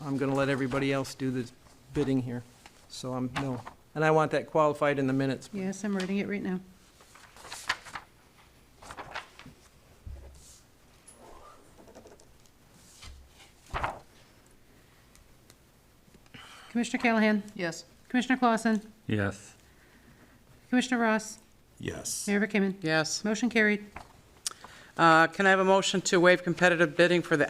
I'm gonna let everybody else do the bidding here. So I'm no. And I want that qualified in the minutes. Yes, I'm reading it right now. Commissioner Callahan. Yes. Commissioner Clausen. Yes. Commissioner Ross. Yes. Mayor Kimmon. Yes. Motion carried. Can I have a motion to waive competitive bidding for the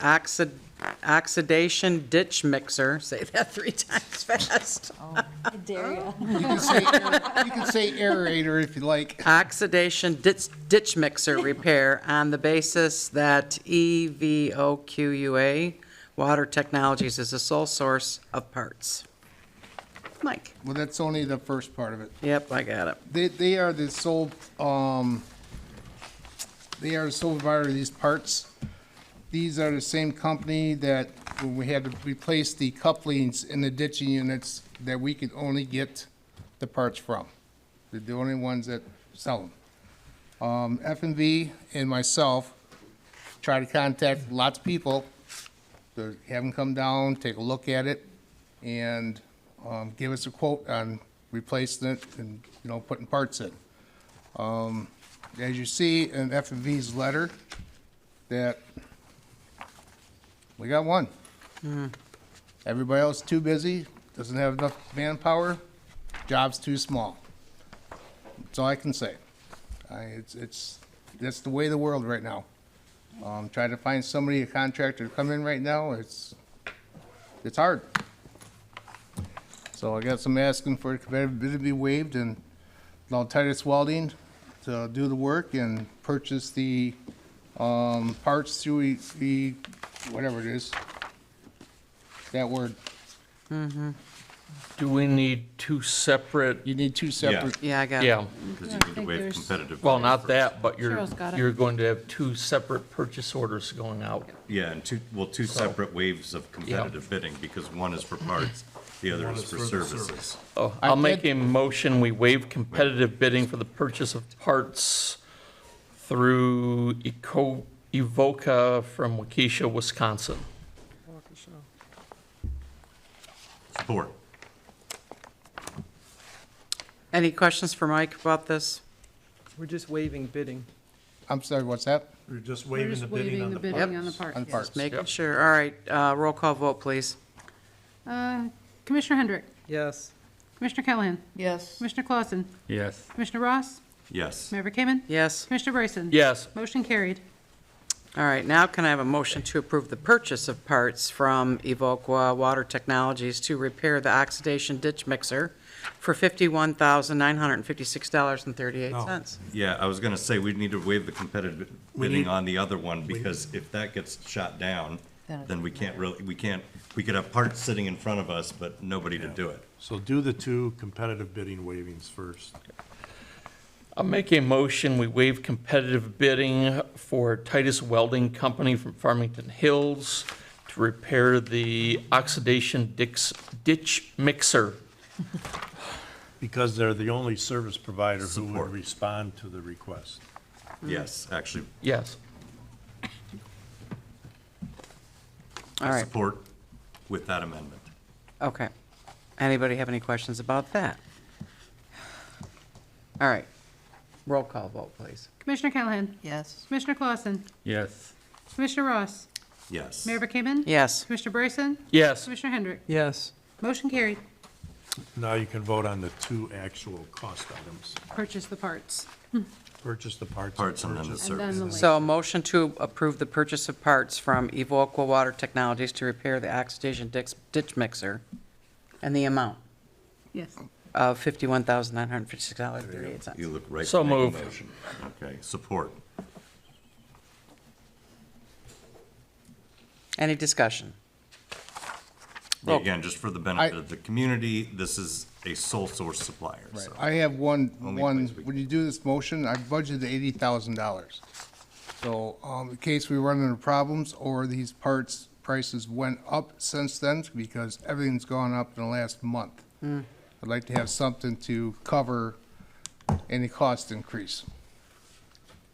oxidation ditch mixer? Say that 3 times fast. I dare you. You can say aerator if you like. Oxidation ditch mixer repair on the basis that EVOQUA Water Technologies is the sole source of parts. Mike? Well, that's only the first part of it. Yep, I got it. They are the sole, they are the sole provider of these parts. These are the same company that when we had to replace the couplings in the ditching units, that we could only get the parts from. They're the only ones that sell them. F&V and myself try to contact lots of people, to have them come down, take a look at it, and give us a quote on replacing it and, putting parts in. As you see in F&V's letter, that we got one. Everybody else too busy, doesn't have enough manpower, job's too small. That's all I can say. That's the way of the world right now. Trying to find somebody, a contractor to come in right now, it's hard. So I guess I'm asking for a competitive bid to be waived and allow Titus Welding to do the work and purchase the parts through whatever it is. That word. Do we need two separate? You need two separate. Yeah, I got it. Yeah. Because you need to waive competitive. Well, bidding not first. that, but Cheryl's got it. you're going to have two separate purchase orders going out. Yeah, and two separate waves of competitive bidding, because one is for parts, the other is for services. Oh, I'll make a motion, we waive competitive bidding for the purchase of parts through Evoca from Waukesha, Wisconsin. Support. Any questions for Mike about this? We're just waiving bidding. I'm sorry, what's that? We're just We're waiving just the bidding waiving on the the bidding on the parts. parts. On yes. parts. Making Yep. sure. All right, roll call vote, please. Commissioner Hendrick, Yes. Commissioner Callahan, Yes. Commissioner Clausen, Yes. Commissioner Ross, Yes. Mayor Kamen, Yes. Commissioner Bryson. Yes. Motion carried. All right, now can I have a motion to approve the purchase of parts from Evoqua Water Technologies to repair the oxidation ditch mixer for $51,956.38? Yeah, I was gonna say, we need to waive the competitive We bidding need- on the other one, because if that gets shot down, then we could have parts sitting in front of us, but nobody to do it. So do the two competitive bidding waivings first. I'll make a motion, we waive competitive bidding for Titus Welding Company from Farmington Hills to repair the oxidation ditch mixer. Because they're the only service provider who Support. would respond to the request. Yes, actually, Yes. All right, support with that amendment. okay. Anybody have any questions about that? All right, roll call vote, please. Commissioner Callahan, Yes. Commissioner Clausen, Yes. Commissioner Ross, Yes. Mayor Kamen, Yes. Commissioner Bryson, Yes. Commissioner Hendrick. Yes. Motion carried. Now you can vote on the two actual cost items. Purchase the parts. Purchase the parts. Parts and then the purchase- And then the services. So a motion to approve the purchase of parts from Evoqua Water Technologies to repair the oxidation ditch mixer and the amount Yes. of $51,956.38. You look right. So to make a moved. motion. Okay, support. Any discussion? Roll- Again, just for the benefit of the community, this is a sole source supplier, Right. so. I have Only one, place we- when you do this motion, I budgeted $80,000. So, in case we run into problems or these parts prices went up since then, because everything's gone up in the last month. I'd like to have something to cover any cost increase,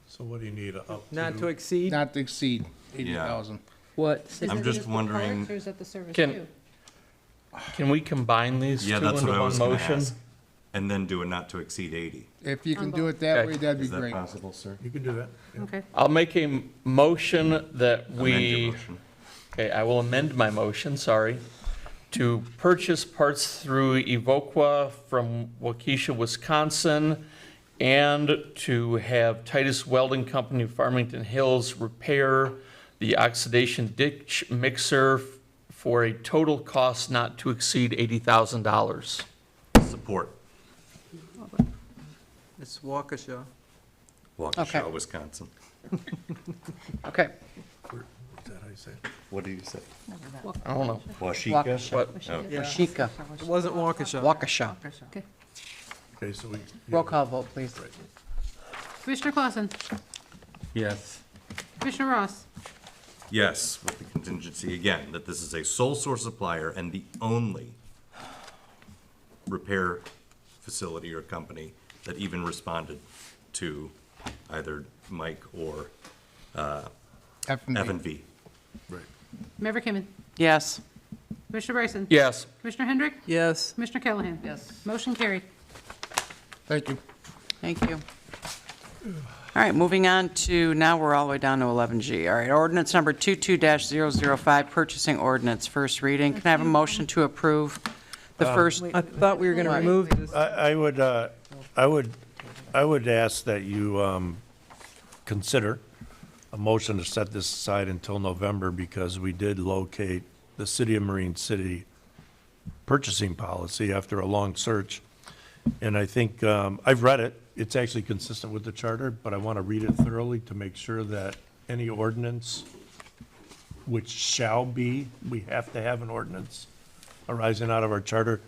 So what do you need, up to? Not to exceed? not to exceed 80,000. What? Is I'm it just the wondering- parts, or is that the service Can- too? Can we combine these Yeah, two that's into what I one was gonna motion? ask. And then do a not to exceed 80. If you can do it that Okay. way, that'd be Is that great. possible, sir? You can do that. yeah. Okay. I'll make a motion that Amend your we, motion. okay, I will amend my motion, sorry, to purchase parts through Evoqua from Waukesha, Wisconsin, and to have Titus Welding Company, Farmington Hills, repair the oxidation ditch mixer for a total cost not to exceed $80,000. Support. It's Waukesha. Okay. Waukesha, Wisconsin. Okay. Is that how you say it? What do you say? I don't know. Washika? Waukesha. What? Oh. Washika. It wasn't Waukesha. Waukesha. Okay. Okay, so we. Roll call vote, please. Commissioner Clausen, Yes. Commissioner Ross, Yes, with the contingency, again, that this is a sole source supplier and the only repair facility or company that even responded to either Mike or F and V. Mayor Kimmon. Yes. Commissioner Bryson. Yes. Commissioner Hendrick. Yes. Commissioner Callahan. Yes. Motion carried. Thank you. Thank you. All right, moving on to, now we're all the way down to 11G. All right, ordinance number 22-005, purchasing ordinance, first reading. Can I have a motion to approve the first? I thought we were going to remove this. I would ask that you consider a motion to set this aside until November, because we did locate the City of Marine City purchasing policy after a long search. And I think, I've read it, it's actually consistent with the charter, but I want to read it thoroughly to make sure that any ordinance, which shall be, we have to have an ordinance arising out of our charter,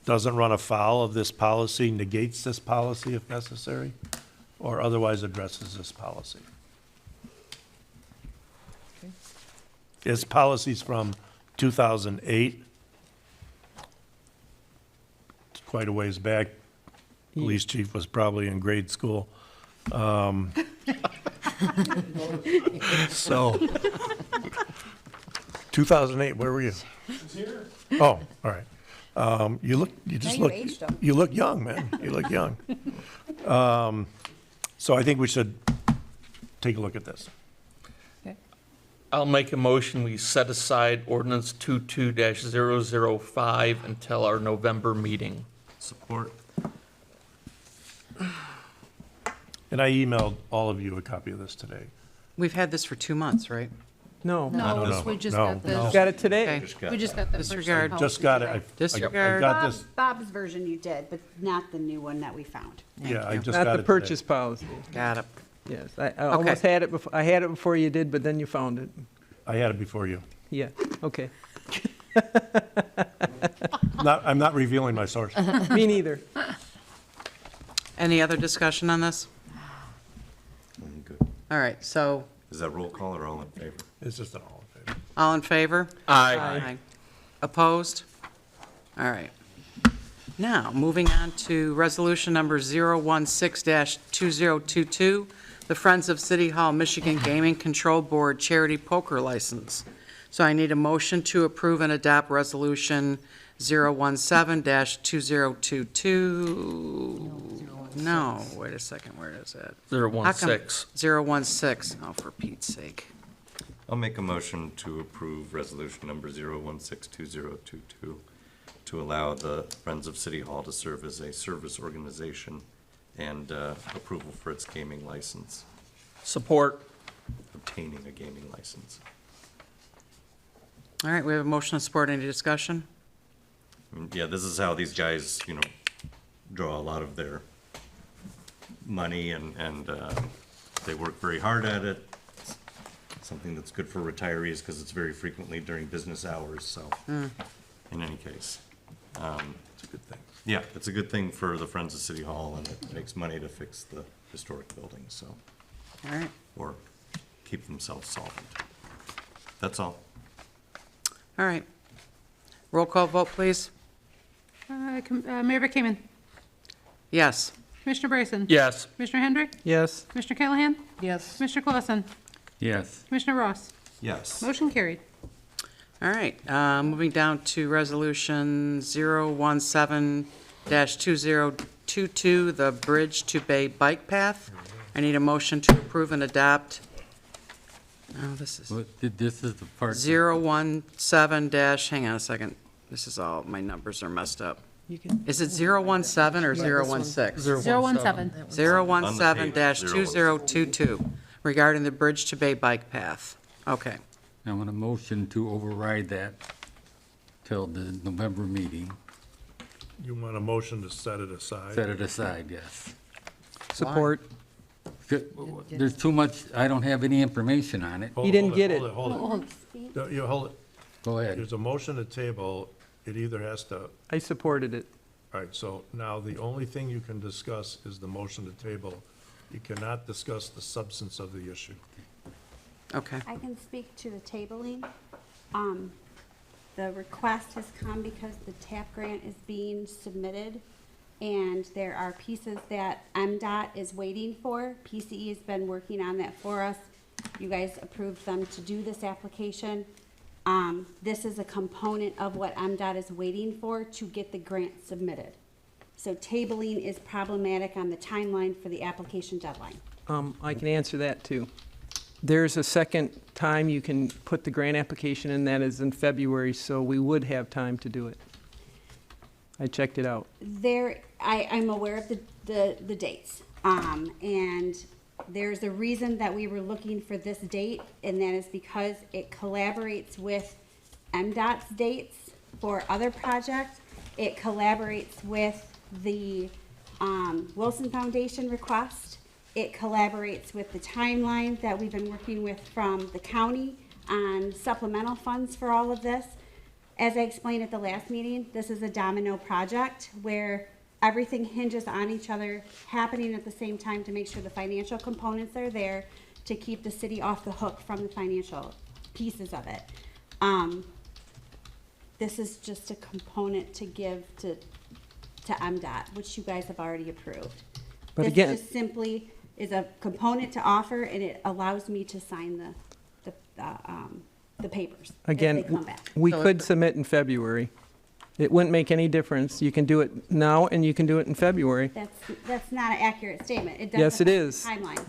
doesn't run afoul of this policy, negates this policy if necessary, or otherwise addresses this policy. It's policies from 2008. It's quite a ways back. Police chief was probably in grade school. So, 2008, where were you? Oh, all right. You look young, man. You look young. So I think we should take a look at this. I'll make a motion, we set aside ordinance 22-005 until our November meeting. Support. And I emailed all of you a copy of this today. We've had this for 2 months, right? No. No, we just No, got no. the, Got it today? Okay. we just got the first Disregard. policy Just got it. today. I Disregard. got this, Bob's version you did, but not the new one that we found. yeah, I you. just got it Not the today. purchase policy. Got it. Yes, I almost had it before, I had it before you did, but then you found it. I had it before you. Yeah, okay. I'm not revealing my source. Me neither. Any other discussion on this? Good. All right, so, Is that roll call or all in favor? It's just an all in favor. all in favor? Aye. Opposed? All right. Now, moving on to resolution number 016-2022, the Friends of City Hall, Michigan Gaming Control Board Charity Poker License. So I need a motion to approve and adopt resolution 017-2022. No, wait a second, where is it? 016. 016, oh, for Pete's sake. I'll make a motion to approve resolution number 016-2022 to allow the Friends of City Hall to serve as a service organization and approval for its gaming license, Support. obtaining a gaming license. All right, we have a motion and support. Any discussion? Yeah, this is how these guys, draw a lot of their money and they work very hard at it. It's something that's good for retirees because it's very frequently during business hours, so, in any case. It's a good thing. Yeah, it's a good thing for the Friends of City Hall and it makes money to fix the historic buildings, so, All right. or keep themselves solvent. That's all. All right. Roll call vote, please. Mayor Kimmon. Yes. Commissioner Bryson. Yes. Commissioner Hendrick. Yes. Commissioner Callahan. Yes. Commissioner Clausen. Yes. Commissioner Ross. Yes. Motion carried. All right, moving down to resolution 017-2022, the Bridge to Bay Bike Path. I need a motion to approve and adopt. Oh, this is This is the part. 017 hang on a second. This is all, my numbers are messed up. Is it 017 or 016? 017. 017-2022, regarding the Bridge to Bay Bike Path. Okay. I want a motion to override that till the November meeting. You want a motion to set it aside? Set it aside, yes. Support. There's too much, I don't have any information on it. He didn't get it. Hold it. Go ahead. There's a motion to table. It either has to, I supported it. all right, so now the only thing you can discuss is the motion to table. You cannot discuss the substance of the issue. Okay. I can speak to the tabling. The request has come because the TAP grant is being submitted, and there are pieces that MDOT is waiting for. PCE has been working on that for us. You guys approved them to do this application. This is a component of what MDOT is waiting for to get the grant submitted. So tabling is problematic on the timeline for the application deadline. I can answer that too. There's a second time you can put the grant application in, that is in February, so we would have time to do it. I checked it out. I'm aware of the dates. And there's a reason that we were looking for this date, and that is because it collaborates with MDOT's dates for other projects. It collaborates with the Wilson Foundation request. It collaborates with the timeline that we've been working with from the county on supplemental funds for all of this. As I explained at the last meeting, this is a domino project where everything hinges on each other, happening at the same time to make sure the financial components are there to keep the city off the hook from the financial pieces of it. This is just a component to give to MDOT, which you guys have already approved. But This again- just simply is a component to offer, and it allows me to sign the papers if they come Again, back. we could submit in February. It wouldn't make any difference. You can do it now and you can do it in February. That's not an accurate statement. It does Yes, it affect the is. Timeline.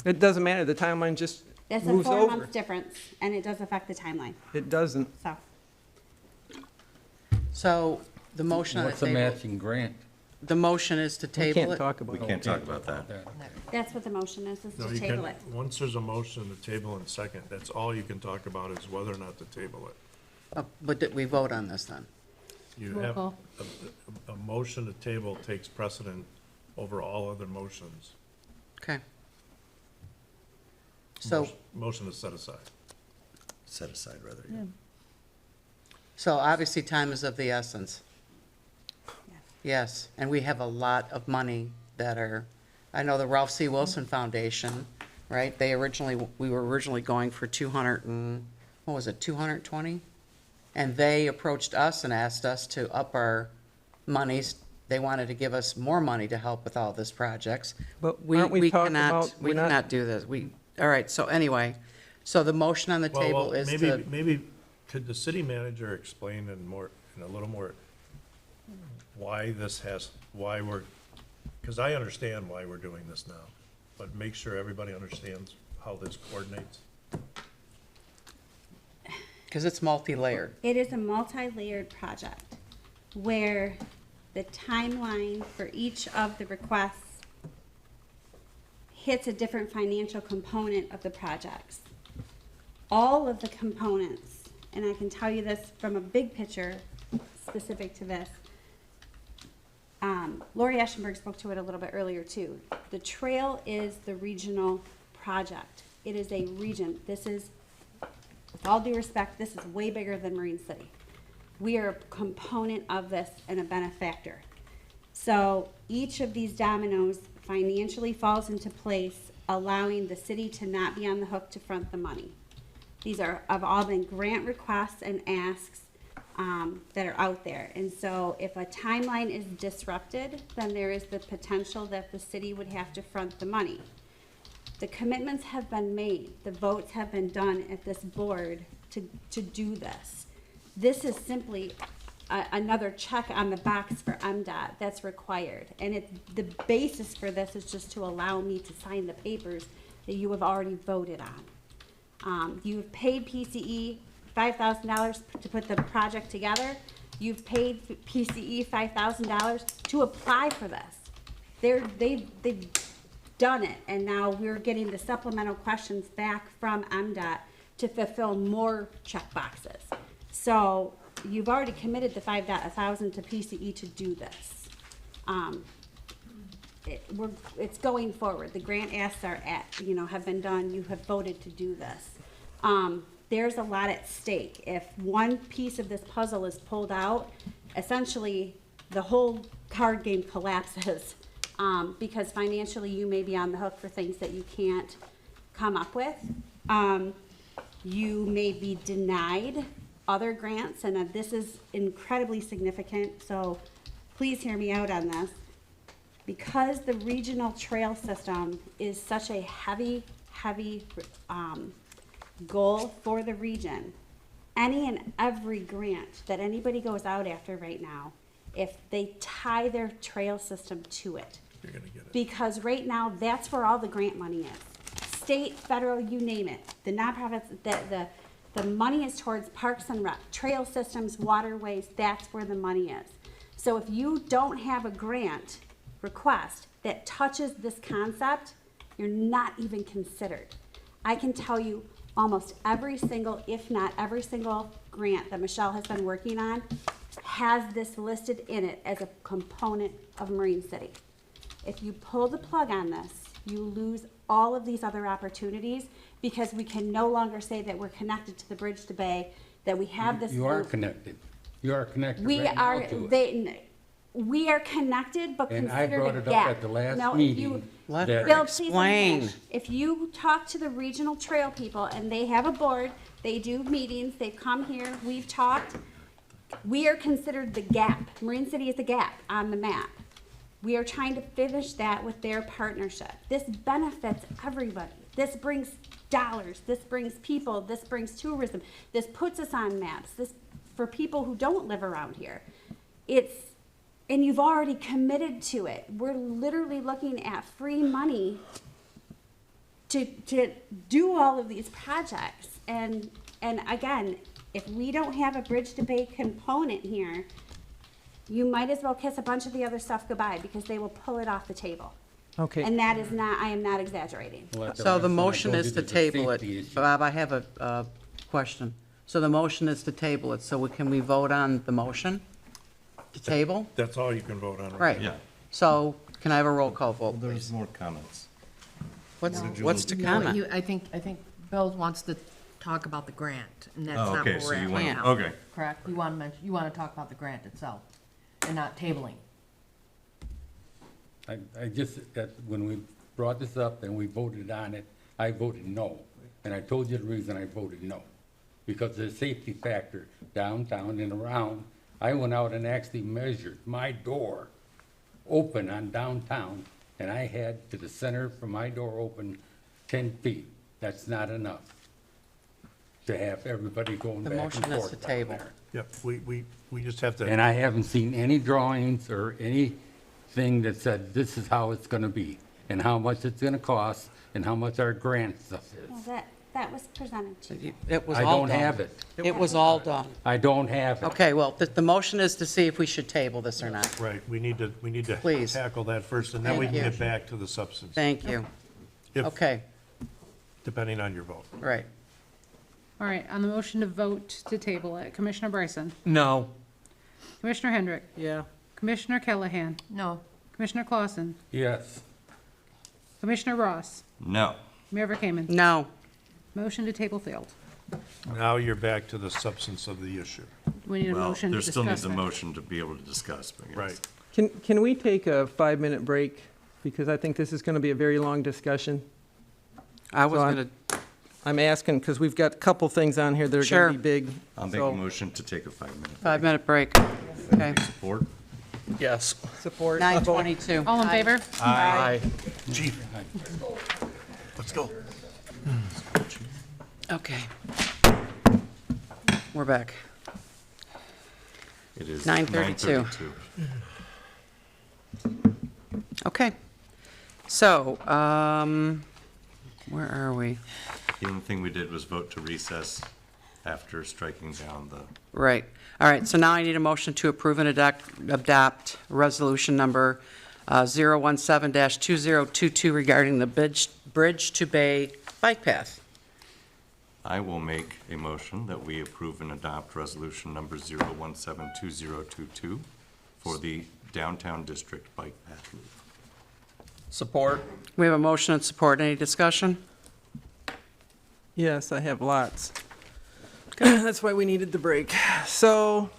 It doesn't matter, the timeline just It's a moves 4 over. month difference, and it does affect the timeline, It doesn't. so. So the motion on the What's the table, matching grant? the motion is to We table can't it? talk about We it. can't talk about that. That's what the motion is No, to you table can, it. once there's a motion to table and second, that's all you can talk about is whether or not to table it. But did we vote on this then? You Roll have, call. a motion to table takes precedent over all other motions. Okay. So, Motion is set aside. Set aside, rather, yeah. so obviously time is of the essence. Yes, and we have a lot of money that are, I know the Ralph C. Wilson Foundation, right? We were originally going for 200 and, what was it, 220? And they approached us and asked us to up our monies. They wanted to give us more money to help with all this projects. But aren't we talking cannot- about- We we're not- cannot do this. All right, so anyway, so the motion on the Well, table is to, maybe, could the city manager explain in a little more, why we're, because I understand why we're doing this now, but make sure everybody understands how this coordinates. because it's multi-layered. It is a multi-layered project where the timeline for each of the requests hits a different financial component of the projects. All of the components, and I can tell you this from a big picture specific to this, Lori Ashenberg spoke to it a little bit earlier too. The trail is the regional project. It is a region. This is, with all due respect, this is way bigger than Marine City. We are a component of this and a benefactor. So each of these dominoes financially falls into place, allowing the city to not be on the hook to front the money. These have all been grant requests and asks that are out there. And so if a timeline is disrupted, then there is the potential that the city would have to front the money. The commitments have been made, the votes have been done at this board to do this. This is simply another check on the box for MDOT that's required. And the basis for this is just to allow me to sign the papers that you have already voted on. You've paid PCE $5,000 to put the project together. You've paid PCE $5,000 to apply for this. They've done it, and now we're getting the supplemental questions back from MDOT to fulfill more check boxes. So you've already committed the $5,000 to PCE to do this. It's going forward. The grant asks have been done. You have voted to do this. There's a lot at stake. If one piece of this puzzle is pulled out, essentially the whole card game collapses, because financially you may be on the hook for things that you can't come up with. You may be denied other grants, and this is incredibly significant, so please hear me out on this. Because the regional trail system is such a heavy heavy goal for the region. Any and every grant that anybody goes out after right now, if they tie their trail system to it. You're gonna get it. Because right now, that's where all the grant money is. State, federal, you name it. The nonprofits, the money is towards parks and rec, trail systems, waterways, that's where the money is. So if you don't have a grant request that touches this concept, you're not even considered. I can tell you almost every single, if not every single grant that Michelle has been working on has this listed in it as a component of Marine City. If you pull the plug on this, you lose all of these other opportunities because we can no longer say that we're connected to the bridge to Bay, that we have this. You are loop. connected. You are connected We right now are, to it. we are connected, but And I considered brought a it gap. up at the last No, if meeting. you- Let that- her Bill, please let me explain. finish. If you talk to the regional trail people, and they have a board, they do meetings, they've come here, we've talked, we are considered the gap. Marine City is the gap on the map. We are trying to finish that with their partnership. This benefits everybody. This brings dollars, this brings people, this brings tourism, this puts us on maps, this, for people who don't live around here. And you've already committed to it. We're literally looking at free money to do all of these projects. And again, if we don't have a bridge to Bay component here, you might as well kiss a bunch of the other stuff goodbye because they will pull it off the table. Okay. And that is not, I am not exaggerating. So the motion is to table it. Bob, I have a question. So the motion is to table it, so can we vote on the motion? To table? That's all you can vote on. Right. Yeah. So can I have a roll call vote, There's please? more comments. What's to No, comment? I think Bill wants to talk about the grant, and that's Oh, not okay, where so we're you at want- right now. okay. Correct? You want to talk about the grant itself, and not tabling. I just, that when we brought this up and we voted on it, I voted no. And I told you the reason I voted no. Because of the safety factor downtown and around. I went out and actually measured my door open on downtown, and I had to the center from my door open 10 feet. That's not enough to have everybody going The back motion and is forth to down table. there. Yep, we just have to. And I haven't seen any drawings or anything that said this is how it's gonna be, and how much it's gonna cost, and how much our grant stuff Well, is. that was presented to you. It was I all don't done. have it. It was all done. I don't have it. Okay, well, the motion is to see if we should table this or not. Right, we need to Please. tackle that first, and then we Thank can you. get back to the substance. Thank you. If- Okay, Depending on your vote. right. All right, on the motion to vote to table it, Commissioner Bryson, No. Commissioner Hendrick, Yeah. Commissioner Callahan, No. Commissioner Clausen, Yes. Commissioner Ross, No. Mayor Verkaman. No. Motion to table failed. Now you're back to the substance of the issue. We need a Well, motion to there still discuss needs a that. motion to be able to discuss, but yes. Right. Can we take a 5-minute break? Because I think this is going to be a very long discussion. I was So going to, I'm asking, because we've got a couple things on here that are Sure. going to be big. I'll make So- a motion to take a 5-minute. 5-minute break. Okay. Support? Yes. Support. 9:22. All in favor? Aye. Chief, let's go. Okay. We're back. It is 9:32. 9:32. Okay. So, where are we? The only thing we did was vote to recess after striking down the, Right. All right, so now I need a motion to approve and adopt resolution number 017-2022 regarding the Bridge to Bay bike path. I will make a motion that we approve and adopt resolution number 0172022 for the downtown district bike path loop. Support. We have a motion and support. Any discussion? Yes, I have lots. That's why we needed the break. So,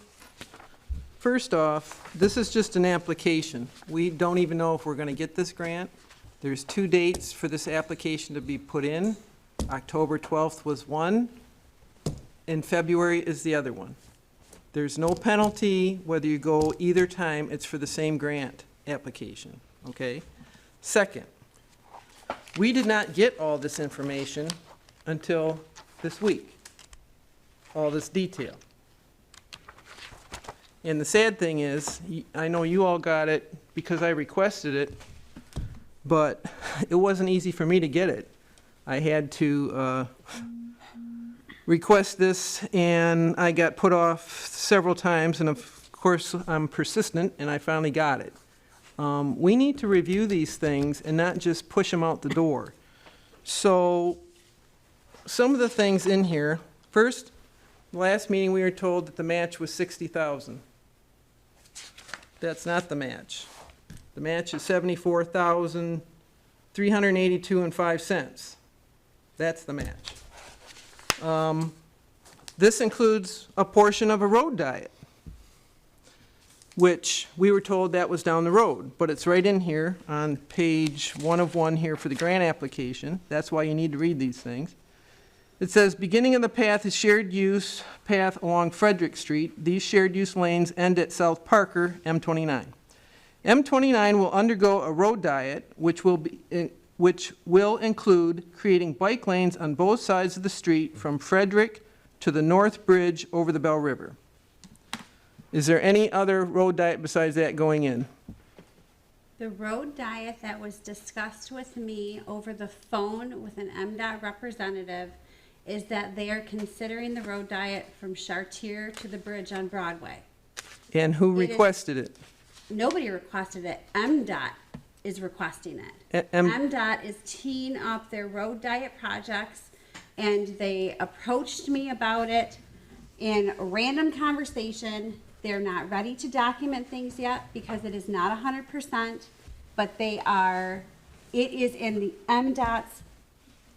first off, this is just an application. We don't even know if we're going to get this grant. There's 2 dates for this application to be put in. October 12th was one, and February is the other one. There's no penalty whether you go either time. It's for the same grant application, okay? Second, We did not get all this information until this week, all this detail. And the sad thing is, I know you all got it because I requested it, but it wasn't easy for me to get it. I had to request this, and I got put off several times, and of course, I'm persistent, and I finally got it. We need to review these things and not just push them out the door. So, some of the things in here, first, last meeting we were told that the match was $60,000. That's not the match. The match is $74,382.05. That's the match. This includes a portion of a road diet, which we were told that was down the road, but it's right in here on page 1 of 1 here for the grant application. That's why you need to read these things. It says, beginning of the path is shared use path along Frederick Street. These shared use lanes end at South Parker, M29. M29 will undergo a road diet, which will include creating bike lanes on both sides of the street from Frederick to the North Bridge over the Bell River. Is there any other road diet besides that going in? The road diet that was discussed with me over the phone with an MDOT representative is that they are considering the road diet from Chartier to the bridge on Broadway. And who requested it? Nobody requested it. MDOT is requesting it. MDOT is teeing up their road diet projects, and they approached me about it in random conversation. They're not ready to document things yet because it is not 100%, but they are, it is in the MDOT's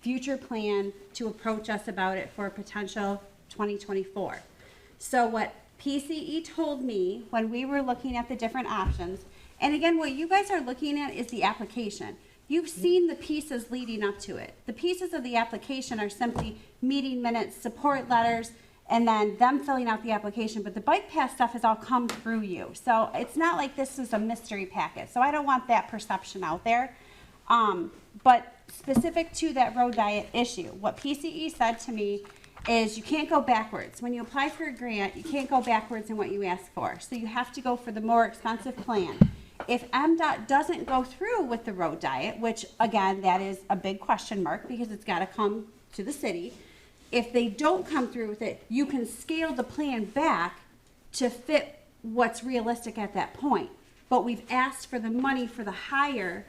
future plan to approach us about it for a potential 2024. So what PCE told me when we were looking at the different options, and again, what you guys are looking at is the application. You've seen the pieces leading up to it. The pieces of the application are simply meeting minutes, support letters, and then them filling out the application, but the bike path stuff has all come through you. So it's not like this is a mystery packet. So I don't want that perception out there. But specific to that road diet issue, what PCE said to me is you can't go backwards. When you apply for a grant, you can't go backwards in what you ask for. So you have to go for the more expensive plan. If MDOT doesn't go through with the road diet, which again, that is a big question mark because it's got to come to the city. If they don't come through with it, you can scale the plan back to fit what's realistic at that point. But we've asked for the money for the higher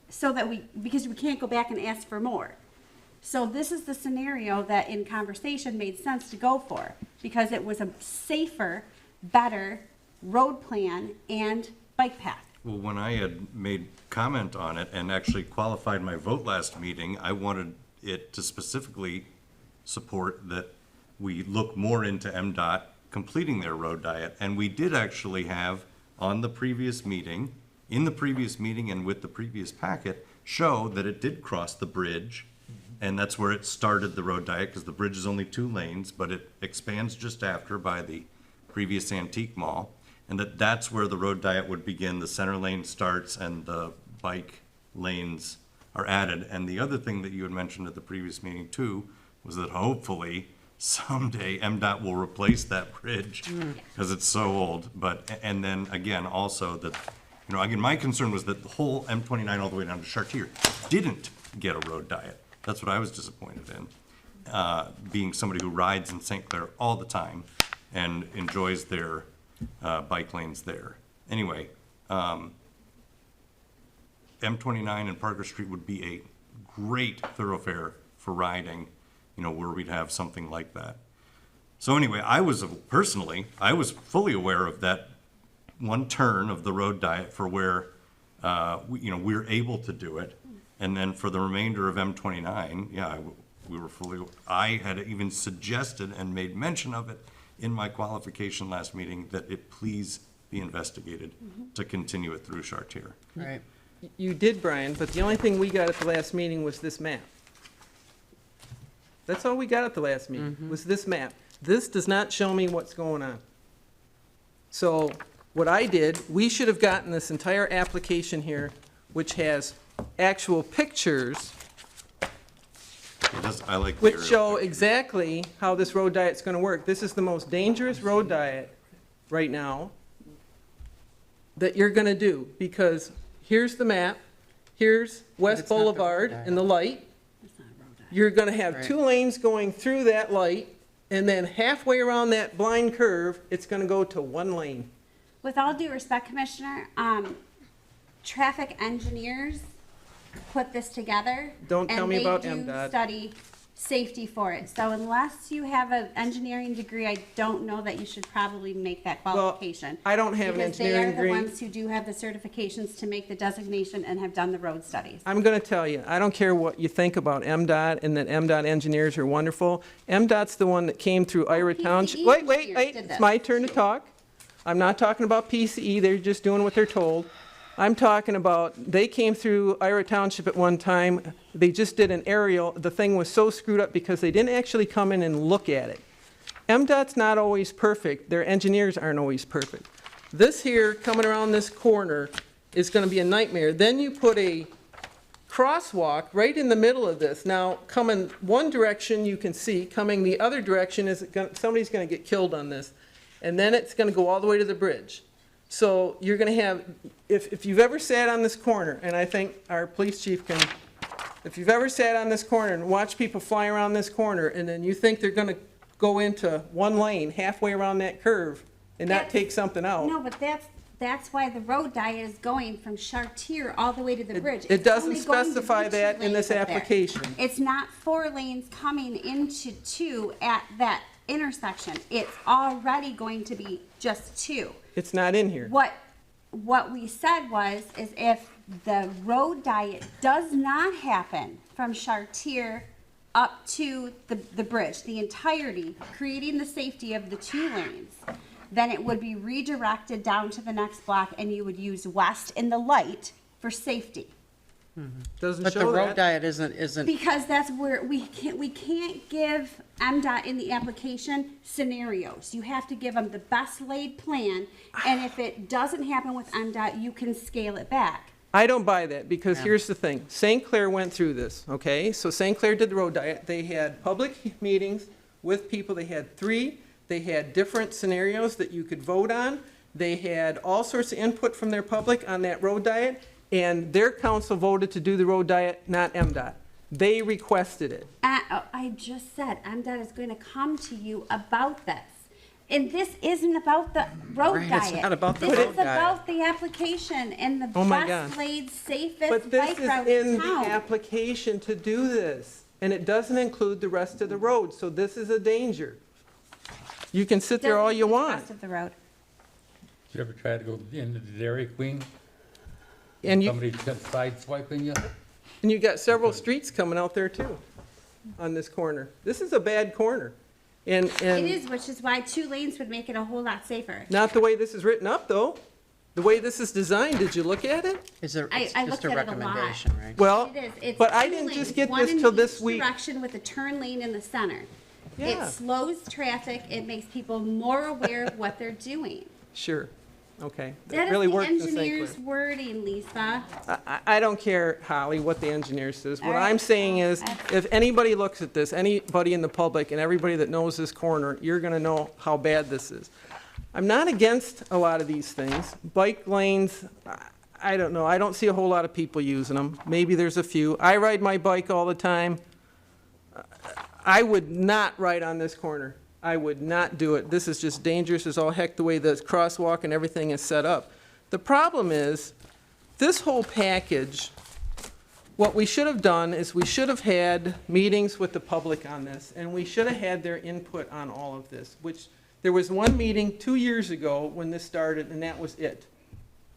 so that because we can't go back and ask for more. So this is the scenario that in conversation made sense to go for because it was a safer, better road plan and bike path. Well, when I had made comment on it and actually qualified my vote last meeting, I wanted it to specifically support that we look more into MDOT completing their road diet. And we did actually have on the previous meeting, in the previous meeting and with the previous packet, show that it did cross the bridge. And that's where it started the road diet because the bridge is only 2 lanes, but it expands just after by the previous antique mall. And that's where the road diet would begin. The center lane starts and the bike lanes are added. And the other thing that you had mentioned at the previous meeting too was that hopefully someday MDOT will replace that bridge because it's so old. And then again, also that, you know, again, my concern was that the whole M29 all the way down to Chartier didn't get a road diet. That's what I was disappointed in, being somebody who rides in St. Clair all the time and enjoys their bike lanes there. Anyway, M29 and Parker Street would be a great thoroughfare for riding, you know, where we'd have something like that. So anyway, I was fully aware of that one turn of the road diet for where, we're able to do it. And then for the remainder of M29, yeah, I had even suggested and made mention of it in my qualification last meeting that it please be investigated to continue it through Chartier. Right. You did, Brian, but the only thing we got at the last meeting was this map. That's all we got at the last meeting, was this map. This does not show me what's going on. So what I did, we should have gotten this entire application here, which has actual pictures I like the which aerial show picture. exactly how this road diet's gonna work. This is the most dangerous road diet right now that you're gonna do, because here's the map, here's West it's not the road Boulevard diet. and the light. You're gonna have Right. 2 lanes going through that light, and then halfway around that blind curve, it's gonna go to 1 lane. With all due respect, Commissioner, traffic engineers put this together. Don't tell me about And they MDOT. do study safety for it. So unless you have an engineering degree, I don't know that you should probably make that qualification. I don't have an engineering Because they degree. are the ones who do have the certifications to make the designation and have done the road studies. I'm gonna tell you, I don't care what you think about MDOT and that MDOT engineers are wonderful. MDOT's the one that came through Ira Township. Wait, engineers did it's this. my turn to talk. I'm not talking about PCE, they're just doing what they're told. I'm talking about, they came through Ira Township at one time, they just did an aerial, the thing was so screwed up because they didn't actually come in and look at it. MDOT's not always perfect, their engineers aren't always perfect. This here, coming around this corner, is gonna be a nightmare. Then you put a crosswalk right in the middle of this. Now, coming one direction, you can see, coming the other direction, somebody's gonna get killed on this. And then it's gonna go all the way to the bridge. So you're gonna have, if you've ever sat on this corner, and I think our police chief can, if you've ever sat on this corner and watched people fly around this corner, and then you think they're gonna go into 1 lane halfway around that curve and not take something out. No, but that's why the road diet is going from Chartier all the way to the bridge. It It's doesn't only going to specify be 2 that in lanes this up there. application. It's not 4 lanes coming into 2 at that intersection. It's already going to be just 2. It's not in here. What we said is if the road diet does not happen from Chartier up to the bridge, the entirety, creating the safety of the 2 lanes, then it would be redirected down to the next block and you would use west in the light for safety. Doesn't But the show road that. diet isn't, Because that's where we can't give MDOT in the application scenarios. You have to give them the best laid plan, and if it doesn't happen with MDOT, you can scale it back. I don't buy that, because here's the thing. St. Clair went through this, okay? So St. Clair did the road diet. They had public meetings with people. They had 3. They had different scenarios that you could vote on. They had all sorts of input from their public on that road diet, and their council voted to do the road diet, not MDOT. They requested it. I just said MDOT is going to come to you about this. And this isn't about the road Right, diet. it's not about the This road is diet. about the application and the Oh my best God. laid, safest But this bike is route in in the town. application to do this, and it doesn't include the rest of the road, so this is a danger. You can sit there all you Doesn't include the want. rest of the road. Did you ever try to go into the Dairy Queen? And you, Somebody kept sideswiping you? and you got several streets coming out there too, on this corner. This is a bad corner. And It is, which is why 2 lanes would make it a whole lot safer. not the way this is written up, though. The way this is designed, did you look at it? it's a, I it's looked just a at it a lot. recommendation, right? Well, It is. It's but I 2 didn't lanes, just get one this in till this each week. direction with a turn lane in the center. Yeah. It slows traffic. It makes people more aware of what they're doing. Sure, okay. That is really the works in St. engineer's Clair. wording, Lisa. I don't care, Holly, what the engineer says. What All right. I'm saying is, if anybody looks at this, anybody in the public and everybody that knows this corner, you're gonna know how bad this is. I'm not against a lot of these things. Bike lanes, I don't know, I don't see a whole lot of people using them. Maybe there's a few. I ride my bike all the time. I would not ride on this corner. I would not do it. This is just dangerous as all heck, the way the crosswalk and everything is set up. The problem is, this whole package, what we should have done is we should have had meetings with the public on this, and we should have had their input on all of this, which there was one meeting 2 years ago when this started, and that was it.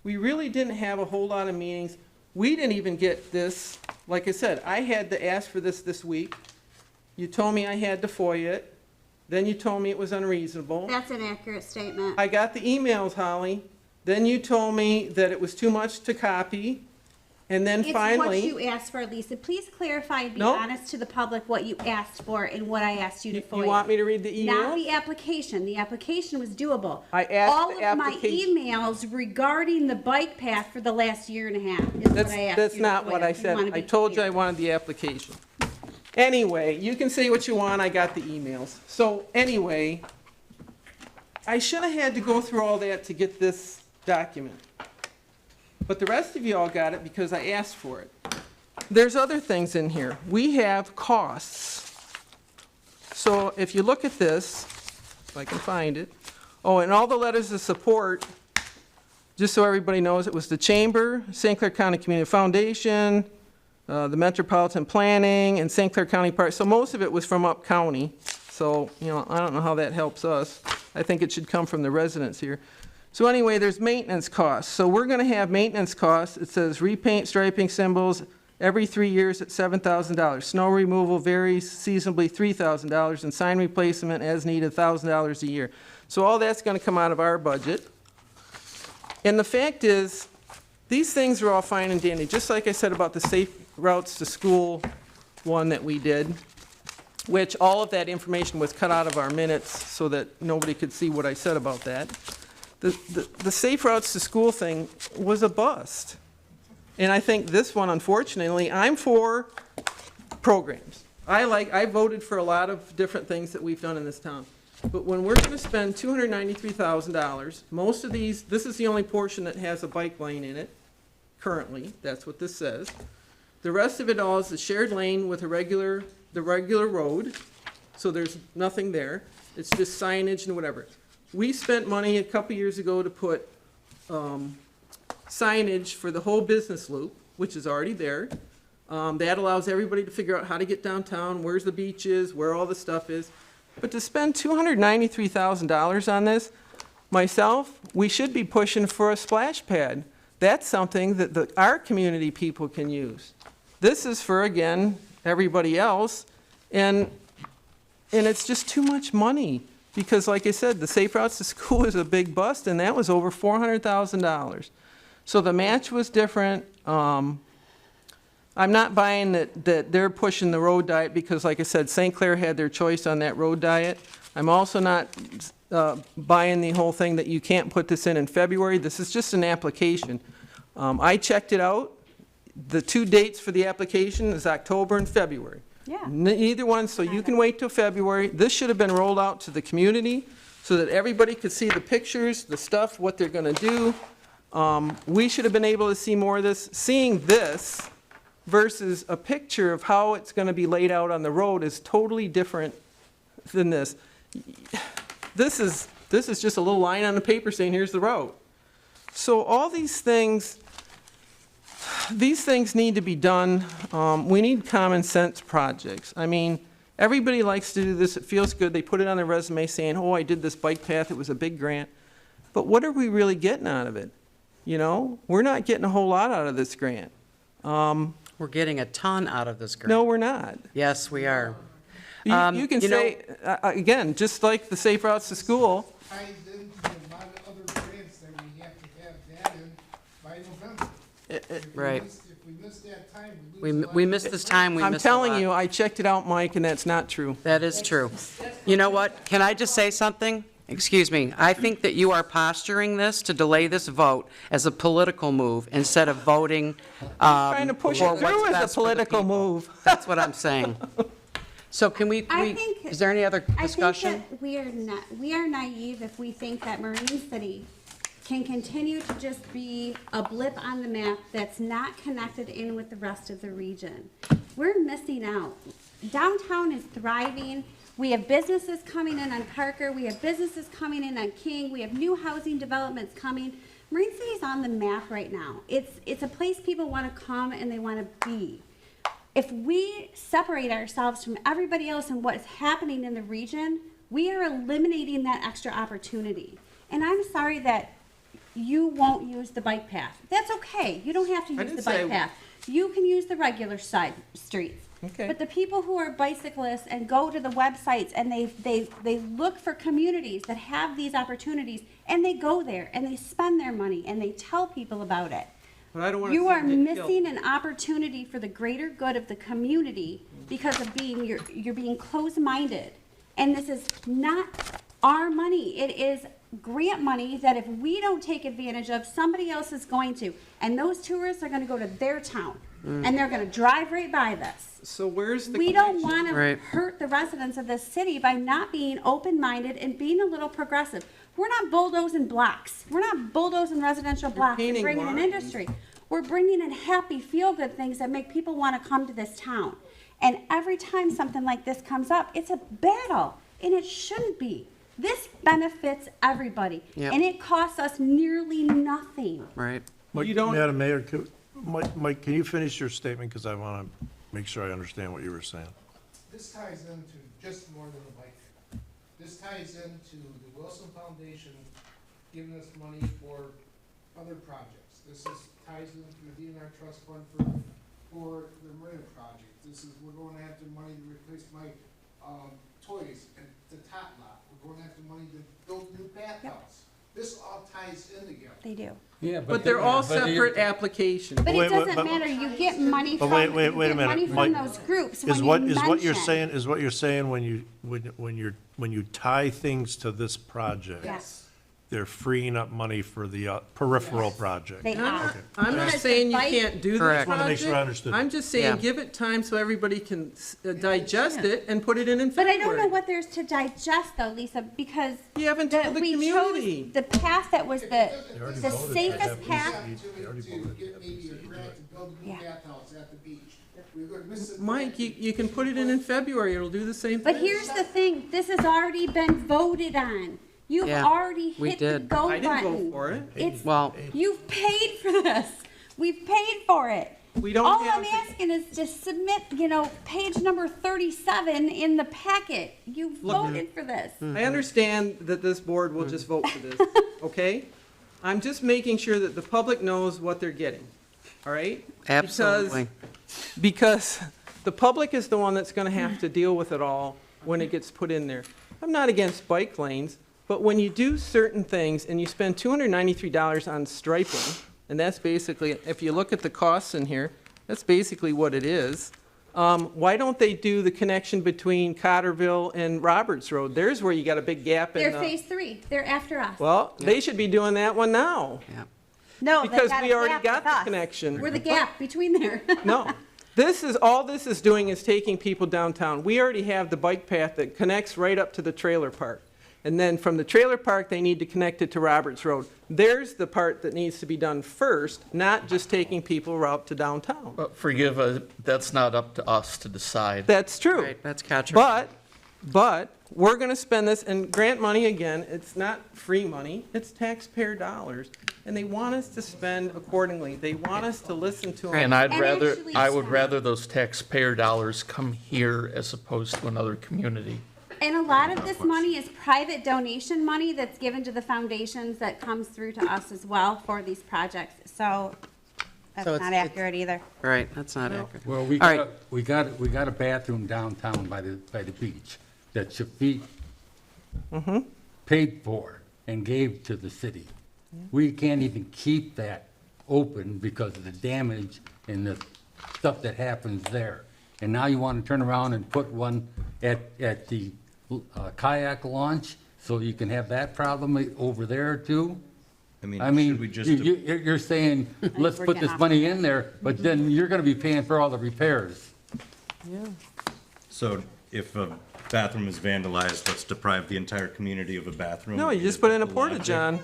We really didn't have a whole lot of meetings. We didn't even get this. Like I said, I had to ask for this week. You told me I had to FOIA it. Then you told me it was unreasonable. That's an accurate statement. I got the emails, Holly. Then you told me that it was too much to copy. And then It's finally. what you asked for, Lisa. Please clarify and be Nope. honest to the public what you asked for and what I asked you to You FOIA. want me to read the email? Not the application. The application was doable. I asked all the of my application- emails regarding the bike path for the last year and a half is what I asked That's you not to what FOIA. I You said. wanna I be told you clear. I wanted the application. Anyway, you can say what you want, I got the emails. So anyway, I should have had to go through all that to get this document. But the rest of you all got it because I asked for it. There's other things in here. We have costs. So if you look at this, if I can find it, oh, and all the letters of support, just so everybody knows, it was the Chamber, St. Clair County Community Foundation, the Metropolitan Planning, and St. Clair County Park. So most of it was from up county. So, you know, I don't know how that helps us. I think it should come from the residents here. So anyway, there's maintenance costs. So we're going to have maintenance costs. It says repaint, striping symbols every 3 years at $7,000. Snow removal varies seasonably $3,000, and sign replacement as needed $1,000 a year. So all that's going to come out of our budget. And the fact is, these things are all fine and dandy, just like I said about the safe routes to school one that we did, which all of that information was cut out of our minutes so that nobody could see what I said about that. The safe routes to school thing was a bust. And I think this one, unfortunately, I'm for programs. I voted for a lot of different things that we've done in this town. But when we're gonna spend $293,000, most of these, this is the only portion that has a bike lane in it, currently, that's what this says. The rest of it all is a shared lane with the regular road, so there's nothing there. It's just signage and whatever. We spent money a couple years ago to put signage for the whole business loop, which is already there. That allows everybody to figure out how to get downtown, where's the beach is, where all the stuff is. But to spend $293,000 on this, myself, we should be pushing for a splash pad. That's something that our community people can use. This is for, again, everybody else, and it's just too much money. Because like I said, the Safe Routes to School is a big bust, and that was over $400,000. So the match was different. I'm not buying that they're pushing the road diet because, like I said, St. Clair had their choice on that road diet. I'm also not buying the whole thing that you can't put this in February. This is just an application. I checked it out. The 2 dates for the application is October and February. Yeah. Neither one, so you can wait till February. This should have been rolled out to the community so that everybody could see the pictures, the stuff, what they're gonna do. We should have been able to see more of this. Seeing this versus a picture of how it's gonna be laid out on the road is totally different than this. This is just a little line on the paper saying, here's the road. So all these things need to be done. We need common sense projects. I mean, everybody likes to do this. It feels good. They put it on their resume saying, oh, I did this bike path. It was a big grant. But what are we really getting out of it? You know, we're not getting a whole lot out of this grant. We're getting a ton out of this grant. No, we're not. Yes, we are. You can you know- say, again, just like the Safe Routes to School, Ties into a lot of other grants that we have to have that in by November. Right. If we miss that time, we lose a lot We of missed other this time, we I'm missed a telling lot. you, I checked it out, Mike, and that's not true. That is true. You know what? Can I just say something? Excuse me. I think that you are posturing this to delay this vote as a political move instead of voting Trying to push for it what's through as best a for the political people. move. That's what I'm saying. So can we, think- is there any other discussion? I think that we are naive if we think that Marine City can continue to just be a blip on the map that's not connected in with the rest of the region. We're missing out. Downtown is thriving. We have businesses coming in on Parker. We have businesses coming in on King. We have new housing developments coming. Marine City's on the map right now. It's a place people want to come and they want to be. If we separate ourselves from everybody else and what's happening in the region, we are eliminating that extra opportunity. And I'm sorry that you won't use the bike path. That's okay. You don't have to use didn't the say- bike path. You can use the regular side streets. Okay. But the people who are bicyclists and go to the websites and they look for communities that have these opportunities and they go there and they spend their money and they tell people about it. But I don't want to You see are them get killed. missing an opportunity for the greater good of the community because of you're being closed-minded. And this is not our money. It is grant money that if we don't take advantage of, somebody else is going to. And those tourists are gonna go to their town, and they're gonna drive right by this. So where's the We don't connection? wanna Right. hurt the residents of this city by not being open-minded and being a little progressive. We're not bulldozing blocks. We're not bulldozing residential blocks and painting bringing in lines. industry. We're bringing in happy, feel-good things that make people wanna come to this town. And every time something like this comes up, it's a battle, and it shouldn't be. This benefits everybody, Yep. and it costs us nearly nothing. Right. Mike, You don't- Madam Mayor, Mike, can you finish your statement, because I want to make sure I understand what you were saying. This ties into just more than a bike. This ties into the Wilson Foundation giving us money for other projects. Ties into the DNR trust fund for the marina project. We're going after money to replace my, toys at the top lot. We're going after money to build new bathhouse. This all ties in together. They do. Yeah, But they're all but you- separate applications. But Wait, it doesn't but- matter, you get money But from, wait you a get minute, money from Mike. those groups Is when you what you're mention. saying when you tie things to this project? Yes. They're freeing up money for the peripheral project. They are. I'm not Because saying you the bike- can't do this Correct. project. Wanna make sure I understood. I'm just saying, Yeah. give it time so everybody can digest it and put it in But I February. don't know what there's to digest though, Lisa, because You haven't told the we community. chose the path that was the already the voted to safest have path. They already voted To get maybe a grant to build a new Yeah. bathhouse at the beach. We're gonna miss it. Mike, you can put it in February, it'll do the same But thing. here's the thing, this has already been voted on. You've Yeah, already we hit the did. go I didn't button. vote for it. It's, Well, you've paid for this. We've paid for it. We don't All have I'm to- asking is to submit, page number 37 in the packet. You voted for this. I understand that this board will just vote for this, okay? I'm just making sure that the public knows what they're getting, all right? absolutely. Because the public is the one that's gonna have to deal with it all when it gets put in there. I'm not against bike lanes, but when you do certain things and you spend $293 on striping, and that's basically, if you look at the costs in here, that's basically what it is. Why don't they do the connection between Cotterville and Roberts Road? There's where you got a big gap in They're the. phase 3. They're after us. Well, they should be doing that one now, No, they because got we a already gap got with the us. connection. We're the gap between there. No, all this is doing is taking people downtown. We already have the bike path that connects right up to the trailer park. And then from the trailer park, they need to connect it to Roberts Road. There's the part that needs to be done first, not just taking people out to downtown. But forgive us, that's not up to us to decide. That's true. Right, that's catcher. But we're gonna spend this, and grant money, again, it's not free money, it's taxpayer dollars. And they want us to spend accordingly. They want us to listen to them. And And actually, I would Sam- rather those taxpayer dollars come here as opposed to another community. And a lot of this money is private donation money that's given to the foundations that comes through to us as well for these projects. So that's So not it's- accurate either. Right, that's not accurate. Well, All right. we got a bathroom downtown by the beach that Shafiq paid for and gave to the city. We can't even keep that open because of the damage and the stuff that happens there. And now you want to turn around and put one at the kayak launch, so you can have that problem over there too? I mean, should we just- you're saying, let's we're put getting this off money in there, but then you're gonna be paying for all the repairs. So if a bathroom is vandalized, let's deprive the entire community of a bathroom? No, you just put in a porta-john.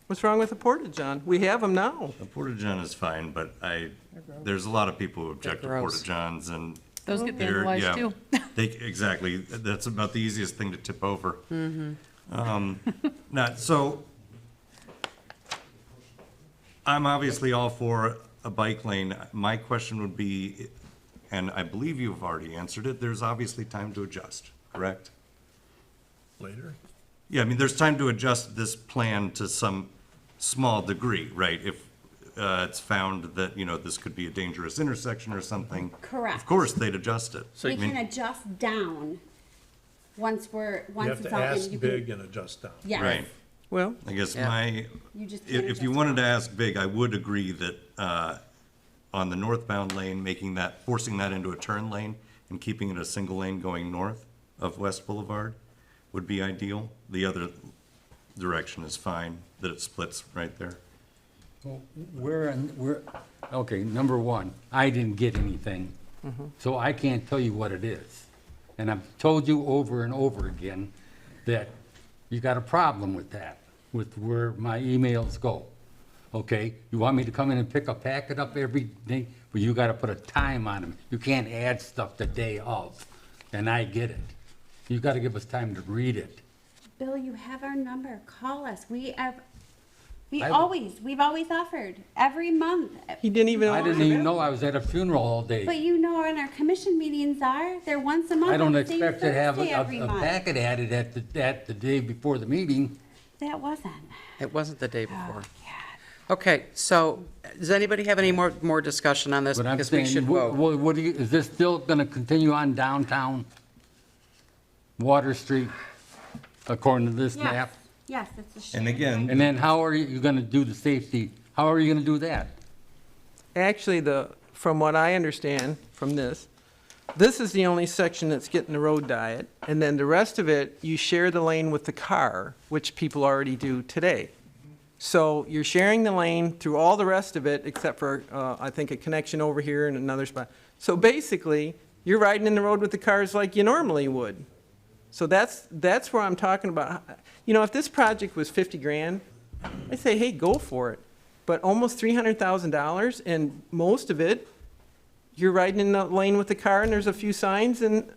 What's wrong with a porta-john? We have them now. A porta-john is fine, but there's a lot of people who object to They're gross. porta-johns, and Those get they're, vandalized yeah, too. exactly, that's about the easiest thing to tip over. So, I'm obviously all for a bike lane. My question would be, and I believe you've already answered it, there's obviously time to adjust, correct? Later? Yeah, I mean, there's time to adjust this plan to some small degree, right? If it's found that, this could be a dangerous intersection or something. Correct. Of course, they'd adjust it. We I mean, can adjust down once You have it's to out. ask and you big can, and adjust down. yes. Right. Well, I guess Yeah. You just can't if you adjust wanted to ask big, I would agree that on the northbound lane, forcing that into a turn lane and keeping it a single lane going north of West Boulevard would be ideal. The other direction is fine, that it splits right there. Well, okay, number one, I didn't get anything, so I can't tell you what it is. And I've told you over and over again that you got a problem with that, with where my emails go. Okay, you want me to come in and pick a packet up every day, but you gotta put a time on them. You can't add stuff the day of, and I get it. You gotta give us time to read it. Bill, you have our number. Call us. We've I've- always offered every month. he didn't even. I didn't even know I was at a funeral all day. But you know when our commission meetings are, they're once a month. I don't on the same expect to have Thursday every a month. packet added at the day before the meeting. That wasn't. It wasn't the day before. God. Okay, so does anybody have any more discussion on this? But I'm Because we saying, should vote. is this still gonna continue on downtown Water Street, according to this map? Yes, it's a shame. And again, And then how are you gonna do the safety? How are you gonna do that? Actually, from what I understand from this is the only section that's getting the road diet, and then the rest of it, you share the lane with the car, which people already do today. So you're sharing the lane through all the rest of it, except for, I think, a connection over here and another spot. So basically, you're riding in the road with the cars like you normally would. So that's where I'm talking about. You know, if this project was 50 grand, I'd say, hey, go for it. But almost $300,000, and most of it, you're riding in the lane with the car, and there's a few signs, and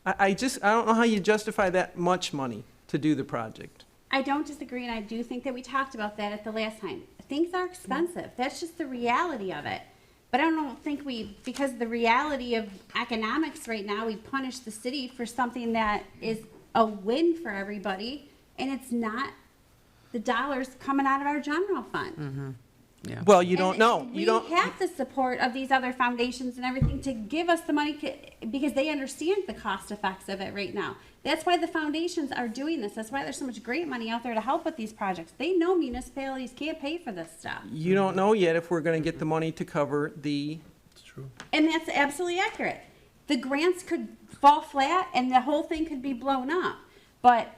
I don't know how you justify that much money to do the project. I don't disagree, and I do think that we talked about that at the last time. Things are expensive. That's just the reality of it. But I don't think because the reality of economics right now, we punish the city for something that is a win for everybody, and it's not the dollars coming out of our general fund. Yeah. Well, you don't know. We have the support of these other foundations and everything to give us the money because they understand the cost effects of it right now. That's why the foundations are doing this. That's why there's so much great money out there to help with these projects. They know municipalities can't pay for this stuff. You don't know yet if we're going to get the money to cover the. It's true. And that's absolutely accurate. The grants could fall flat and the whole thing could be blown up. But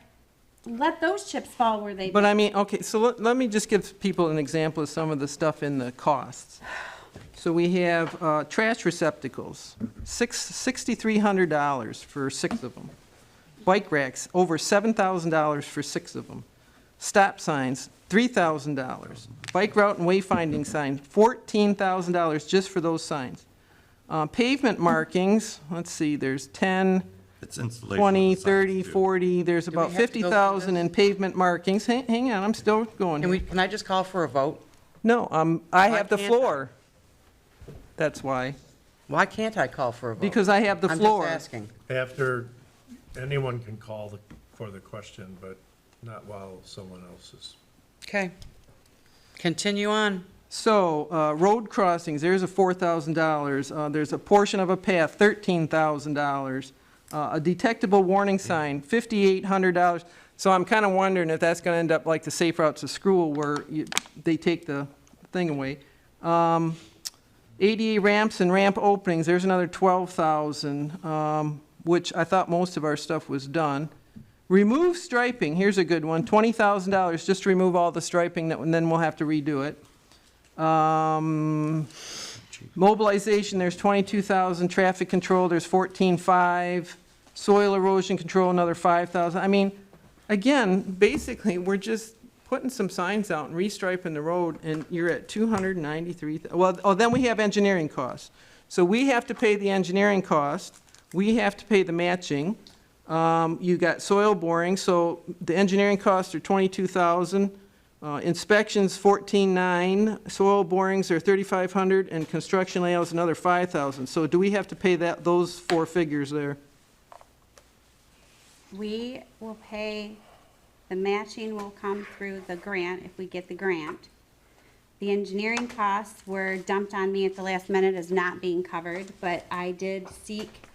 let those chips fall where they But I mean, okay, so let me just give people an example of some of the stuff in the costs. So we have trash receptacles, $6,300 for 6 of them. Bike racks, over $7,000 for 6 of them. Stop signs, $3,000. Bike route and wayfinding signs, $14,000 just for those signs. Pavement markings, let's see, there's 10, it's installation. 20, of the signs, 30, too. 40, there's about have to go through 50,000 in this? pavement markings. Hang on, I'm still going. Can I just call for a vote? No, I Why have the can't I? floor. That's why. Why can't I call for a vote? Because I have the floor. I'm just asking. After, anyone can call for the question, but not while someone else is. Okay. Continue on. So, road crossings, there's a $4,000. There's a portion of a path, $13,000. A detectable warning sign, $5,800. So I'm kind of wondering if that's going to end up like the Safe Routes to School where they take the thing away. ADA ramps and ramp openings, there's another $12,000, which I thought most of our stuff was done. Remove striping, here's a good one, $20,000 just to remove all the striping, and then we'll have to redo it. Mobilization, there's 22,000. Traffic control, there's 14,500. Soil erosion control, another 5,000. I mean, again, basically, we're just putting some signs out and restriping the road, and you're at 293,000. Well, then we have engineering costs. So we have to pay the engineering cost. We have to pay the matching. You got soil boring, so the engineering costs are 22,000. Inspections, 14,900. Soil borings are 3,500, and construction layouts another 5,000. So do we have to pay those 4 figures there? We will pay, the matching will come through the grant if we get the grant. The engineering costs were dumped on me at the last minute as not being covered, but I did seek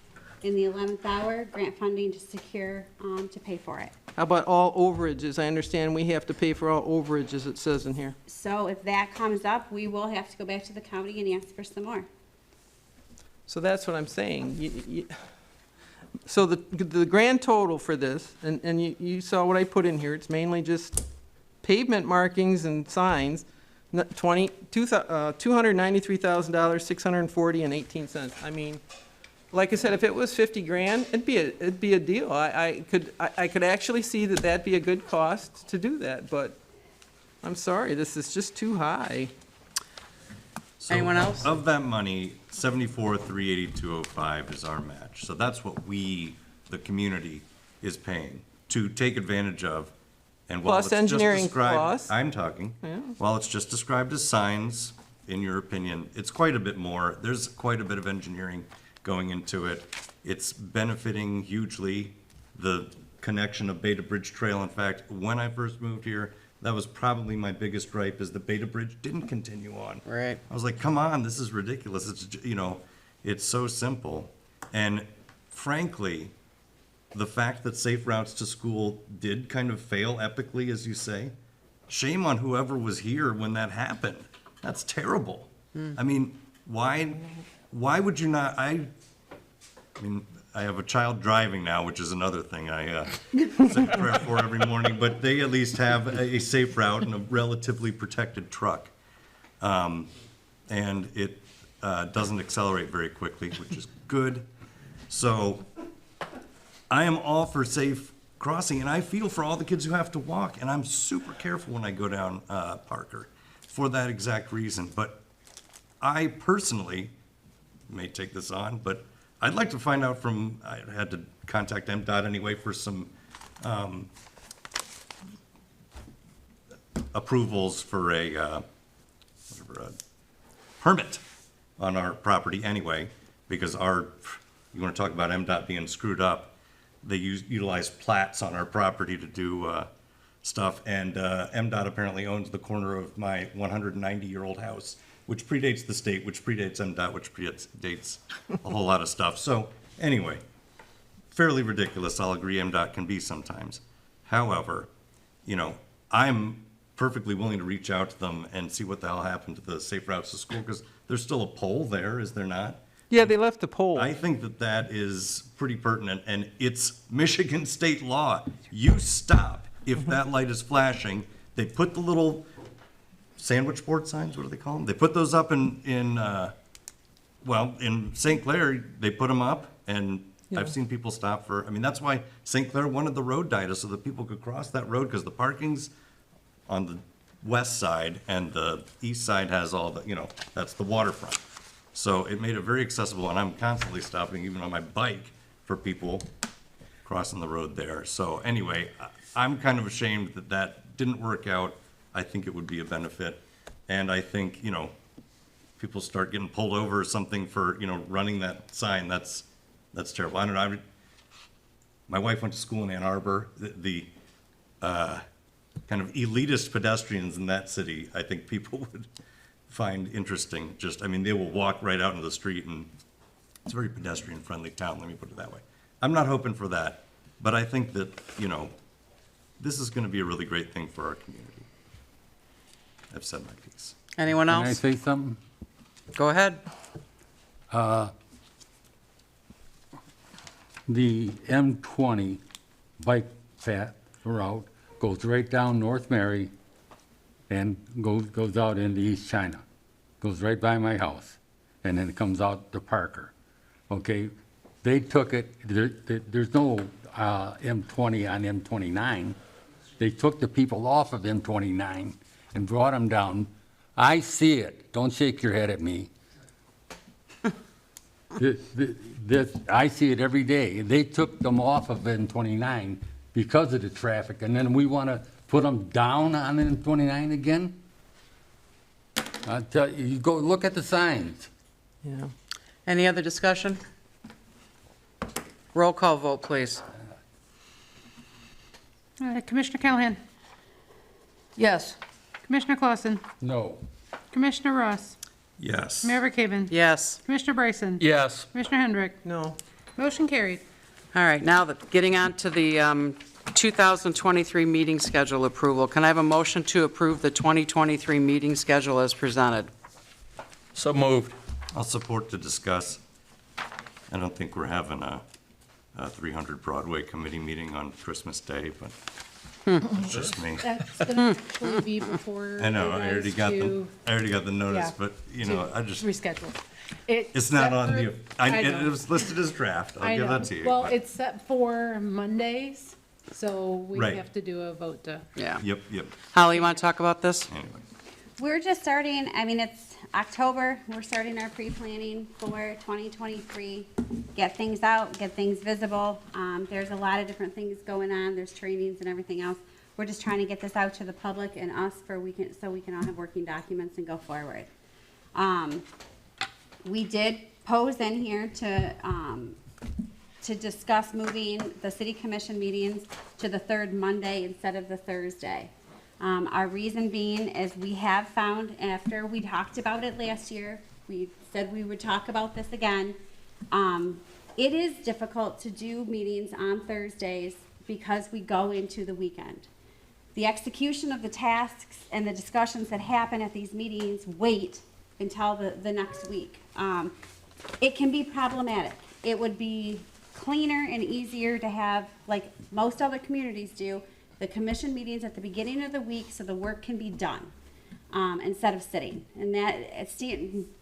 in the 11th hour grant funding to secure, to pay for it. How about all overages? I understand we have to pay for all overages, it says in here. So if that comes up, we will have to go back to the county and ask for some more. So that's what I'm saying. So the grand total for this, and you saw what I put in here, it's mainly just pavement markings and signs, $293,000, 640 and 18 cents. I mean, like I said, if it was 50 grand, it'd be a deal. I could actually see that that'd be a good cost to do that, but I'm sorry, this is just too high. So Anyone else? Of that money, 74,382.05 is our match. So that's what we, the community, is paying to take advantage of. And while Plus it's just engineering described- costs. I'm talking. Yeah. While it's just described as signs, in your opinion, it's quite a bit more. There's quite a bit of engineering going into it. It's benefiting hugely the connection of Beta Bridge Trail. In fact, when I first moved here, that was probably my biggest gripe, is the Beta Bridge didn't continue on. Right. I was like, come on, this is ridiculous. It's, it's so simple. And frankly, the fact that safe routes to school did kind of fail epically, as you say, shame on whoever was here when that happened. That's terrible. I mean, why would you not, I mean, I have a child driving now, which is another thing I say a prayer for every morning, but they at least have a safe route and a relatively protected truck. And it doesn't accelerate very quickly, which is good. So I am all for safe crossing, and I feel for all the kids who have to walk, and I'm super careful when I go down Parker for that exact reason. But I personally may take this on, but I'd like to find out from, I had to contact MDOT anyway for some approvals for a permit on our property anyway, because you want to talk about MDOT being screwed up, they utilize plats on our property to do stuff, and MDOT apparently owns the corner of my 190-year-old house, which predates the state, which predates MDOT, which predates a whole lot of stuff. So anyway, fairly ridiculous, I'll agree MDOT can be sometimes. However, I'm perfectly willing to reach out to them and see what the hell happened to the safe routes to school, because there's still a pole there, is there not? Yeah, they left the pole. I think that is pretty pertinent, and it's Michigan state law. You stop if that light is flashing. They put the little sandwich board signs, what do they call them? They put those up in St. Clair, they put them up, and I've seen people stop for, that's why St. Clair wanted the road data, so that people could cross that road, because the parking's on the west side, and the east side has all the, that's the waterfront. So it made it very accessible, and I'm constantly stopping, even on my bike, for people crossing the road there. So anyway, I'm kind of ashamed that didn't work out. I think it would be a benefit. And I think, people start getting pulled over or something for, running that sign, that's terrible. I don't know, my wife went to school in Ann Arbor. The kind of elitist pedestrians in that city, I think people would find interesting. They will walk right out into the street, and it's a very pedestrian-friendly town, let me put it that way. I'm not hoping for that, but I think that, this is gonna be a really great thing for our community. I've said my piece. Anyone else? Can I say something? Go ahead. The M20 bike path route goes right down North Mary and goes out into East China. Goes right by my house, and then it comes out to Parker. Okay, they took it, there's no M20 on M29. They took the people off of M29 and brought them down. I see it, don't shake your head at me. I see it every day. They took them off of M29 because of the traffic, and then we want to put them down on M29 again? I tell you, you go look at the signs. Yeah. Any other discussion? Roll call vote, please. Commissioner Callahan? Yes. Commissioner Clausen? No. Commissioner Ross? Yes. Mayor Verkaven? Yes. Commissioner Bryson? Yes. Commissioner Hendrick? No. Motion carried. All right, now getting on to the 2023 meeting schedule approval. Can I have a motion to approve the 2023 meeting schedule as presented? So moved. I'll support to discuss. I don't think we're having a 300 Broadway committee meeting on Christmas Day, but it's just me. That's gonna actually be before. I know, you I already guys got the notice, yeah, but, you know, to I just, reschedule. it's not on the, I it know. was listed as draft, I I'll give know. that to you. Well, but- it's set for Mondays, so we Right. have to do a vote to. Yeah. Yep, yep, Holly, you want to talk about this? anyway. We're just starting, I mean, it's October, we're starting our pre-planning for 2023. Get things out, get things visible. There's a lot of different things going on, there's trainings and everything else. We're just trying to get this out to the public and us so we can all have working documents and go forward. We did pose in here to discuss moving the city commission meetings to the third Monday instead of the Thursday. Our reason being is we have found, after we talked about it last year, we said we would talk about this again. It is difficult to do meetings on Thursdays because we go into the weekend. The execution of the tasks and the discussions that happen at these meetings wait until the next week. It can be problematic. It would be cleaner and easier to have, like most other communities do, the commission meetings at the beginning of the week so the work can be done, instead of sitting. And that, it's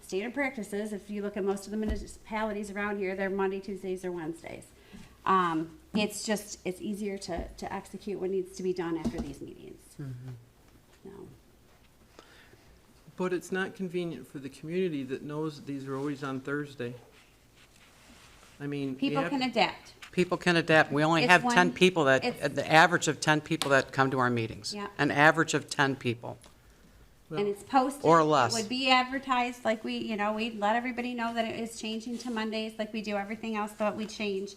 standard practices, if you look at most of the municipalities around here, they're Monday, Tuesdays, or Wednesdays. It's easier to execute what needs to be done after these meetings. So. But it's not convenient for the community that knows that these are always on Thursday. I mean. People can adapt. People can adapt. We only It's have 10 one- people it's- the average of 10 people that come to our meetings. Yeah. An average of 10 people. And it's posted. Or less. It would be advertised, like we let everybody know that it is changing to Mondays, like we do everything else that we change.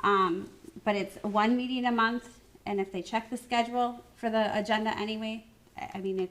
But it's one meeting a month, and if they check the schedule for the agenda anyway, I mean,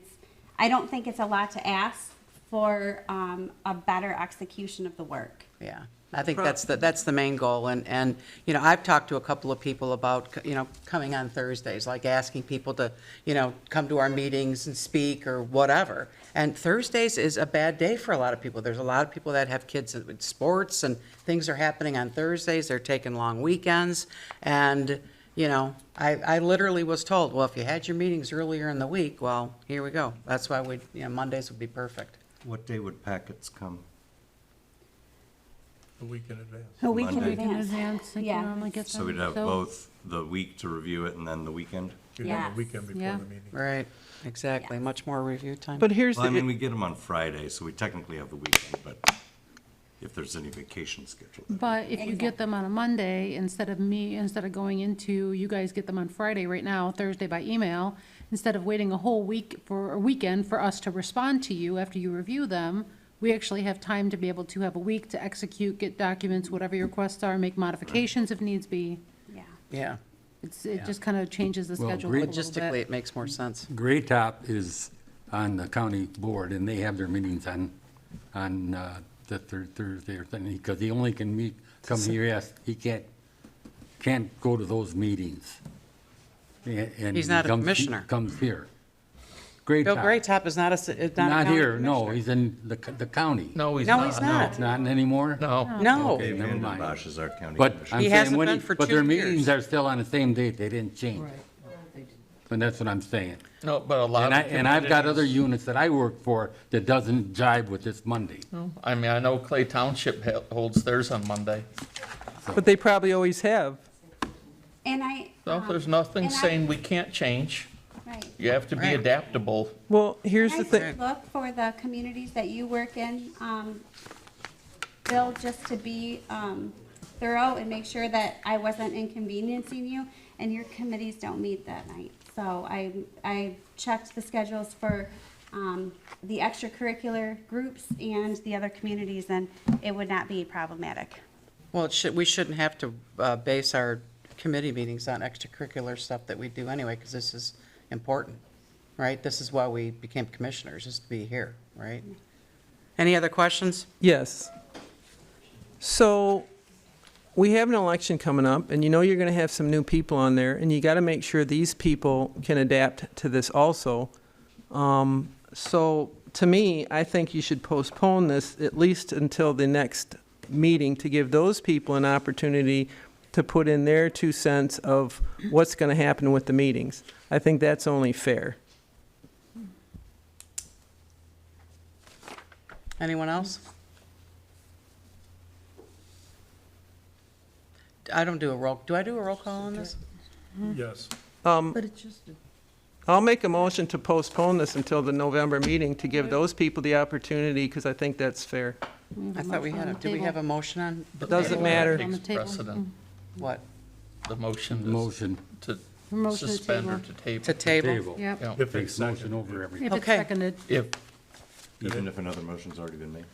I don't think it's a lot to ask for, a better execution of the work. Yeah. I think that's the main goal. And, you know, I've talked to a couple of people about, you know, coming on Thursdays, like asking people to, you know, come to our meetings and speak or whatever. And Thursdays is a bad day for a lot of people. There's a lot of people that have kids with sports and things are happening on Thursdays. They're taking long weekends. And, you know, I literally was told, well, if you had your meetings earlier in the week, well, here we go. That's why Mondays would be perfect. What day would packets come? A week in advance. A week in Monday. advance. like you Yeah. normally get So them. we'd have both the week to review it and then the weekend? You'd have Yes. the weekend before Yeah. the meeting. Right, exactly. Much more review time. But here's Well, I mean, the, we get them on Friday, so we technically have the weekend, but if there's any vacation scheduled. But if you get them on a Monday, instead of going into, you guys get them on Friday right now, Thursday by email, instead of waiting a whole week for a weekend for us to respond to you after you review them, we actually have time to be able to have a week to execute, get documents, whatever your requests are, make modifications if needs be. Yeah. Yeah. It just kind of changes the Well, schedule a great- little Logistically, bit. it makes more sense. Gray Top is on the county board, and they have their meetings on the third Thursday or something, because he only can come here, yes, he can't go to those meetings. And He's he not a comes- he commissioner. Comes here. Gray Bill Top. Graytop is not a Not county here, no, commissioner. he's in the county. No, he's No, not. he's not. It's not anymore? No. No. Okay, never Van mind. Bosch is our county But commissioner. I'm He saying, hasn't when been for but their 2 years. meetings are still on the same date, they didn't change. And that's what I'm saying. No, but a lot of. And I've got other communities- units that I work for that doesn't jive with this Monday. I mean, I know Clay Township holds theirs on Monday. but they probably always have. And So there's nothing and I- saying we can't change. right. You have to be Right. adaptable. Well, here's Can the I thing. look for the communities that you work in, Bill, just to be thorough and make sure that I wasn't inconveniencing you, and your committees don't meet that night. So I checked the schedules for the extracurricular groups and the other communities, and it would not be problematic. Well, we shouldn't have to base our committee meetings on extracurricular stuff that we do anyway, because this is important, right? This is why we became commissioners, is to be here, right? Any other questions? Yes. So we have an election coming up, and you know you're going to have some new people on there, and you got to make sure these people can adapt to this also. So to me, I think you should postpone this at least until the next meeting to give those people an opportunity to put in their 2 cents of what's going to happen with the meetings. I think that's only fair. Anyone else? I don't do a roll, do I do a roll call on this? Yes. But it's just, I'll make a motion to postpone this until the November meeting to give those people the opportunity, because I think that's fair. I thought we had, did we have a motion on? It doesn't matter. On the Takes table. precedent. What? The motion is Motion. to Motion to suspend or table. to table. To table? Table. Yep, Yeah. If Takes it's motion seconded. over everything. if it's Okay. seconded. If, Even if another motion's already been made.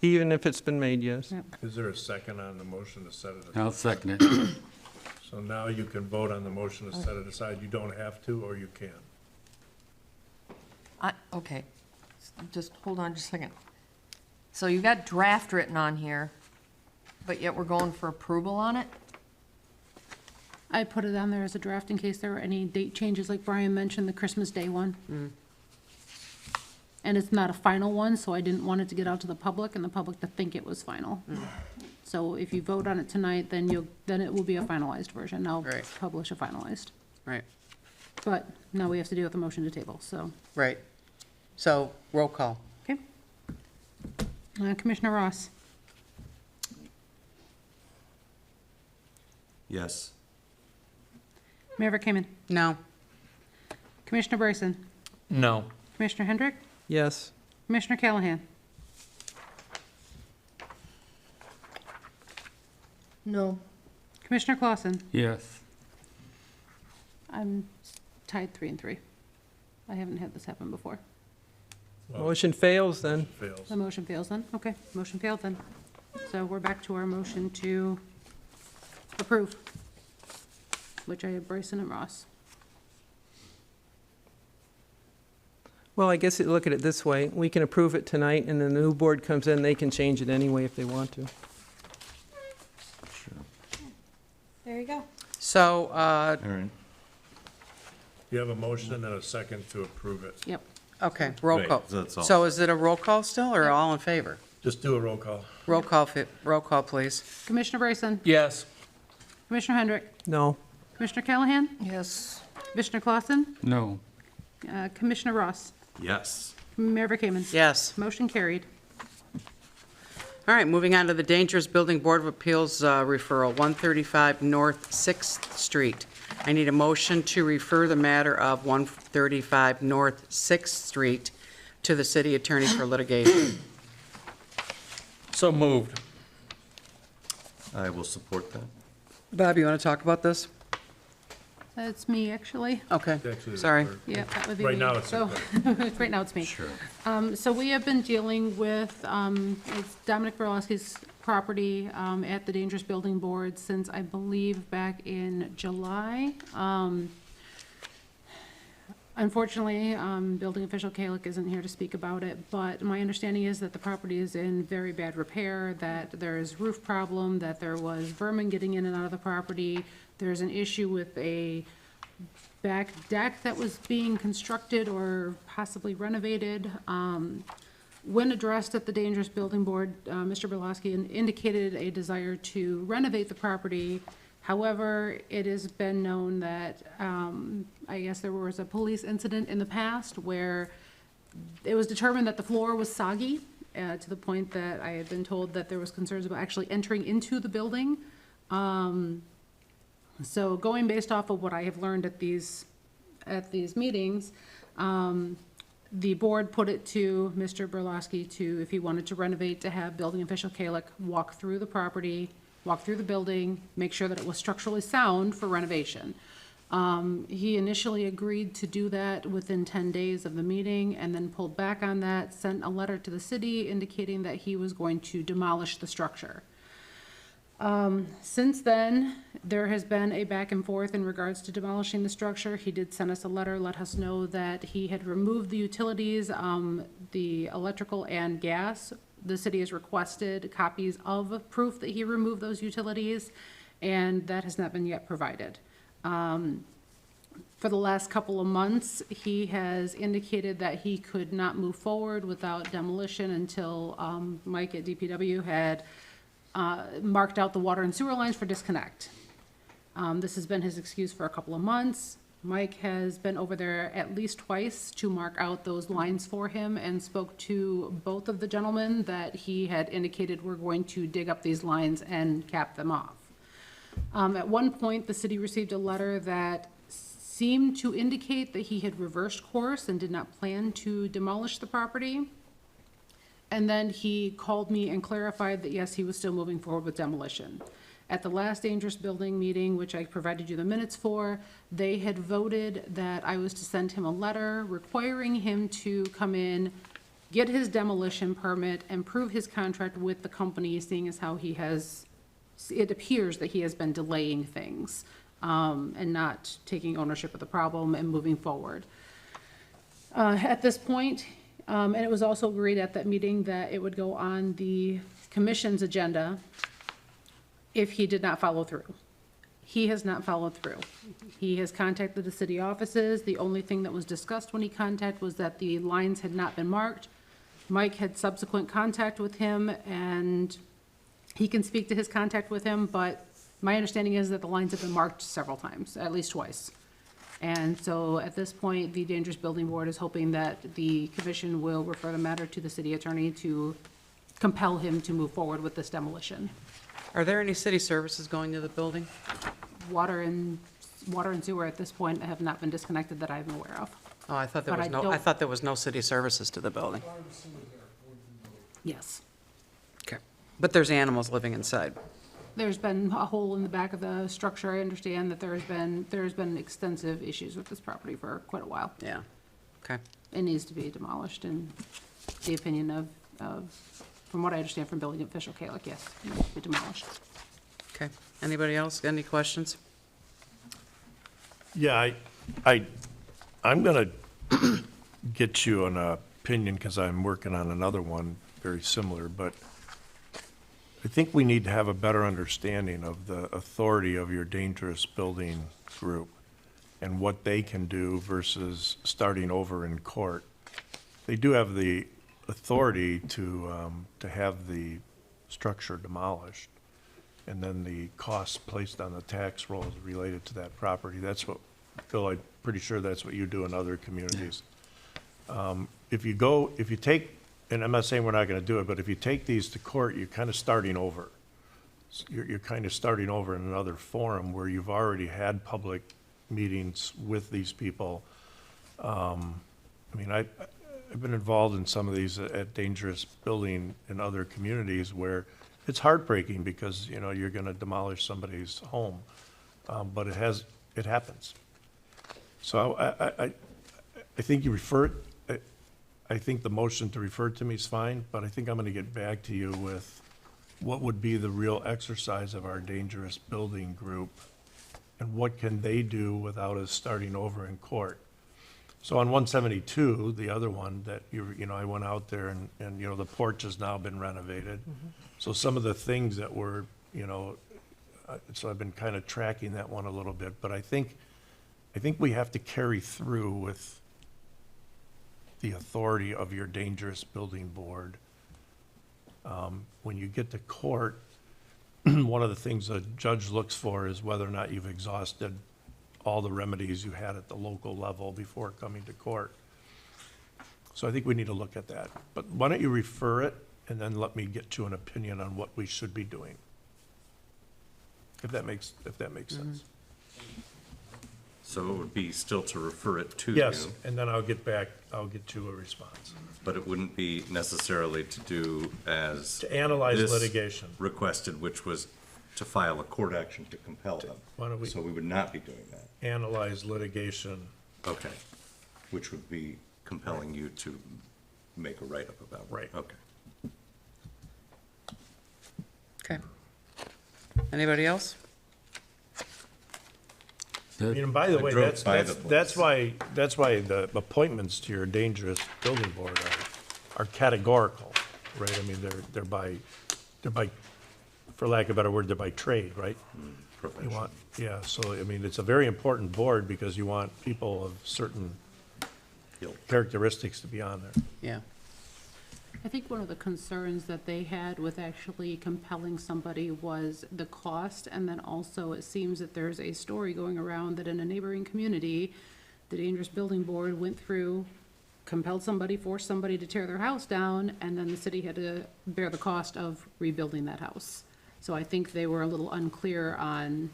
Even if it's been made, yes. Yep. Is there a second on the motion to set it aside? I'll second it. So now you can vote on the motion to set it aside. You don't have to, or you can. okay, just hold on just a second. So you got draft written on here, but yet we're going for approval on it? I put it on there as a draft in case there were any date changes, like Brian mentioned, the Christmas Day one. And it's not a final one, so I didn't want it to get out to the public and the public to think it was final. So if you vote on it tonight, then it will be a finalized version. I'll Right. publish a finalized. Right, But now we have to deal with the motion to table, so. right. So, roll call. Okay. Commissioner Ross, Yes. Mayor Kamen, No. Commissioner Bryson, no. Commissioner Hendrick, Yes. Commissioner Callahan, No. Commissioner Clausen. Yes. I'm tied 3-3. I haven't had this happen before. Motion fails then. Fails. The motion fails then? Okay, motion failed then. So we're back to our motion to approve, which I had Bryson and Ross. Well, I guess you look at it this way. We can approve it tonight, and then the new board comes in, they can change it anyway if they want to. There you go. So, All right. You have a motion and a second to approve it. Yep. okay, roll Right, call. so that's all. So is it a roll call still, or all in favor? Just do a roll call. Roll call, please. Commissioner Bryson, Yes. Commissioner Hendrick, No. Commissioner Callahan, Yes. Commissioner Clausen, No. Commissioner Ross, Yes. Mayor Kamen. Yes. Motion carried. All right, moving on to the Dangerous Building Board of Appeals referral, 135 North 6th Street. I need a motion to refer the matter of 135 North 6th Street to the city attorney for litigation. So moved. I will support that. Bob, you want to talk about this? That's me, actually. Okay, Actually, sorry. Yeah, that would be Right me. now, it's So, right now, it's me. Sure. So we have been dealing with, it's Dominic Berlowski's property at the Dangerous Building Board since, I believe, back in July. Unfortunately, building official Kalick isn't here to speak about it, but my understanding is that the property is in very bad repair, that there is roof problem, that there was vermin getting in and out of the property. There's an issue with a back deck that was being constructed or possibly renovated. When addressed at the Dangerous Building Board, Mr. Berlowski indicated a desire to renovate the property. However, it has been known that, I guess there was a police incident in the past where it was determined that the floor was soggy, to the point that I had been told that there was concerns about actually entering into the building. So going based off of what I have learned at these meetings, the board put it to Mr. Berlowski to, if he wanted to renovate, to have building official Kalick walk through the property, walk through the building, make sure that it was structurally sound for renovation. He initially agreed to do that within 10 days of the meeting and then pulled back on that, sent a letter to the city indicating that he was going to demolish the structure. Since then, there has been a back and forth in regards to demolishing the structure. He did send us a letter, let us know that he had removed the utilities, the electrical and gas The city has requested copies of proof that he removed those utilities, and that has not been yet provided. For the last couple of months, he has indicated that he could not move forward without demolition until Mike at DPW had marked out the water and sewer lines for disconnect. This has been his excuse for a couple of months. Mike has been over there at least twice to mark out those lines for him and spoke to both of the gentlemen that he had indicated we're going to dig up these lines and cap them off. At one point, the city received a letter that seemed to indicate that he had reversed course and did not plan to demolish the property. And then he called me and clarified that, yes, he was still moving forward with demolition. At the last dangerous building meeting, which I provided you the minutes for, they had voted that I was to send him a letter requiring him to come in, get his demolition permit, and prove his contract with the company, seeing as how he has, it appears that he has been delaying things, and not taking ownership of the problem and moving forward. At this point, and it was also agreed at that meeting that it would go on the commission's agenda if he did not follow through. He has not followed through. He has contacted the city offices. The only thing that was discussed when he contacted was that the lines had not been marked. Mike had subsequent contact with him, and he can speak to his contact with him, but my understanding is that the lines have been marked several times, at least twice. And so at this point, the Dangerous Building Board is hoping that the commission will refer the matter to the city attorney to compel him to move forward with this demolition. Are there any city services going to the building? Water and sewer at this point have not been disconnected that I'm aware of. Oh, I thought there But was I no, I don't- thought there was no city services to the building. Yes. Okay. But there's animals living inside. There's been a hole in the back of the structure. I understand that there's been extensive issues with this property for quite a while. Yeah. Okay. It needs to be demolished, in the opinion of, from what I understand from building official Kalick, yes, it needs to be demolished. Okay. Anybody else? Got any questions? Yeah, I'm gonna get you an opinion, because I'm working on another one very similar, but I think we need to have a better understanding of the authority of your dangerous building group and what they can do versus starting over in court. They do have the authority to have the structure demolished, and then the costs placed on the tax rolls related to that property. That's what, Phil, I'm pretty sure that's what you do in other communities. If you take, and I'm not saying we're not gonna do it, but if you take these to court, you're kind of starting over. You're kind of starting over in another forum where you've already had public meetings with these people. I mean, I've been involved in some of these at dangerous building in other communities where it's heartbreaking because, you know, you're gonna demolish somebody's home. But it happens. So I think you refer, I think the motion to refer to me is fine, but I think I'm gonna get back to you with what would be the real exercise of our dangerous building group and what can they do without us starting over in court. So on 172, the other one that you know, I went out there and you know, the porch has now been renovated. So some of the things that were, you know, so I've been kind of tracking that one a little bit, but I think we have to carry through with the authority of your dangerous building board. When you get to court, one of the things a judge looks for is whether or not you've exhausted all the remedies you had at the local level before coming to court. So I think we need to look at that. But why don't you refer it, and then let me get you an opinion on what we should be doing? If that makes sense. So it would be still to refer it to you? Yes, and then I'll get you a response. But it wouldn't be necessarily to do as. To analyze this litigation. requested, which was to file a court action to compel them. Why don't we- So we would not be doing that. Analyze litigation. Okay. Which would be compelling you to make a write-up about it. Right. Okay. Okay. Anybody else? I mean, and by the I way, drove that's by the that's why the appointments to your dangerous building board are categorical. right? I mean, they're by, for lack of a better word, they're by trade, right? You want, yeah, so, I mean, it's a very important board because you want people of certain characteristics to be on there. Yeah. I think one of the concerns that they had with actually compelling somebody was the cost, and then also it seems that there's a story going around that in a neighboring community, the Dangerous Building Board went through, compelled somebody, forced somebody to tear their house down, and then the city had to bear the cost of rebuilding that house. So I think they were a little unclear on,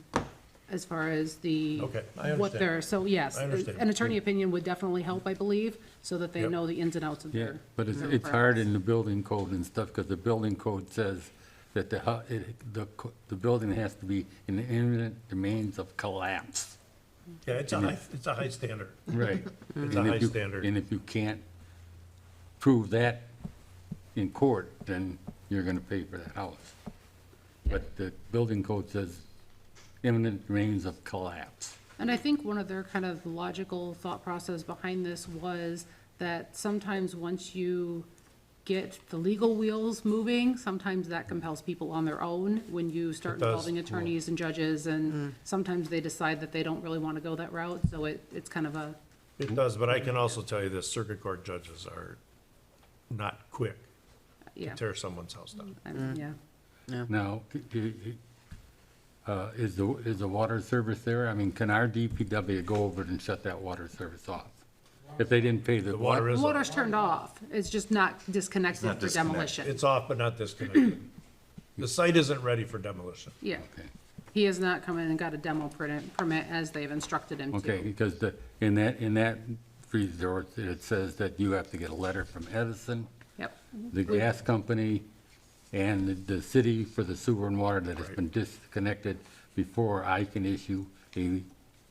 as far as the, Okay, I what understand. they're, so yes, I understand. an attorney opinion would definitely help, I believe, so that they Yep. know the ins and outs of Yeah, their. but it's, their it's hard practice. in the building code and stuff, because the building code says that the building has to be in the imminent domains of collapse. Yeah, it's a high standard. Right. It's a And if high you- standard. And if you can't prove that in court, then you're gonna pay for the house. But the building code says imminent domains of collapse. And I think one of their kind of logical thought process behind this was that sometimes once you get the legal wheels moving, sometimes that compels people on their own when you start It does. involving attorneys and judges, and sometimes they decide that they don't really want to go that route, so it's kind of a, It does, but I can also tell you this, circuit court judges are not quick to yeah. tear someone's house down. Yeah. Now, is the water service there? I mean, can our DPW go over and shut that water service off? If they didn't pay the The water water? is off. Water's turned off, it's just not disconnected not for disconnected. demolition. It's off but not disconnected. The site isn't ready for demolition. Yeah. Okay. He has not come in and got a demo permit as they've instructed him to. Okay, because in that resort, it says that you have to get a letter from Edison, Yep. the gas company, and the city for the sewer and water that has been disconnected before I can issue a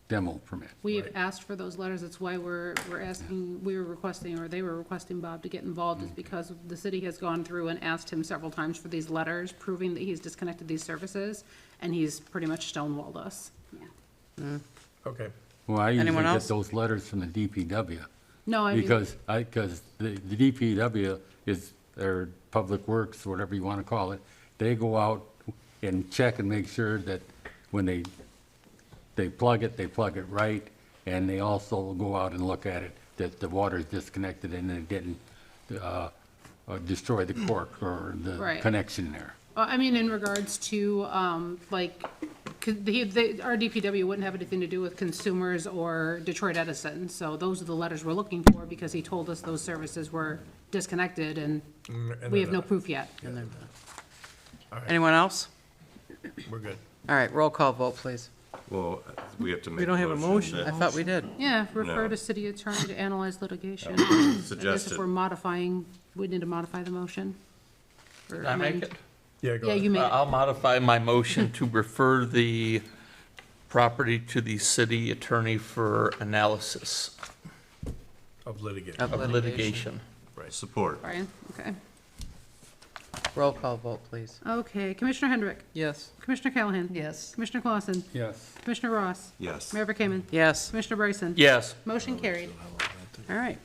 demo permit. We have asked for those letters, that's why we're asking, we were requesting, or they were requesting Bob to get involved, is because the city has gone through and asked him several times for these letters, proving that he's disconnected these services, and he's pretty much stonewalled us. Okay. Well, I usually Anyone get else? those letters from the DPW. No, I mean, Because the DPW is, or Public Works, whatever you want to call it, they go out and check and make sure that when they plug it right, and they also go out and look at it, that the water is disconnected and it didn't destroy the cork or the Right. connection there. I mean, in regards to, like, our DPW wouldn't have anything to do with consumers or Detroit Edison, so those are the letters we're looking for, because he told us those services were disconnected, and And we have they're no proof yet. Anyone else? not. We're good. All right, roll call vote, please. Well, we have to make. We don't have a motion. I thought we did. Yeah, refer No. to city attorney to analyze litigation. I guess if Suggested. we're modifying, we need to modify the motion. Or Can I make amend. it? Yeah, go Yeah, ahead. you may. I'll modify my motion to refer the property to the city attorney for analysis Of litigation. Of of litigation. Support. Brian, okay. Roll call vote, please. Okay, Commissioner Hendrick, Yes. Commissioner Callahan. Yes. Commissioner Clausen, Yes. Commissioner Ross, Yes. Mayor Verkaman, Yes. Commissioner Bryson. Yes. Motion carried. All right.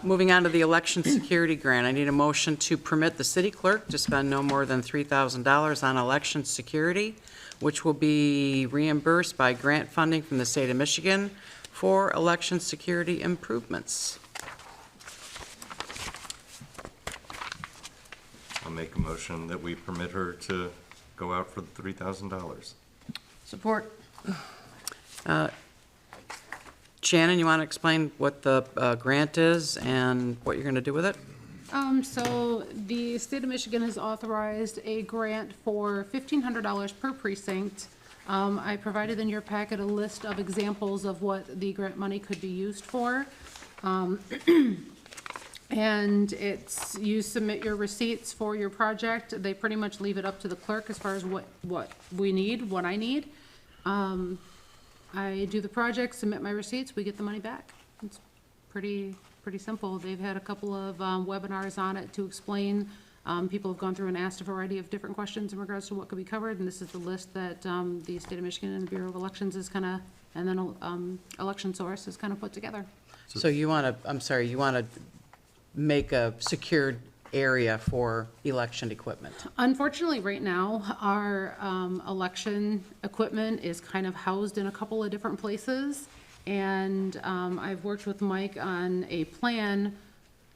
Moving on to the election security grant, I need a motion to permit the city clerk to spend no more than $3,000 on election security, which will be reimbursed by grant funding from the state of Michigan for election security improvements. I'll make a motion that we permit her to go out for the $3,000. Support. Shannon, you want to explain what the grant is and what you're going to do with it? So the state of Michigan has authorized a grant for $1,500 per precinct. I provided in your packet a list of examples of what the grant money could be used for. And it's, you submit your receipts for your project. They pretty much leave it up to the clerk as far as what we need, what I need. I do the project, submit my receipts, we get the money back. It's pretty simple. They've had a couple of webinars on it to explain. People have gone through and asked a variety of different questions in regards to what could be covered, and this is the list that the State of Michigan and the Bureau of Elections is kind of, and then Election Source is kind of put together. So you want to, I'm sorry, you want to make a secured area for election equipment? Unfortunately, right now, our election equipment is kind of housed in a couple of different places. And I've worked with Mike on a plan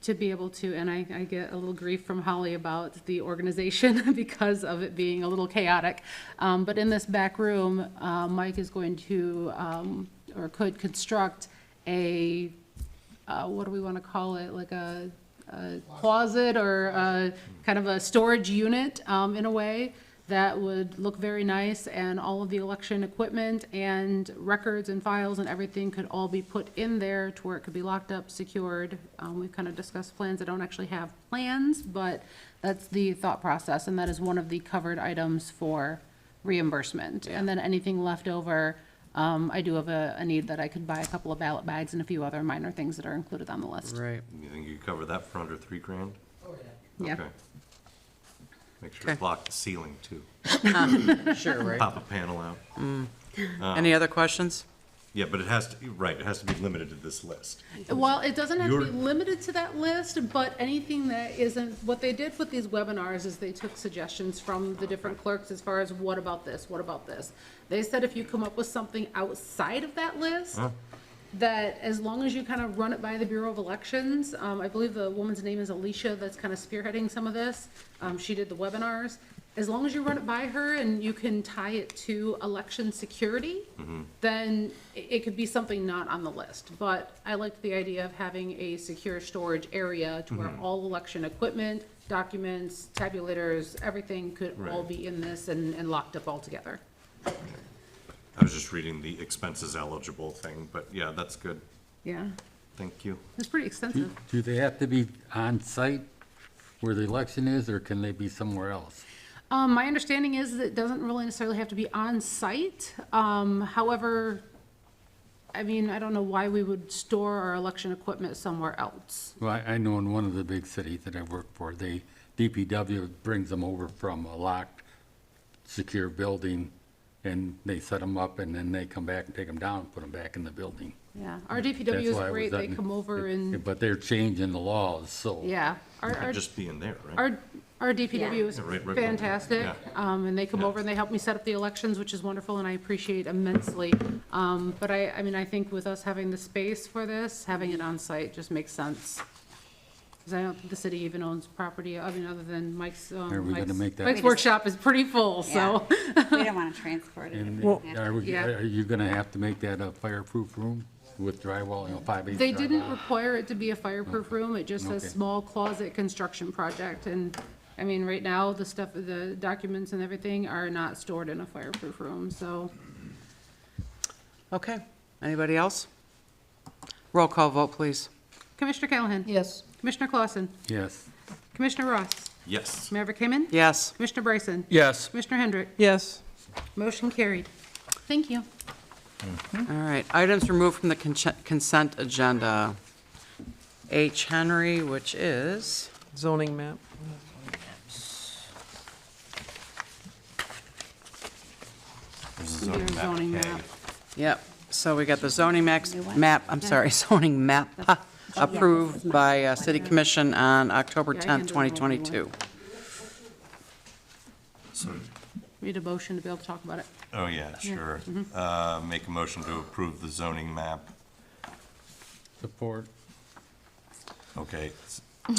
to be able to, and I get a little grief from Holly about the organization because of it being a little chaotic. But in this back room, Mike is going to, or could construct a, what do we want to call it, like a closet or kind of a storage unit in a way that would look very nice, and all of the election equipment and records and files and everything could all be put in there to where it could be locked up, secured. We've kind of discussed plans. I don't actually have plans, but that's the thought process, and that is one of the covered items for reimbursement. And then anything left over, I do have a need that I could buy a couple of ballot bags and a few other minor things that are included on the list. Right. You think you could cover that for under $3,000? Yeah. Okay. Make sure it's block the ceiling too. Sure, right. Pop a panel out. Any other questions? Yeah, but it has to, right, it has to be limited to this list. Well, it doesn't have to be You're- limited to that list, but anything that isn't, what they did with these webinars is they took suggestions from the different clerks as far as what about this, what about this? They said if you come up with something outside of that list, that as long as you kind of run it by the Bureau of Elections, I believe the woman's name is Alicia that's kind of spearheading some of this. She did the webinars. As long as you run it by her and you can tie it to election security, then it could be something not on the list. But I liked the idea of having a secure storage area to where all election equipment, documents, tabulators, everything could all be in this and locked up all together. I was just reading the expenses eligible thing, but yeah, that's good. Yeah, Thank you. it's pretty extensive. Do they have to be on site where the election is, or can they be somewhere else? My understanding is that it doesn't really necessarily have to be on site. However, I mean, I don't know why we would store our election equipment somewhere else. Well, I know in one of the big cities that I work for, DPW brings them over from a locked, secure building, and they set them up, and then they come back and take them down and put them back in the building. Yeah, our DPW That's is why I was great. They letting- come over and, But they're changing the laws, so. yeah. Could just be in there, right? Our DPW is Yeah, right, fantastic, yeah. and they come over and they help me set up the elections, which is wonderful, and I appreciate immensely. But I mean, I think with us having the space for this, having it on site just makes sense. Because I don't think the city even owns property, I mean, other than Mike's, Are we gonna make that- Mike's workshop is pretty full, so. We don't want to transport it. And Yeah. are you gonna have to make that a fireproof room with drywall, 5/8 They didn't drywall? require it to be a fireproof room, it just says Okay. small closet construction project, and, I mean, right now, the stuff, the documents and everything are not stored in a fireproof room, so. Okay. Anybody else? Roll call vote, please. Commissioner Callahan? Yes. Commissioner Clausen? Yes. Commissioner Ross? Yes. Mayor Kamen? Yes. Commissioner Bryson? Yes. Commissioner Hendrick? Yes. Motion carried. Thank you. All right, items removed from the consent agenda. H. Henry, which is, Zoning map. This is Your zoning zoning map K. map. yep, so we got the zoning zoning map approved by City Commission on October Yeah, I 10th, handed them over 2022. So, Need a motion to be able to talk about it. oh yeah, sure. Make a motion to approve the zoning map. Support. Okay.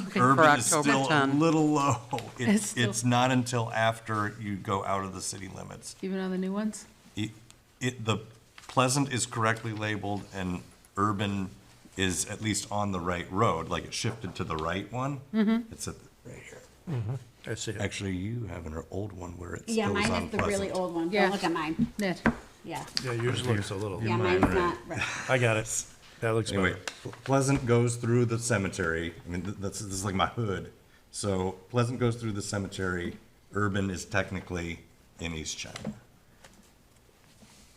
For Urban is October still a 10. little low. It's still- It's not until after you go out of the city limits. Even on the new ones? The Pleasant is correctly labeled and urban is at least on the right road, like it shifted to the right one. It's right here. I see it. Actually, you have an old one where it Yeah, still is mine on is the really Pleasant. old one. Yeah. Don't look at mine. Net. Yeah. Yeah, yours looks a little. Yeah, mine's not, right. I got it. That looks Anyway, better. Pleasant goes through the cemetery. I mean, this is like my hood. So Pleasant goes through the cemetery. Urban is technically in East China.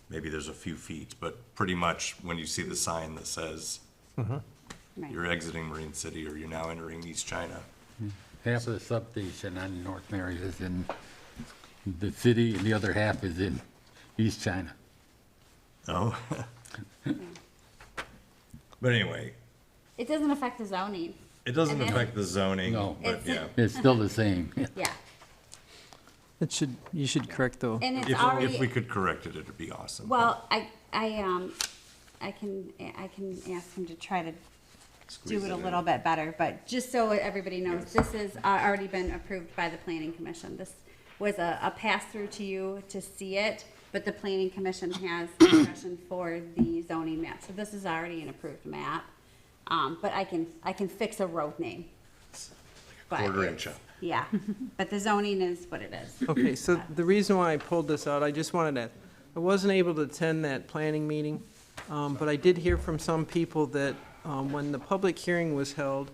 Maybe there's a few feet, but pretty much when you see the sign that says Right. you're exiting Marine City or you're now entering East China. Half of the substation on North Mary is in the city, and the other half is in East China. Oh. But anyway, It doesn't affect the zoning. It doesn't And then- affect the zoning, No. but yeah. It's still the same. Yeah, You should correct though. and it's If already. we could correct it, it'd be awesome. Well, I can ask him to try to Squeeze do it it a in. little bit better, but just so everybody knows, this has already been approved by the planning commission. This was a pass-through to you to see it, but the planning commission has discretion for the zoning map. So this is already an approved map, but I can fix a road name. But Quarter it's- inch up. Yeah, but the zoning is what it is. Okay, so the reason why I pulled this out, I just wanted to, I wasn't able to attend that planning meeting, but I did hear from some people that when the public hearing was held,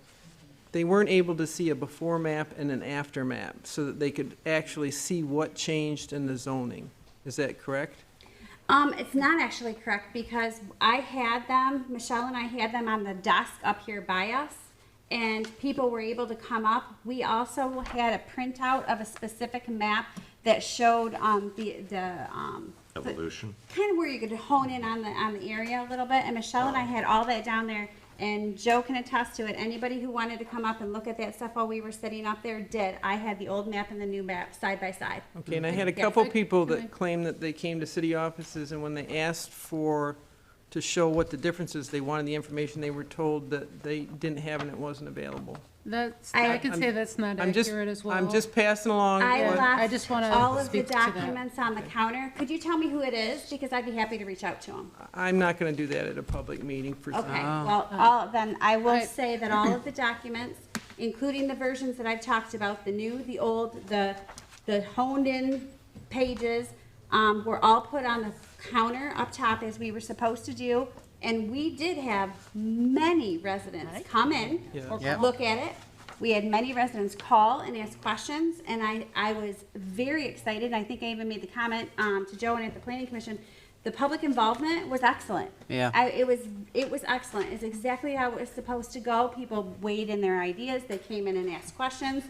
they weren't able to see a before map and an after map, so that they could actually see what changed in the zoning. Is that correct? It's not actually correct because I had them, Michelle and I had them on the desk up here by us, and people were able to come up. We also had a printout of a specific map that showed Evolution. kind of where you could hone in on the area a little bit. And Michelle and I had all that down there, and Joe can attest to it. Anybody who wanted to come up and look at that stuff while we were sitting up there did. I had the old map and the new map side by side. Okay, and I had a Yeah. couple people that claimed that they came to city offices, and when they asked to show what the difference is, they wanted the information, they were told that they didn't have and it wasn't available. I can say that's not I'm just- accurate as well. I'm just passing along. I what- left I just wanna all of the speak to that. documents on the counter. Could you tell me who it is? Because I'd be happy to reach out to him. I'm not gonna do that at a public meeting for. Okay, Oh. well, then I will say that all of the documents, including the versions that I've talked about, the new, the old, the honed-in pages, were all put on the counter up top as we were supposed to do. And we did have many residents come in, Yep. look at it. We had many residents call and ask questions, and I was very excited. I think I even made the comment to Joe and at the planning commission, the public involvement was excellent. Yeah. It was excellent. It's exactly how it was supposed to go. People weighed in their ideas. They came in and asked questions.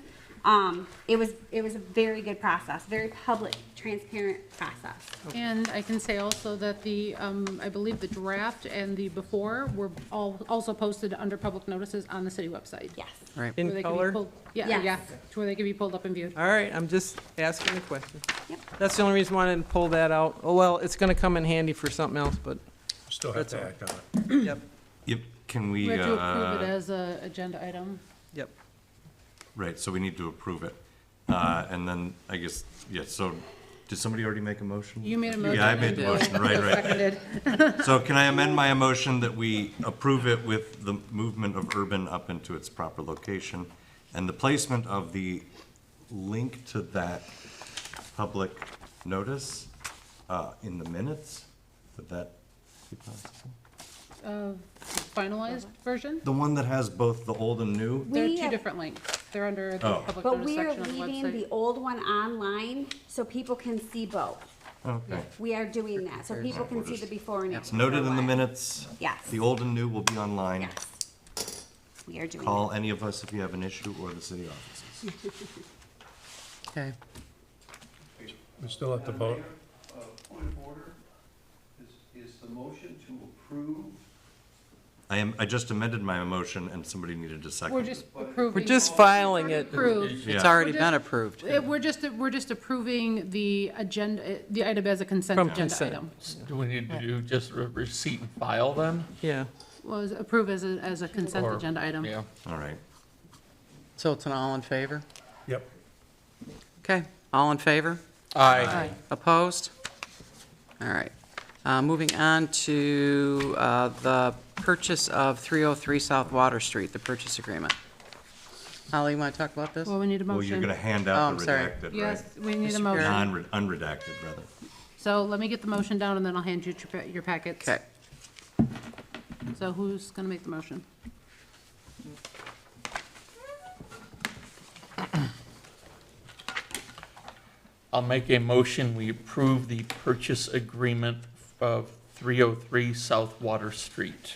It was a very good process, very public, transparent process. And I can say also that I believe the draft and the before were also posted under public notices on the city website. Yes. Right. In Where they could be color? pulled- Yeah, Yes. yeah, to where they could be pulled up and viewed. All right, I'm just asking the question. Yep. That's the only reason why I didn't pull that out. Oh, well, it's gonna come in handy for something else, but, Still have That's to all act on it. yep, Yep, can we, We have to approve it as a agenda item. yep. right, so we need to approve it. And then, I guess, yeah, so, did somebody already make a motion? You made a motion. Yeah, I made the Joe motion, right, right. seconded. So can I amend my motion that we approve it with the movement of urban up into its proper location and the placement of the link to that public notice in the minutes? Would that be possible? Finalized version? The one that has both the old and new? They're We two have- different links. They're under the Oh. public But notice we are section of the leaving website. the old one online so people can see both. Okay. We are doing that, so people can see the before and It's after. noted in the minutes. Yes. The old and new will be online. Yes. We are doing Call any of us if you have an issue or the city offices. Okay. We still have to vote. Point of order, is the motion to approve? I just amended my motion and somebody needed a second. We're just approving. We're just filing it. Approved. It's Yeah. already been approved. We're just approving the agenda, the item as a consent From agenda consent. item. Do we need to do just receipt and file then? Yeah. Was approved as a consent Or- agenda item. Yeah. All right. So it's an all in favor? Yep. Okay, all in favor? Aye. Opposed? All right. Moving on to the purchase of 303 South Water Street, the purchase agreement. Holly, you want to talk about this? Well, we need a Well, motion. you're gonna hand Oh, out I'm the sorry. redacted, right? Yes, we need a Mr. motion. Unredacted, rather. So let me get the motion down and then I'll hand you your packets. Okay. So who's gonna make the motion? I'll make a motion, we approve the purchase agreement of 303 South Water Street.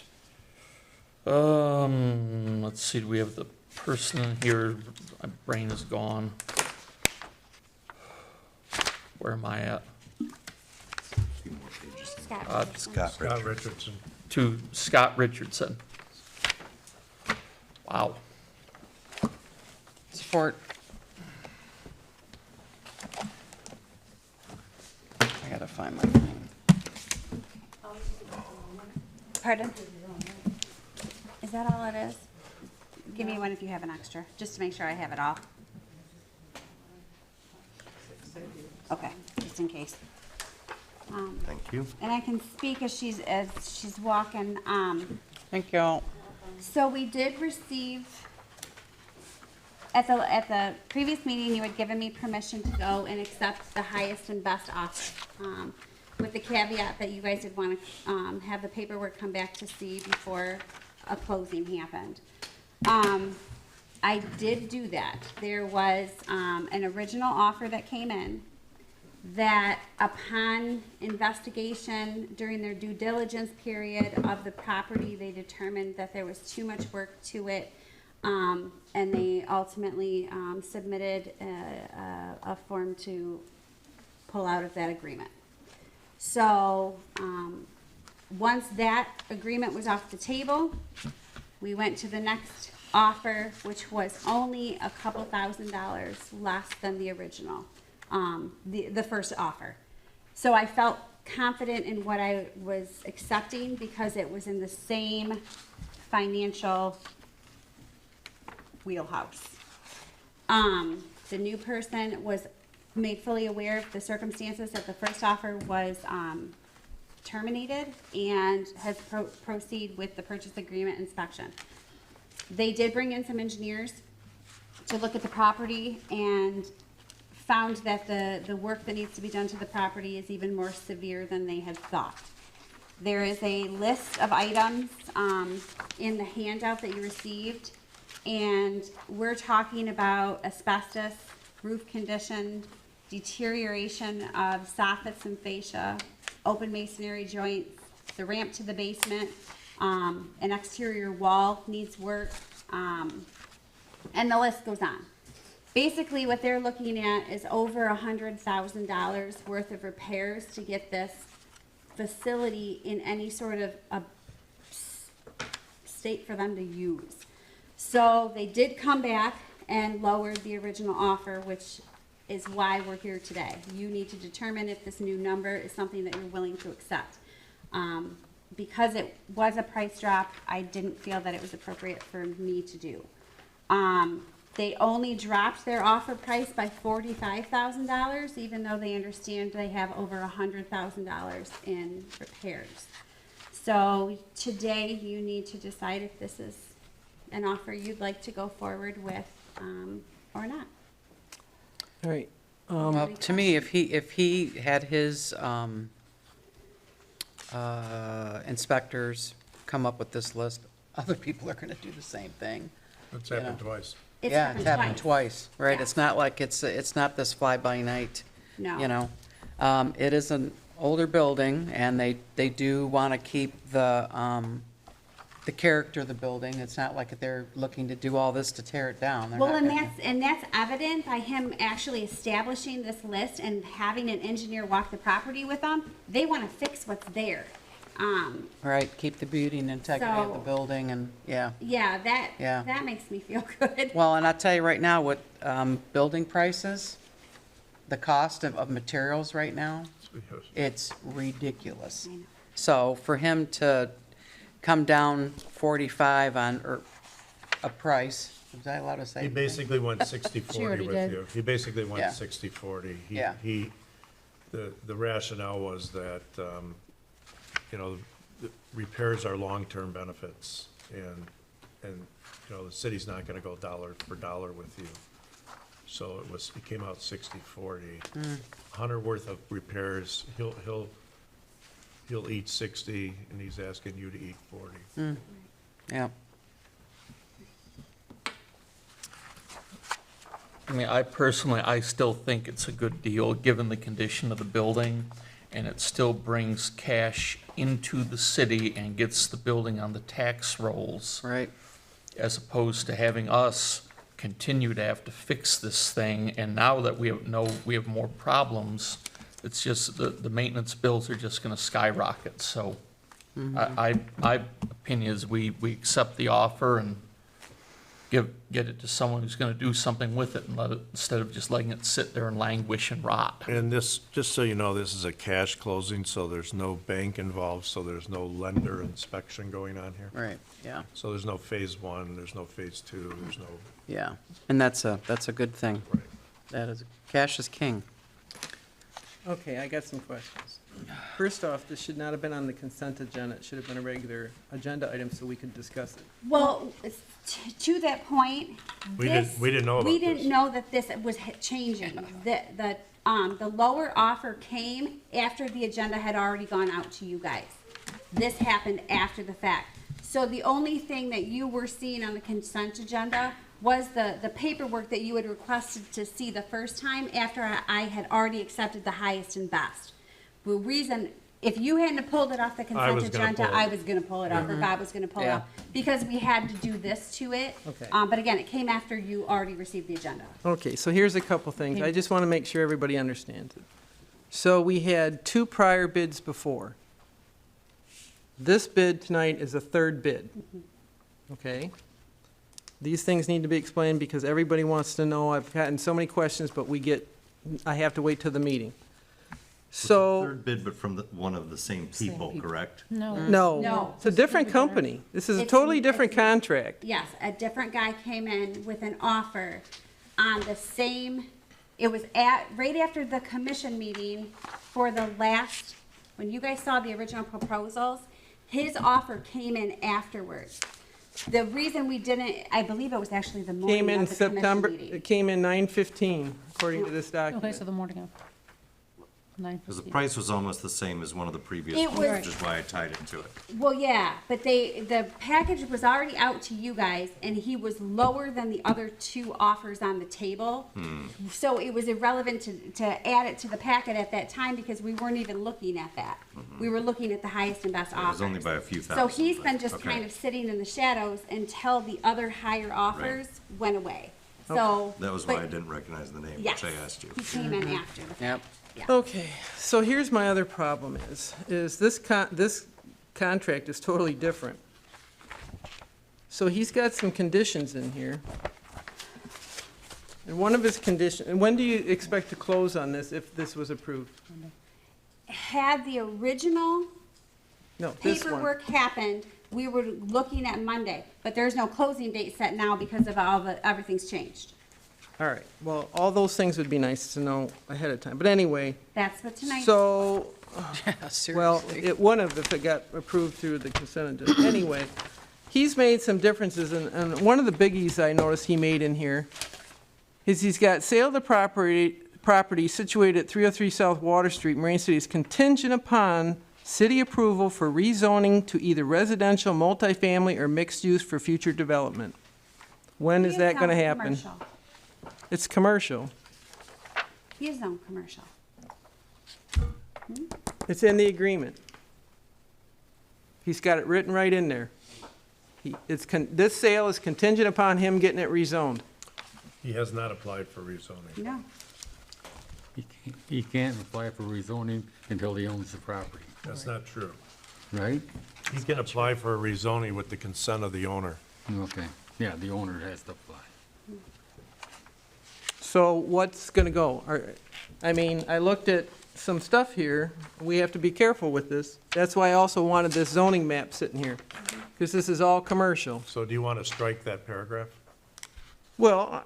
Let's see, do we have the person in here? My brain is gone. Where am I at? Scott Richardson. To Scott Richardson. Wow. Support. I gotta find my thing. Pardon? Is that all it is? Give me one if you have an extra, just to make sure I have it all. Okay, just in case. Thank you. And I can speak as she's walking. Thank you. So we did receive, at the previous meeting, you had given me permission to go and accept the highest and best offer, with the caveat that you guys did want to have the paperwork come back to see before a closing happened. I did do that. There was an original offer that came in that upon investigation during their due diligence period of the property, they determined that there was too much work to it, and they ultimately submitted a form to pull out of that agreement. So once that agreement was off the table, we went to the next offer, which was only a couple $1,000s less than the original, the first offer. So I felt confident in what I was accepting because it was in the same financial wheelhouse. The new person was made fully aware of the circumstances that the first offer was terminated and has proceed with the purchase agreement inspection. They did bring in some engineers to look at the property and found that the work that needs to be done to the property is even more severe than they had thought. There is a list of items in the handout that you received, and we're talking about asbestos, roof condition, deterioration of soffits and fascia, open masonry joints, the ramp to the basement, an exterior wall needs work, and the list goes on. Basically, what they're looking at is over $100,000 worth of repairs to get this facility in any sort of a state for them to use. So they did come back and lowered the original offer, which is why we're here today. You need to determine if this new number is something that you're willing to accept. Because it was a price drop, I didn't feel that it was appropriate for me to do. They only dropped their offer price by $45,000, even though they understand they have over $100,000 in repairs. So today you need to decide if this is an offer you'd like to go forward with or not. All right. Well, to me, if he had his inspectors come up with this list, other people are gonna do the same thing. It's you happened know. twice. It's Yeah, it's happened twice, right? Yeah. It's not like it's not this fly-by-night, No. you know? It is an older building, and they do want to keep the character of the building. It's not like they're looking to do all this to tear it down. They're Well, not gonna- and that's evident by him actually establishing this list and having an engineer walk the property with them. They want to fix what's there. Right, keep the beauty and integrity of the So- building, and, yeah. Yeah, Yeah. that makes me feel good. Well, and I'll tell you right now, what building prices, the cost of materials right now, it's ridiculous. I know. So for him to come down 45 on, or a price, was I allowed to say? He basically went 60/40 already with did. you. He basically Yeah. went 60/40. Yeah. The rationale was that, you know, the repairs are long-term benefits, and, you know, the city's not gonna go dollar for dollar with you. So it came out 60/40. 100 worth of repairs, he'll eat 60, and he's asking you to eat 40. Yeah. I mean, I still think it's a good deal, given the condition of the building, and it still brings cash into the city and gets the building on the tax rolls. Right. As opposed to having us continue to have to fix this thing, and now that we have more problems, it's just, the maintenance bills are just gonna skyrocket, so my opinion is we accept the offer, and get it to someone who's gonna do something with it and let it, instead of just letting it sit there and languish and rot. And this, just so you know, this is a cash closing, so there's no bank involved, so there's no lender inspection going on here. Right, yeah, So there's no phase one, there's no phase two, there's no, yeah. And that's a good thing. right. That is, cash is king. Okay, I got some questions. First off, this should not have been on the consent agenda. It should have been a regular agenda item so we could discuss it. Well, to that point, We didn't know about we this. didn't know that this was changing. The lower offer came after the agenda had already gone out to you guys. This happened after the fact. So the only thing that you were seeing on the consent agenda was the paperwork that you had requested to see the first time after I had already accepted the highest and best. The reason, if you hadn't pulled it off the consent was gonna agenda, pull it. I was gonna pull it off, or Bob was gonna pull it Yeah. off, because we had to do this to it. Okay. But again, it came after you already received the agenda. Okay, so here's a couple things. I just want to make sure everybody understands it. So we had 2 prior bids before. This bid tonight is a 3rd bid. Okay? These things need to be explained because everybody wants to know. I've gotten so many questions, but I have to wait till the meeting. So, Third bid, but from one of the same people, correct? No. no, No. it's a different company. This is a It's- totally different contract. Yes, a different guy came in with an offer on the same, it was right after the commission meeting for the last, when you guys saw the original proposals, his offer came in afterwards. The reason we didn't, I believe it was actually the Came morning in of the commission September, meeting. it came in 9/15, according to this Okay, document. so the morning of. Because the price was almost the same as one of the previous It ones, was- which is why I tied it to it. Well, yeah, but the package was already out to you guys, and he was lower than the other 2 offers on the table. So it was irrelevant to add it to the packet at that time, because we weren't even looking at that. We were looking at the highest and best It was offers. only by a few So thousand. he's but- been just okay. kind of sitting in the shadows until the other higher offers went away. So. That was why I but- didn't recognize the name, Yes, which I asked you. he came in after the fact. Yep. Yeah. Okay, so here's my other problem is this contract is totally different. So he's got some conditions in here. And one of his conditions, and when do you expect to close on this if this was approved? Had the original No, this one. paperwork happened, we were looking at Monday, but there's no closing date set now because of everything's changed. All right, well, all those things would be nice to know ahead of time, but anyway, That's what tonight. so, Yeah, well, seriously. it wouldn't have if it got approved through the consent agenda. Anyway, he's made some differences, and one of the biggies I noticed he made in here is he's got sale of the property situated at 303 South Water Street, Marine City, is contingent upon city approval for rezoning to either residential, multifamily, or mixed use for future development. When is that gonna happen? It's commercial. He is on commercial. It's in the agreement. He's got it written right in there. This sale is contingent upon him getting it rezoned. He has not applied for rezoning. No. He can't apply for rezoning until he owns the property, That's not true. right? He can apply for a rezoning with the consent of the owner. Okay, yeah, the owner has to apply. So what's gonna go? I mean, I looked at some stuff here. We have to be careful with this. That's why I also wanted this zoning map sitting here, because this is all commercial. So do you want to strike that paragraph? Well,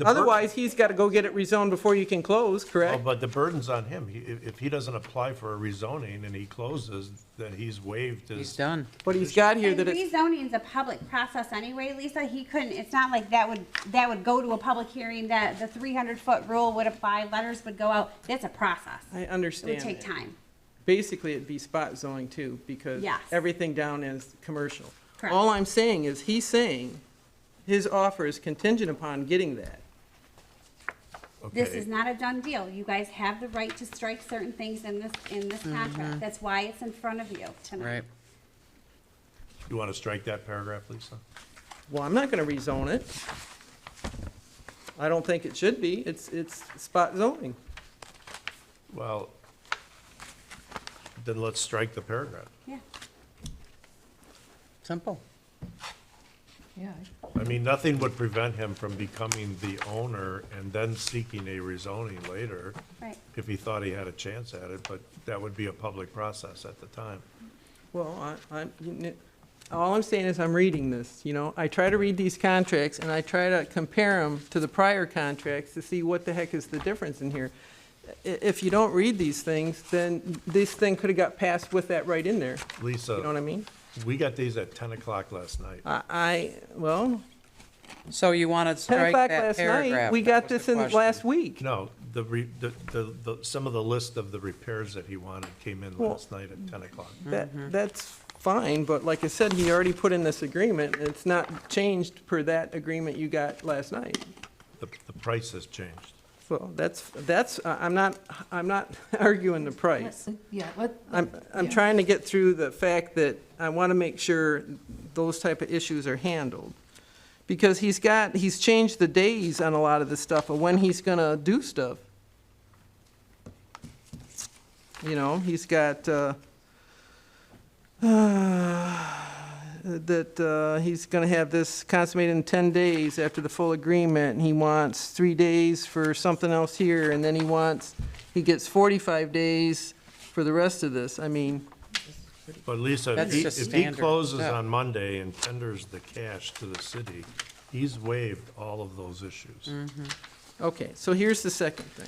otherwise, he's gotta go get it rezoned before you can close, Oh, correct? but the burden's on him. If he doesn't apply for a rezoning and he closes, then he's waived his. He's done. But he's got here And that it's, rezoning's a public process anyway, Lisa. He couldn't, it's not like that would go to a public hearing, that the 300-foot rule would apply, letters would go out. It's a process. I It understand would take that. time. Basically, it'd be spot zoning too, because Yes. everything down is commercial. Correct. All I'm saying is, he's saying his offer is contingent upon getting that. This Okay. is not a done deal. You guys have the right to strike certain things in this contract. That's why it's in front of you tonight. Right. You want to strike that paragraph, Lisa? Well, I'm not gonna rezone it. I don't think it should be. It's spot zoning. Well, then let's strike the paragraph. Yeah. Simple. Yeah. I mean, nothing would prevent him from becoming the owner and then seeking a rezoning later Right. if he thought he had a chance at it, but that would be a public process at the time. Well, all I'm saying is I'm reading this, you know? I try to read these contracts, and I try to compare them to the prior contracts to see what the heck is the difference in here. If you don't read these things, then this thing could have got passed with that right in there. Lisa. You know what I mean? We got these at 10 o'clock last night. Well, So you want to 10 strike o'clock that last paragraph? night, we That got was the this in question. last week. No, some of the list of the repairs that he wanted came in Well, last night at 10 o'clock. That's fine, but like I said, he already put in this agreement, and it's not changed per that agreement you got last night. The price has changed. Well, I'm not arguing the price. Yeah, I'm trying to get through the fact that I want to make sure those type of issues are handled. Because he's changed the days on a lot of the stuff of when he's gonna do stuff. You know, he's got, he's gonna have this consummated in 10 days after the full agreement, and he wants 3 days for something else here, and then he gets 45 days for the rest of this. I mean, But Lisa, That's just if he standard closes stuff. on Monday and tenders the cash to the city, he's waived all of those issues. okay, so here's the second thing.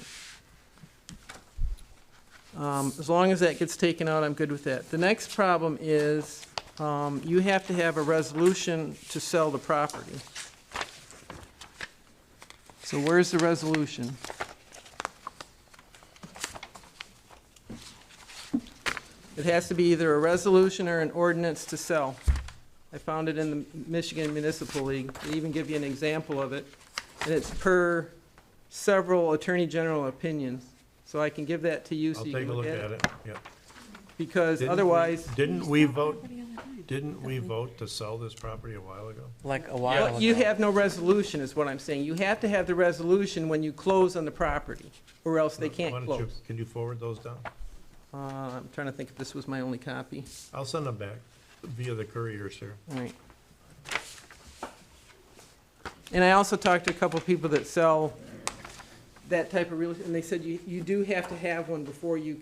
As long as that gets taken out, I'm good with that. The next problem is, you have to have a resolution to sell the property. So where's the resolution? It has to be either a resolution or an ordinance to sell. I found it in the Michigan Municipal League. They even give you an example of it. And it's per several Attorney General opinions. So I can give that to you so I'll you take can a look look at at it. it, yeah. Because Didn't we- otherwise, Didn't we vote to sell this property a while ago? Like a while ago. well, you have no resolution is what I'm saying. You have to have the resolution when you close on the property, or else they Why can't don't you- close. Can you forward those down? I'm trying to think if this was my only copy. I'll send them back via the courier, sir. All right. And I also talked to a couple people that sell that type of real, and they said you do have to have one before you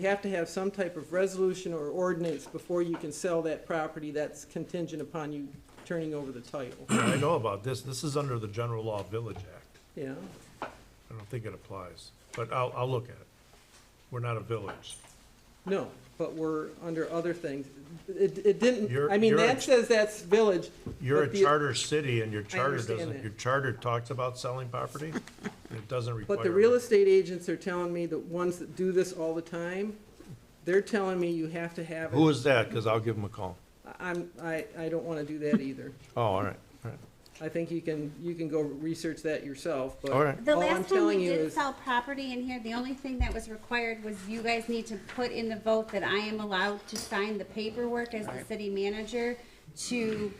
have to have some type of resolution or ordinance before you can sell that property that's contingent upon you turning over the title. I know about this. This is under the General Law Village Act. Yeah, I don't think it applies, but I'll look at it. We're not a village. no, but we're under other things. It didn't, You're- I mean, you're a- that says that's village. You're a but the- charter city and your charter understand doesn't, that. your charter talks about selling property. It doesn't require. But the real estate agents are telling me, the ones that do this all the time, they're telling me you have to have it. Who is that? Because I'll give them a call. I don't want to do that either. Oh, all right, all right. I think you can go research that yourself, but All right. The all I'm last time telling we you did is, sell property in here, the only thing that was required was you guys need to put in the vote that I am allowed to sign the paperwork as the city manager to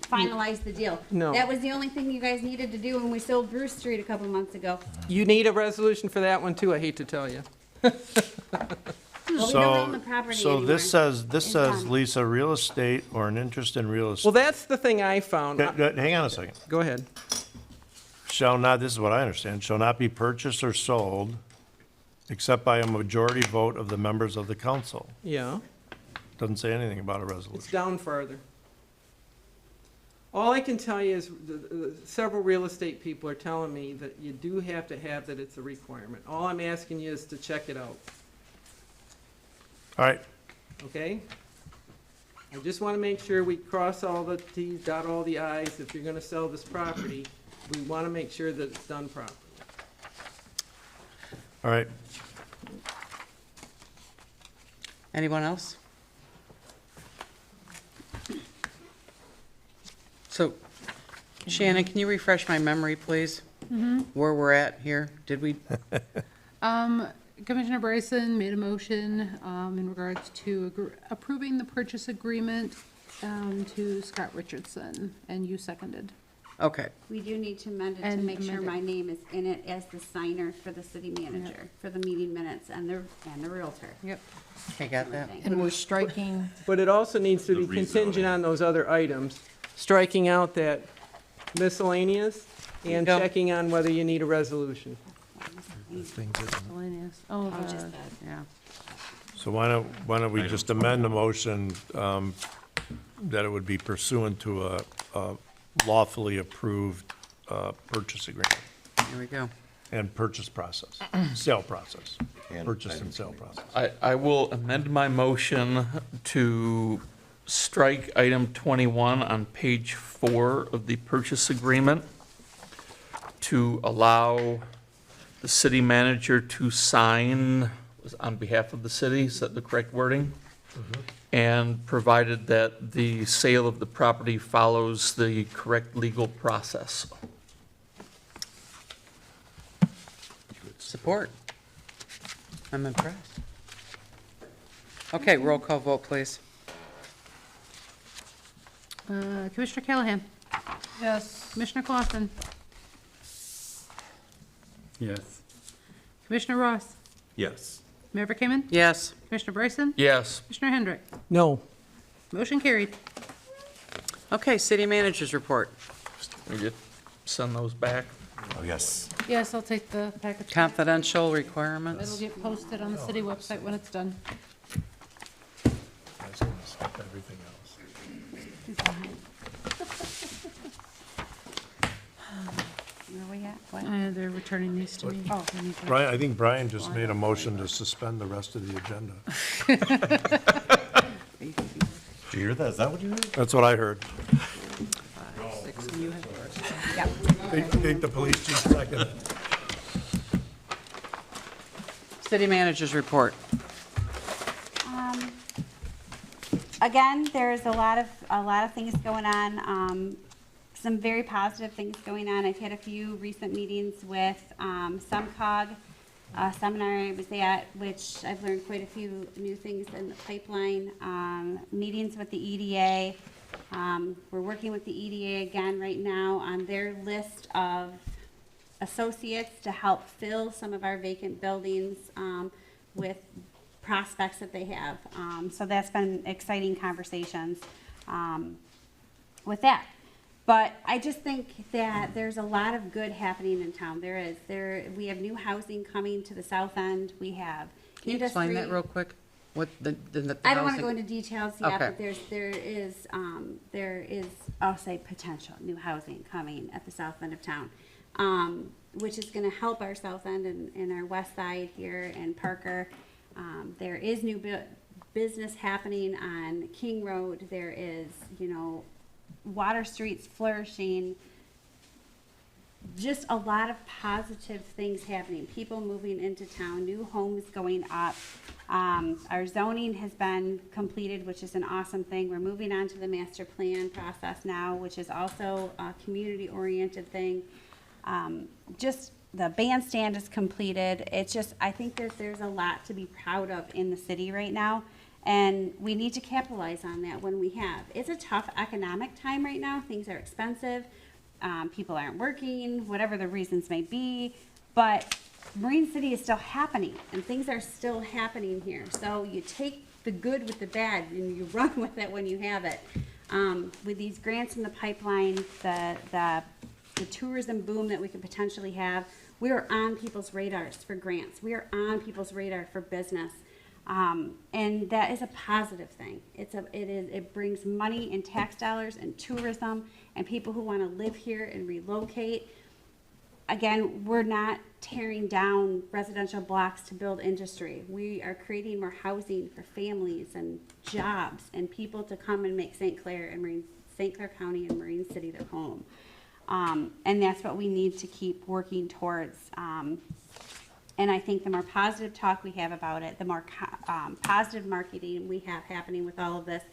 finalize the deal. No. That was the only thing you guys needed to do when we sold Bruce Street a couple months ago. you need a resolution for that one too, I hate to tell you. Well, we don't own the property So this anymore. says, It's done. Lisa, real estate or an interest in real Well, estate. that's the thing I found. Hang on a second. Go ahead. Shall not, this is what I understand, shall not be purchased or sold except by a majority vote of the members of the council. Yeah, Doesn't say anything about a it's resolution. down farther. All I can tell you is several real estate people are telling me that you do have to have that, it's a requirement. All I'm asking you is to check it out. All right, Okay? I just want to make sure we cross all the Ts, dot all the Is. If you're going to sell this property, we want to make sure that it's done properly. all right. Anyone else? So, Shannon, can you refresh my memory, please? Where we're at here? Did we, Commissioner Bryson made a motion in regards to approving the purchase agreement to Scott Richardson, and you seconded. okay. We do need to amend it to And make sure amend it. my name is in it as the signer for the city manager, for the meeting minutes and the realtor. Yep. Okay, got that? And we're striking, But it also needs to be contingent on those other items. striking out that miscellaneous and Go. checking on whether you need a resolution. Miscellaneous. Oh, yeah. So why don't we just amend the motion, that it would be pursuant to a lawfully approved, purchase agreement Here we go. and purchase process, sale process, purchase and sale process. I will amend my motion to strike item 21 on page 4 of the purchase agreement to allow the city manager to sign on behalf of the city, is that the correct wording? And provided that the sale of the property follows the correct legal process. Support. I'm impressed. Okay, roll call vote, please. Commissioner Callahan? Yes. Commissioner Clausen? Yes. Commissioner Ross? Yes. Mayor Kamen? Yes. Commissioner Bryson? Yes. Commissioner Hendrick? No. Motion carried. Okay, city managers report. We just send those back. Oh, yes. Yes, I'll take the package. Confidential It'll requirements. get posted on the city website when it's done. I was gonna skip everything else. Where are we at? What? They're returning these to me. Oh. I need to- Brian, I think Brian just made a motion to suspend the rest of the agenda. Did you hear that? Is that what you heard? That's what I heard. 6, and you have yours. Think the police chief second. City managers report. Again, there's a lot of things going on, some very positive things going on. I've had a few recent meetings with SEMCOG, a seminar I was at, which I've learned quite a few new things in the pipeline. Meetings with the EDA. We're working with the EDA again right now on their list of associates to help fill some of our vacant buildings with prospects that they have. So that's been exciting conversations with that. But I just think that there's a lot of good happening in town. We have new housing coming to the south end. We have Can you explain that real quick? What the I don't want to housing- go into details yet, Okay. but there is, I'll say, potential new housing coming at the south end of town, which is going to help our south end and our west side here in Parker. There is new business happening on King Road. There is, Water Street's flourishing. Just a lot of positive things happening. People moving into town, new homes going up. Our zoning has been completed, which is an awesome thing. We're moving on to the master plan process now, which is also a community-oriented thing. Just the bandstand is completed. It's just, I think there's a lot to be proud of in the city right now. And we need to capitalize on that when we have. It's a tough economic time right now. Things are expensive. People aren't working, whatever the reasons may be. But Marine City is still happening, and things are still happening here. So you take the good with the bad, and you run with it when you have it. With these grants in the pipeline, the tourism boom that we could potentially have, we are on people's radars for grants. We are on people's radar for business. And that is a positive thing. It brings money and tax dollars and tourism and people who want to live here and relocate. Again, we're not tearing down residential blocks to build industry. We are creating more housing for families and jobs and people to come and make St. Clair County and Marine City their home. And that's what we need to keep working towards. And I think the more positive talk we have about it, the more positive marketing we have happening with all of this,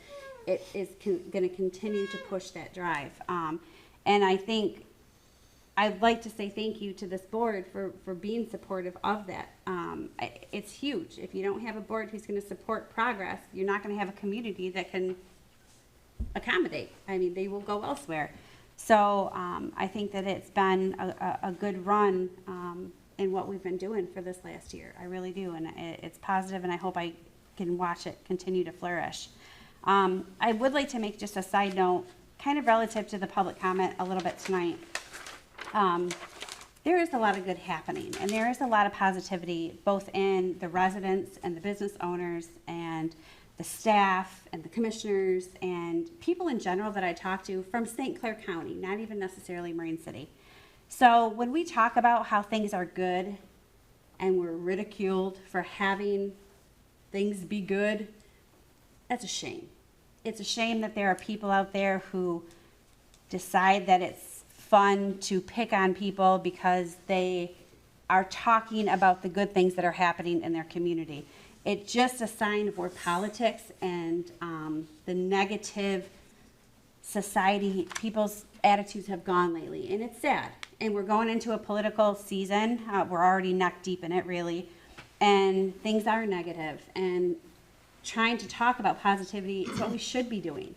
it is going to continue to push that drive. And I think I'd like to say thank you to this board for being supportive of that. It's huge. If you don't have a board who's going to support progress, you're not going to have a community that can accommodate. I mean, they will go elsewhere. So I think that it's been a good run in what we've been doing for this last year. I really do, and it's positive, and I hope I can watch it continue to flourish. I would like to make just a side note kind of relative to the public comment a little bit tonight. There is a lot of good happening, and there is a lot of positivity, both in the residents and the business owners and the staff and the commissioners and people in general that I talk to from St. Clair County, not even necessarily Marine City. So when we talk about how things are good and we're ridiculed for having things be good, that's a shame. It's a shame that there are people out there who decide that it's fun to pick on people because they are talking about the good things that are happening in their community. It's just a sign of where politics and the negative society, people's attitudes have gone lately, and it's sad. And we're going into a political season. We're already neck deep in it, really, and things are negative. And trying to talk about positivity is what we should be doing.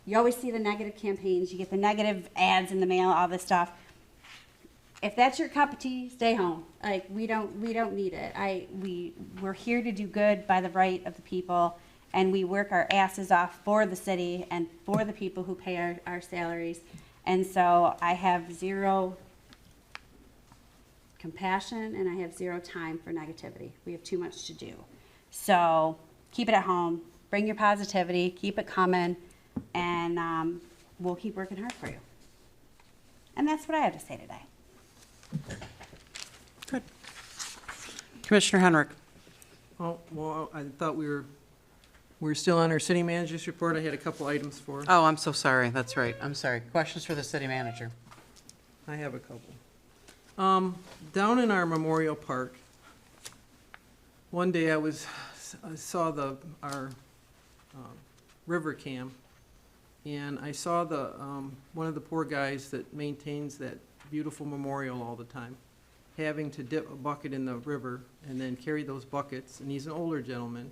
You always see the negative campaigns. You get the negative ads in the mail, all this stuff. If that's your cup of tea, stay home. Like, we don't need it. We're here to do good by the right of the people, and we work our asses off for the city and for the people who pay our salaries. And so I have zero compassion and I have zero time for negativity. We have too much to do. So keep it at home, bring your positivity, keep it coming, and we'll keep working hard for you. And that's what I have to say today. Good. Commissioner Henrik. Well, I thought we're still on our city manager's report. I had a couple items for. Oh, I'm so sorry. That's right. I'm sorry. Questions for the city manager? I have a couple. Down in our Memorial Park, one day I saw our river cam, and I saw one of the poor guys that maintains that beautiful memorial all the time, having to dip a bucket in the river and then carry those buckets, and he's an older gentleman,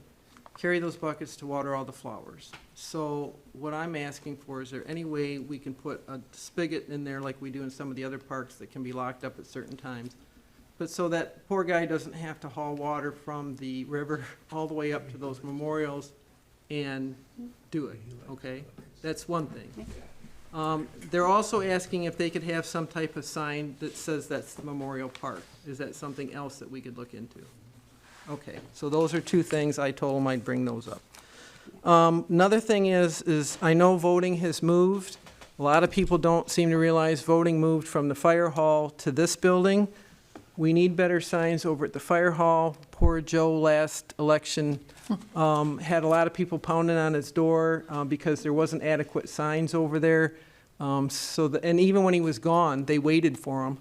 carry those buckets to water all the flowers. So what I'm asking for, is there any way we can put a spigot in there like we do in some of the other parks that can be locked up at certain times? But so that poor guy doesn't have to haul water from the river all the way up to those memorials and do it, okay? That's one thing. They're also asking if they could have some type of sign that says that's the Memorial Park. Is that something else that we could look into? Okay, so those are two things. I told them I'd bring those up. Another thing is I know voting has moved. A lot of people don't seem to realize voting moved from the fire hall to this building. We need better signs over at the fire hall. Poor Joe last election had a lot of people pounding on his door because there wasn't adequate signs over there. And even when he was gone, they waited for him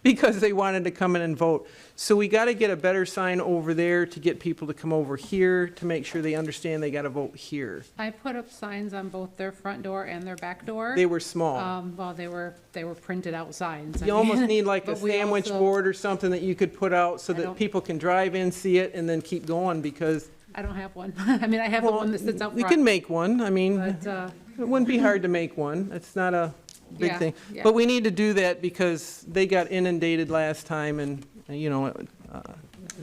because they wanted to come in and vote. So we got to get a better sign over there to get people to come over here to make sure they understand they got to vote here. I put up signs on both their front door and their back door. They were small. Well, they were printed out signs. You almost need like a But we sandwich also- board or something that you could put out so that don't- people can drive in, see it, and then keep going because. I don't have one. I mean, I have the one that sits out We front. can make one. I mean, But, it wouldn't be hard to make one. It's not a big Yeah, thing. yeah. But we need to do that because they got inundated last time and,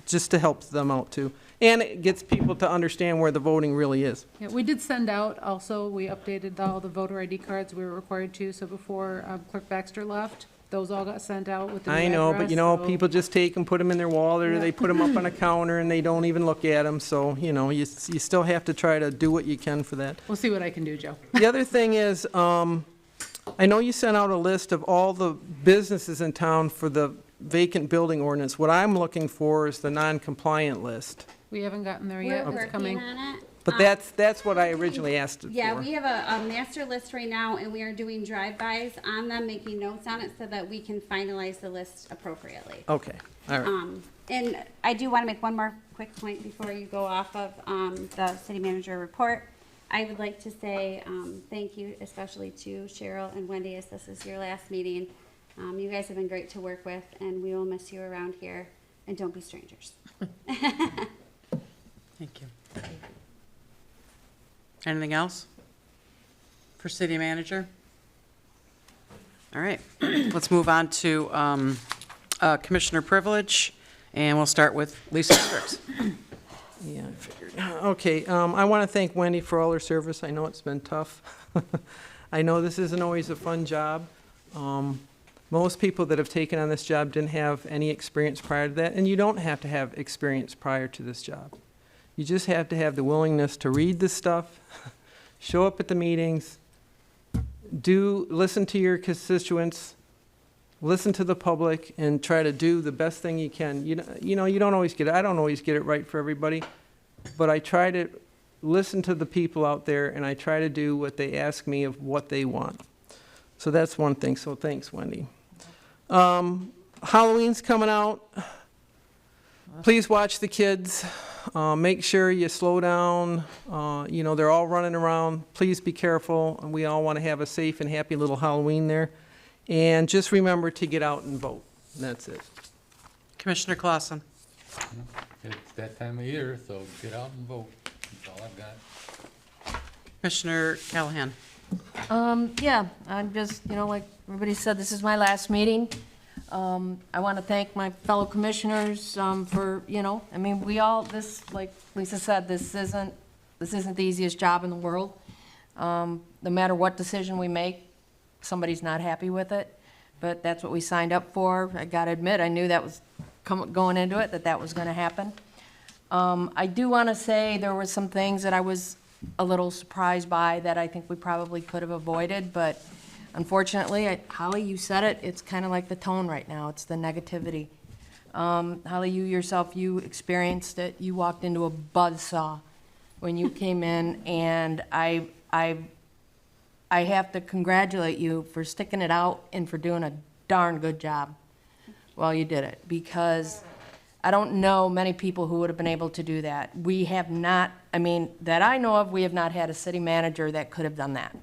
just to help them out too. And it gets people to understand where the voting really is. Yeah, we did send out also, we updated all the voter ID cards we were required to, so before Clerk Baxter left, those all got sent out with the new I know, but address, so- people just take and put them in their wallet or Yeah. they put them up on a counter and they don't even look at them. So, you still have to try to do what you can for that. We'll see what I can do, Joe. The other thing is, I know you sent out a list of all the businesses in town for the vacant building ordinance. What I'm looking for is the non-compliant list. We haven't gotten there We're yet. It's working coming. on it. But that's what I originally asked it for. Yeah, we have a master list right now, and we are doing drive-bys on them, making notes on it so that we can finalize the list appropriately. Okay, all right. And I do want to make one more quick point before you go off of the city manager report. I would like to say thank you especially to Cheryl and Wendy, as this is your last meeting. You guys have been great to work with, and we will miss you around here, and don't be strangers. Thank you. Anything else for city manager? All right, let's move on to commissioner privilege, and we'll start with Lisa Hendricks. Yeah, I figured. Okay, I want to thank Wendy for all her service. I know it's been tough. I know this isn't always a fun job. Most people that have taken on this job didn't have any experience prior to that, and you don't have to have experience prior to this job. You just have to have the willingness to read the stuff, show up at the meetings, listen to your constituents, listen to the public, and try to do the best thing you can. You know, you don't always get it. I don't always get it right for everybody, but I try to listen to the people out there, and I try to do what they ask me of what they want. So that's one thing. So thanks, Wendy. Halloween's coming out. Please watch the kids. Make sure you slow down. You know, they're all running around. Please be careful. And we all want to have a safe and happy little Halloween there. And just remember to get out and vote. And that's it. Commissioner Clausen. It's that time of year, so get out and vote. That's all I've got. Commissioner Callahan. Yeah, I'm just, like everybody said, this is my last meeting. I want to thank my fellow commissioners, for, I mean, we all, like Lisa said, this isn't the easiest job in the world. No matter what decision we make, somebody's not happy with it, but that's what we signed up for. I gotta admit, I knew that was going into it, that was gonna happen. I do want to say there were some things that I was a little surprised by that I think we probably could have avoided, but unfortunately, Holly, you said it, it's kind of like the tone right now, it's the negativity. Holly, you yourself, you experienced it, you walked into a buzzsaw when you came in, and I have to congratulate you for sticking it out and for doing a darn good job while you did it, because I don't know many people who would have been able to do that. We have not, that I know of, we have not had a city manager that could have done that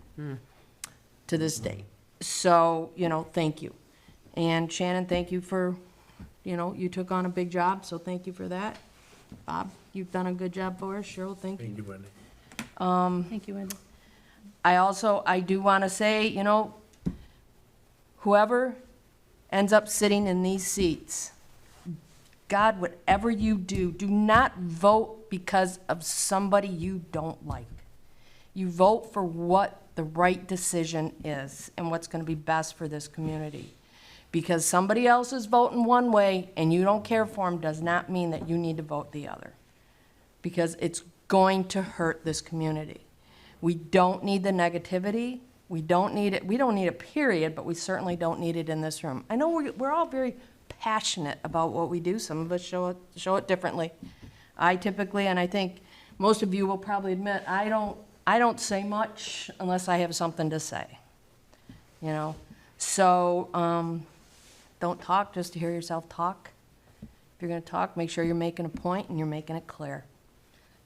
to this date. So, thank you. And Shannon, thank you for, you took on a big job, so thank you for that. Bob, you've done a good job for us. Cheryl, thank you. Thank you, Wendy. Thank you, Wendy. I do want to say, whoever ends up sitting in these seats, God, whatever you do, do not vote because of somebody you don't like. You vote for what the right decision is and what's going to be best for this community. Because somebody else is voting one way and you don't care for them does not mean that you need to vote the other. Because it's going to hurt this community. We don't need the negativity. We don't need it. We don't need it, period, but we certainly don't need it in this room. I know we're all very passionate about what we do. Some of us show it differently. I typically, and I think most of you will probably admit, I don't say much unless I have something to say. So don't talk just to hear yourself talk. If you're going to talk, make sure you're making a point and you're making it clear.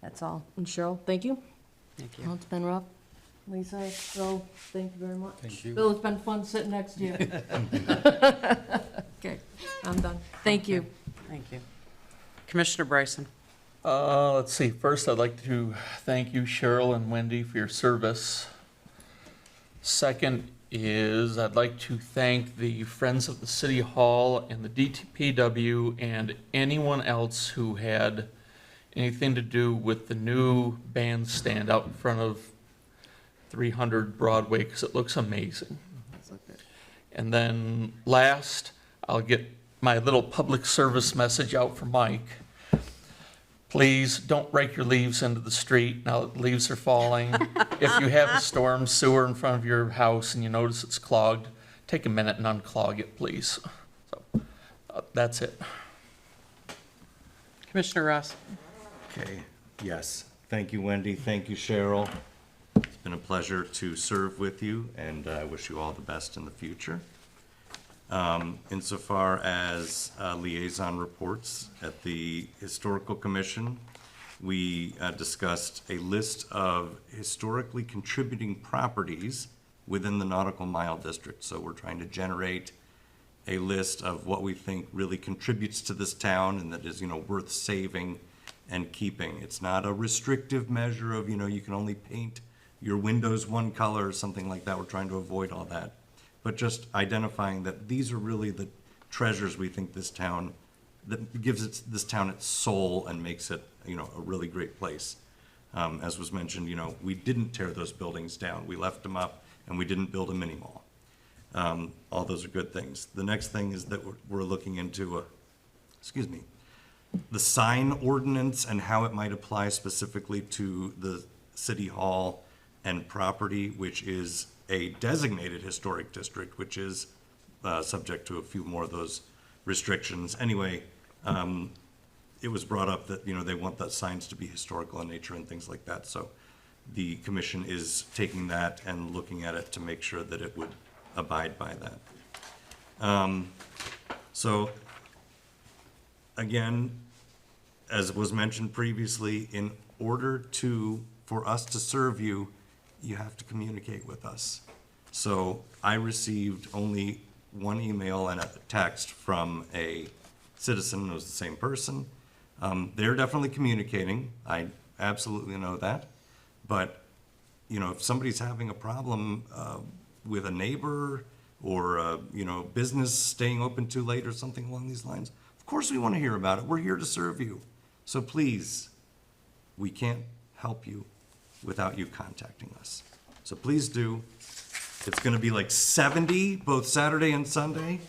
That's all. And Cheryl, thank you. Thank Oh, it's been rough. Lisa, Phil, thank you very much. Thank you. Phil, it's been fun sitting next to you. Okay, I'm done. Thank you. Thank you. Commissioner Bryson. Let's see, first I'd like to thank you, Cheryl and Wendy, for your service. Second is I'd like to thank the Friends of the City Hall and the DPW and anyone else who had anything to do with the new bandstand out in front of 300 Broadway, because it looks amazing. And then last, I'll get my little public service message out for Mike. Please don't rake your leaves into the street now that the leaves are falling. If you have a storm sewer in front of your house and you notice it's clogged, take a minute and unclog it, please. So that's it. Commissioner Ross. Okay, yes. Thank you, Wendy. Thank you, Cheryl. It's been a pleasure to serve with you, and I wish you all the best in the future. Insofar as liaison reports, at the Historical Commission, we discussed a list of historically contributing properties within the nautical mile district. So we're trying to generate a list of what we think really contributes to this town and that is, worth saving and keeping. It's not a restrictive measure of, you can only paint your windows one color or something like that. We're trying to avoid all that. But just identifying that these are really the treasures we think this town that gives this town its soul and makes it, a really great place. As was mentioned, we didn't tear those buildings down. We left them up, and we didn't build a mini mall. All those are good things. The next thing is that we're looking into the sign ordinance and how it might apply specifically to the city hall and property, which is a designated historic district, which is subject to a few more of those restrictions. Anyway, it was brought up that, they want the signs to be historical in nature and things like that. So the commission is taking that and looking at it to make sure that it would abide by that. So again, as was mentioned previously, in order for us to serve you, you have to communicate with us. So I received only one email and a text from a citizen who was the same person. They're definitely communicating. I absolutely know that. But, if somebody's having a problem with a neighbor or, business staying open too late or something along these lines, of course we want to hear about it. We're here to serve you. So please, we can't help you without you contacting us. So please do. It's going to be like 70 both Saturday and Sunday.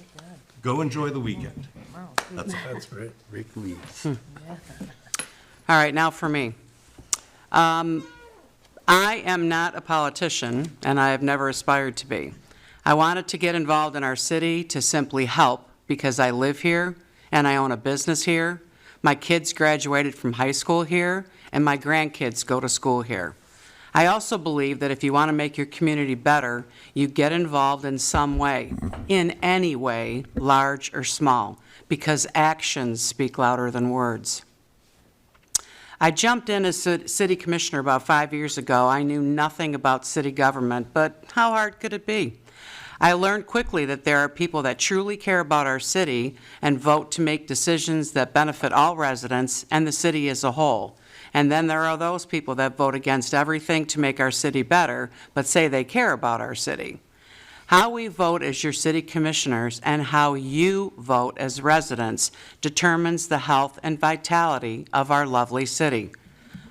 Go enjoy the weekend. That's great. Rick Leeds. All right, now for me. I am not a politician, and I have never aspired to be. I wanted to get involved in our city to simply help because I live here and I own a business here. My kids graduated from high school here, and my grandkids go to school here. I also believe that if you want to make your community better, you get involved in some way, in any way, large or small, because actions speak louder than words. I jumped in as city commissioner about 5 years ago. I knew nothing about city government, but how hard could it be? I learned quickly that there are people that truly care about our city and vote to make decisions that benefit all residents and the city as a whole. And then there are those people that vote against everything to make our city better, but say they care about our city. How we vote as your city commissioners and how you vote as residents determines the health and vitality of our lovely city.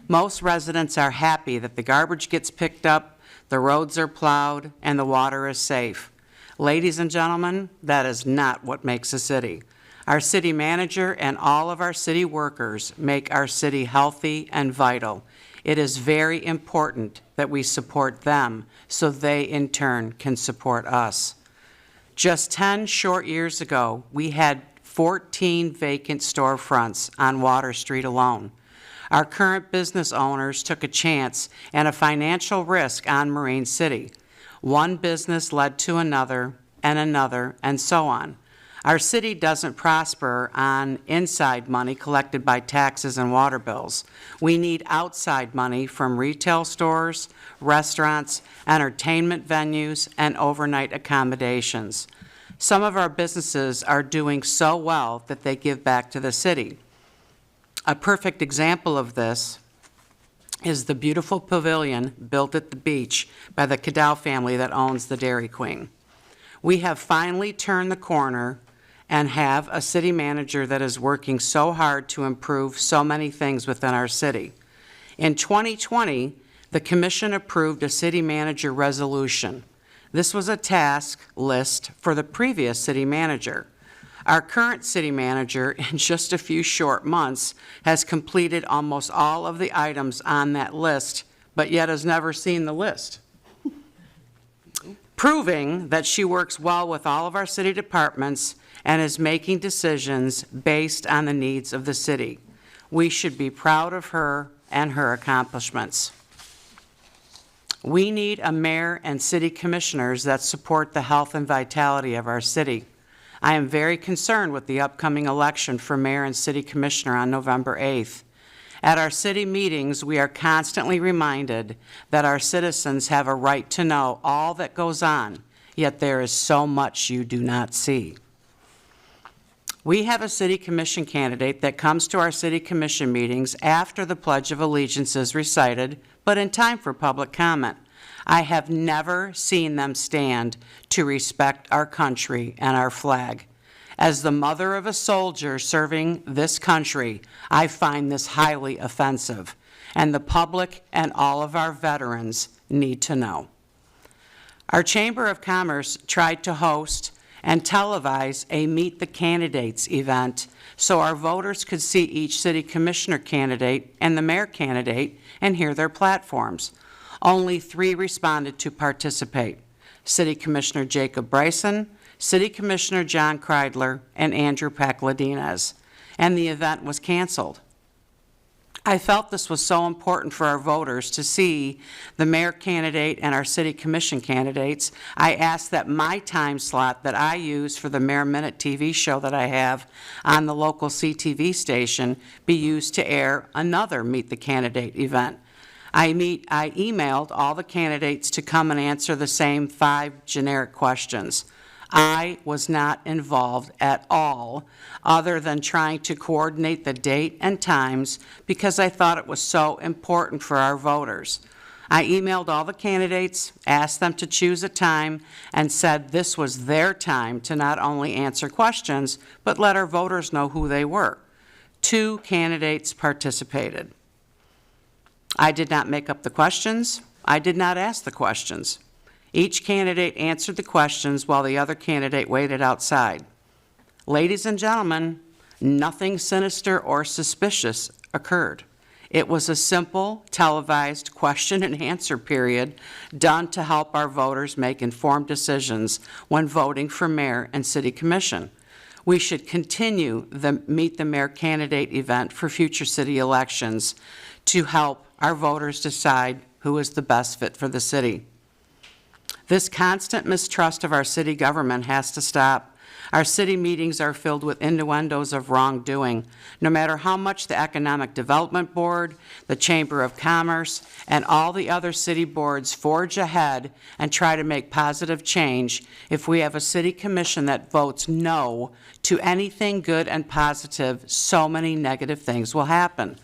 Most residents are happy that the garbage gets picked up, the roads are plowed, and the water is safe. Ladies and gentlemen, that is not what makes a city. Our city manager and all of our city workers make our city healthy and vital. It is very important that we support them so they in turn can support us. Just 10 short years ago, we had 14 vacant storefronts on Water Street alone. Our current business owners took a chance and a financial risk on Marine City. One business led to another, and so on. Our city doesn't prosper on inside money collected by taxes and water bills. We need outside money from retail stores, restaurants, entertainment venues, and overnight accommodations. Some of our businesses are doing so well that they give back to the city. A perfect example of this is the beautiful pavilion built at the beach by the Cadell family that owns the Dairy Queen. We have finally turned the corner and have a city manager that is working so hard to improve so many things within our city. In 2020, the commission approved a city manager resolution. This was a task list for the previous city manager. Our current city manager, in just a few short months, has completed almost all of the items on that list, but yet has never seen the list, proving that she works well with all of our city departments and is making decisions based on the needs of the city. We should be proud of her and her accomplishments. We need a mayor and city commissioners that support the health and vitality of our city. I am very concerned with the upcoming election for mayor and city commissioner on November 8th. At our city meetings, we are constantly reminded that our citizens have a right to know all that goes on, yet there is so much you do not see. We have a city commission candidate that comes to our city commission meetings after the Pledge of Allegiance is recited, but in time for public comment. I have never seen them stand to respect our country and our flag. As the mother of a soldier serving this country, I find this highly offensive, and the public and all of our veterans need to know. Our Chamber of Commerce tried to host and televise a Meet the Candidates event so our voters could see each city commissioner candidate and the mayor candidate and hear their platforms. Only 3 responded to participate: City Commissioner Jacob Bryson, City Commissioner John Kreidler, and Andrew Pacladinez, and the event was canceled. I felt this was so important for our voters to see the mayor candidate and our city commission candidates. I asked that my time slot that I use for the Mayor Minute TV show that I have on the local CTV station be used to air another Meet the Candidate event. I emailed all the candidates to come and answer the same 5 generic questions. I was not involved at all, other than trying to coordinate the date and times because I thought it was so important for our voters. I emailed all the candidates, asked them to choose a time, and said this was their time to not only answer questions, but let our voters know who they were. 2 candidates participated. I did not make up the questions. I did not ask the questions. Each candidate answered the questions while the other candidate waited outside. Ladies and gentlemen, nothing sinister or suspicious occurred. It was a simple, televised question and answer period done to help our voters make informed decisions when voting for mayor and city commission. We should continue the Meet the Mayor candidate event for future city elections to help our voters decide who is the best fit for the city. This constant mistrust of our city government has to stop. Our city meetings are filled with innuendos of wrongdoing. No matter how much the Economic Development Board, the Chamber of Commerce, and all the other city boards forge ahead and try to make positive change, if we have a city commission that votes no to anything good and positive, so many negative things will happen.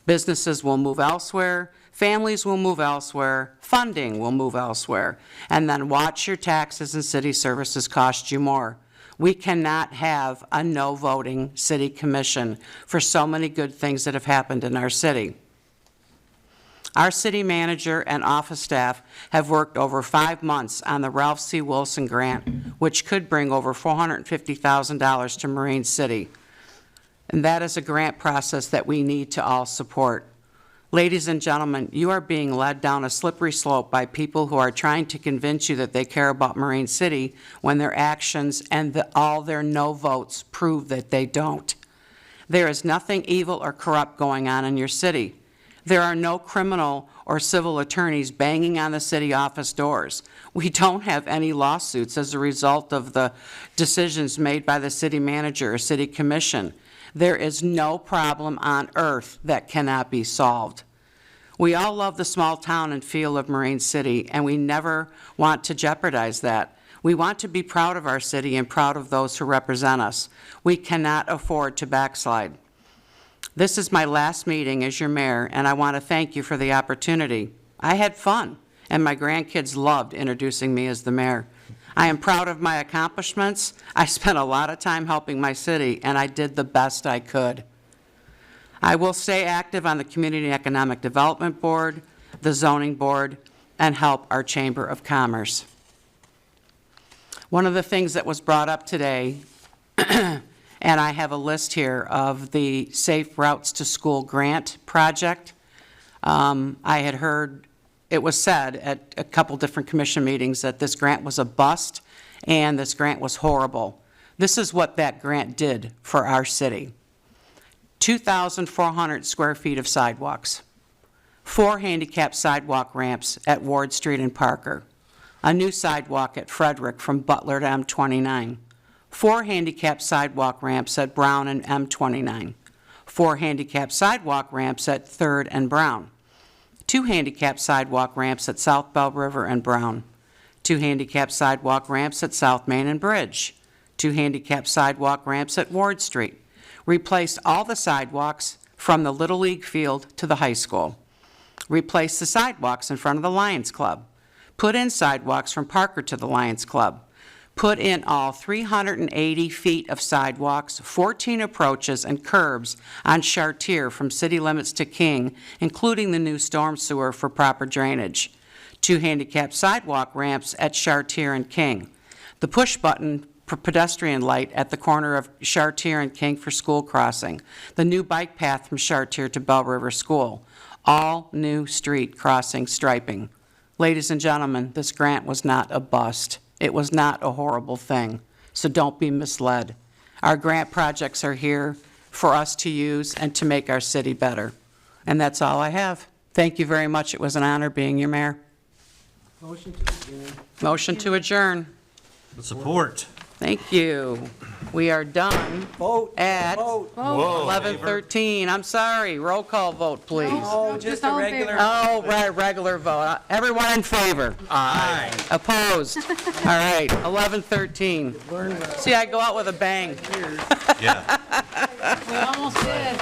Businesses will move elsewhere, families will move elsewhere, funding will move elsewhere, and then watch your taxes and city services cost you more. We cannot have a no-voting city commission for so many good things that have happened in our city. Our city manager and office staff have worked over 5 months on the Ralph C. Wilson grant, which could bring over $450,000 to Marine City. And that is a grant process that we need to all support. Ladies and gentlemen, you are being led down a slippery slope by people who are trying to convince you that they care about Marine City when their actions and all their no votes prove that they don't. There is nothing evil or corrupt going on in your city. There are no criminal or civil attorneys banging on the city office doors. We don't have any lawsuits as a result of the decisions made by the city manager or city commission. There is no problem on earth that cannot be solved. We all love the small town and feel of Marine City, and we never want to jeopardize that. We want to be proud of our city and proud of those who represent us. We cannot afford to backslide. This is my last meeting as your mayor, and I want to thank you for the opportunity. I had fun, and my grandkids loved introducing me as the mayor. I am proud of my accomplishments. I spent a lot of time helping my city, and I did the best I could. I will stay active on the Community and Economic Development Board, the Zoning Board, and help our Chamber of Commerce. One of the things that was brought up today, and I have a list here of the Safe Routes to School grant project. I had heard it was said at a couple different commission meetings that this grant was a bust and this grant was horrible. This is what that grant did for our city. 2,400 square feet of sidewalks, 4 handicap sidewalk ramps at Ward Street and Parker, a new sidewalk at Frederick from Butler to M29, 4 handicap sidewalk ramps at Brown and M29, 4 handicap sidewalk ramps at 3rd and Brown, 2 handicap sidewalk ramps at South Bell River and Brown, 2 handicap sidewalk ramps at South Main and Bridge, 2 handicap sidewalk ramps at Ward Street, replaced all the sidewalks from the Little League field to the high school, replaced the sidewalks in front of the Lions Club, put in sidewalks from Parker to the Lions Club, Put in all 380 feet of sidewalks, 14 approaches, and curbs on Chartier from city limits to King, including the new storm sewer for proper drainage. 2 handicap sidewalk ramps at Chartier and King. The push-button pedestrian light at the corner of Chartier and King for school crossing. The new bike path from Chartier to Bell River School. All new street crossing striping. Ladies and gentlemen, this grant was not a bust. It was not a horrible thing, so don't be misled. Our grant projects are here for us to use and to make our city better. And that's all I have. Thank you very much. It was an honor being your mayor. Motion to adjourn. Motion to adjourn. Support. Thank you. We are done at 11:13. I'm sorry. Roll call vote, please. Oh, just a regular. Oh, right, regular vote. Everyone in favor? Aye. Opposed? All right, 11:13. See, I go out with a bang. Yeah. We almost did.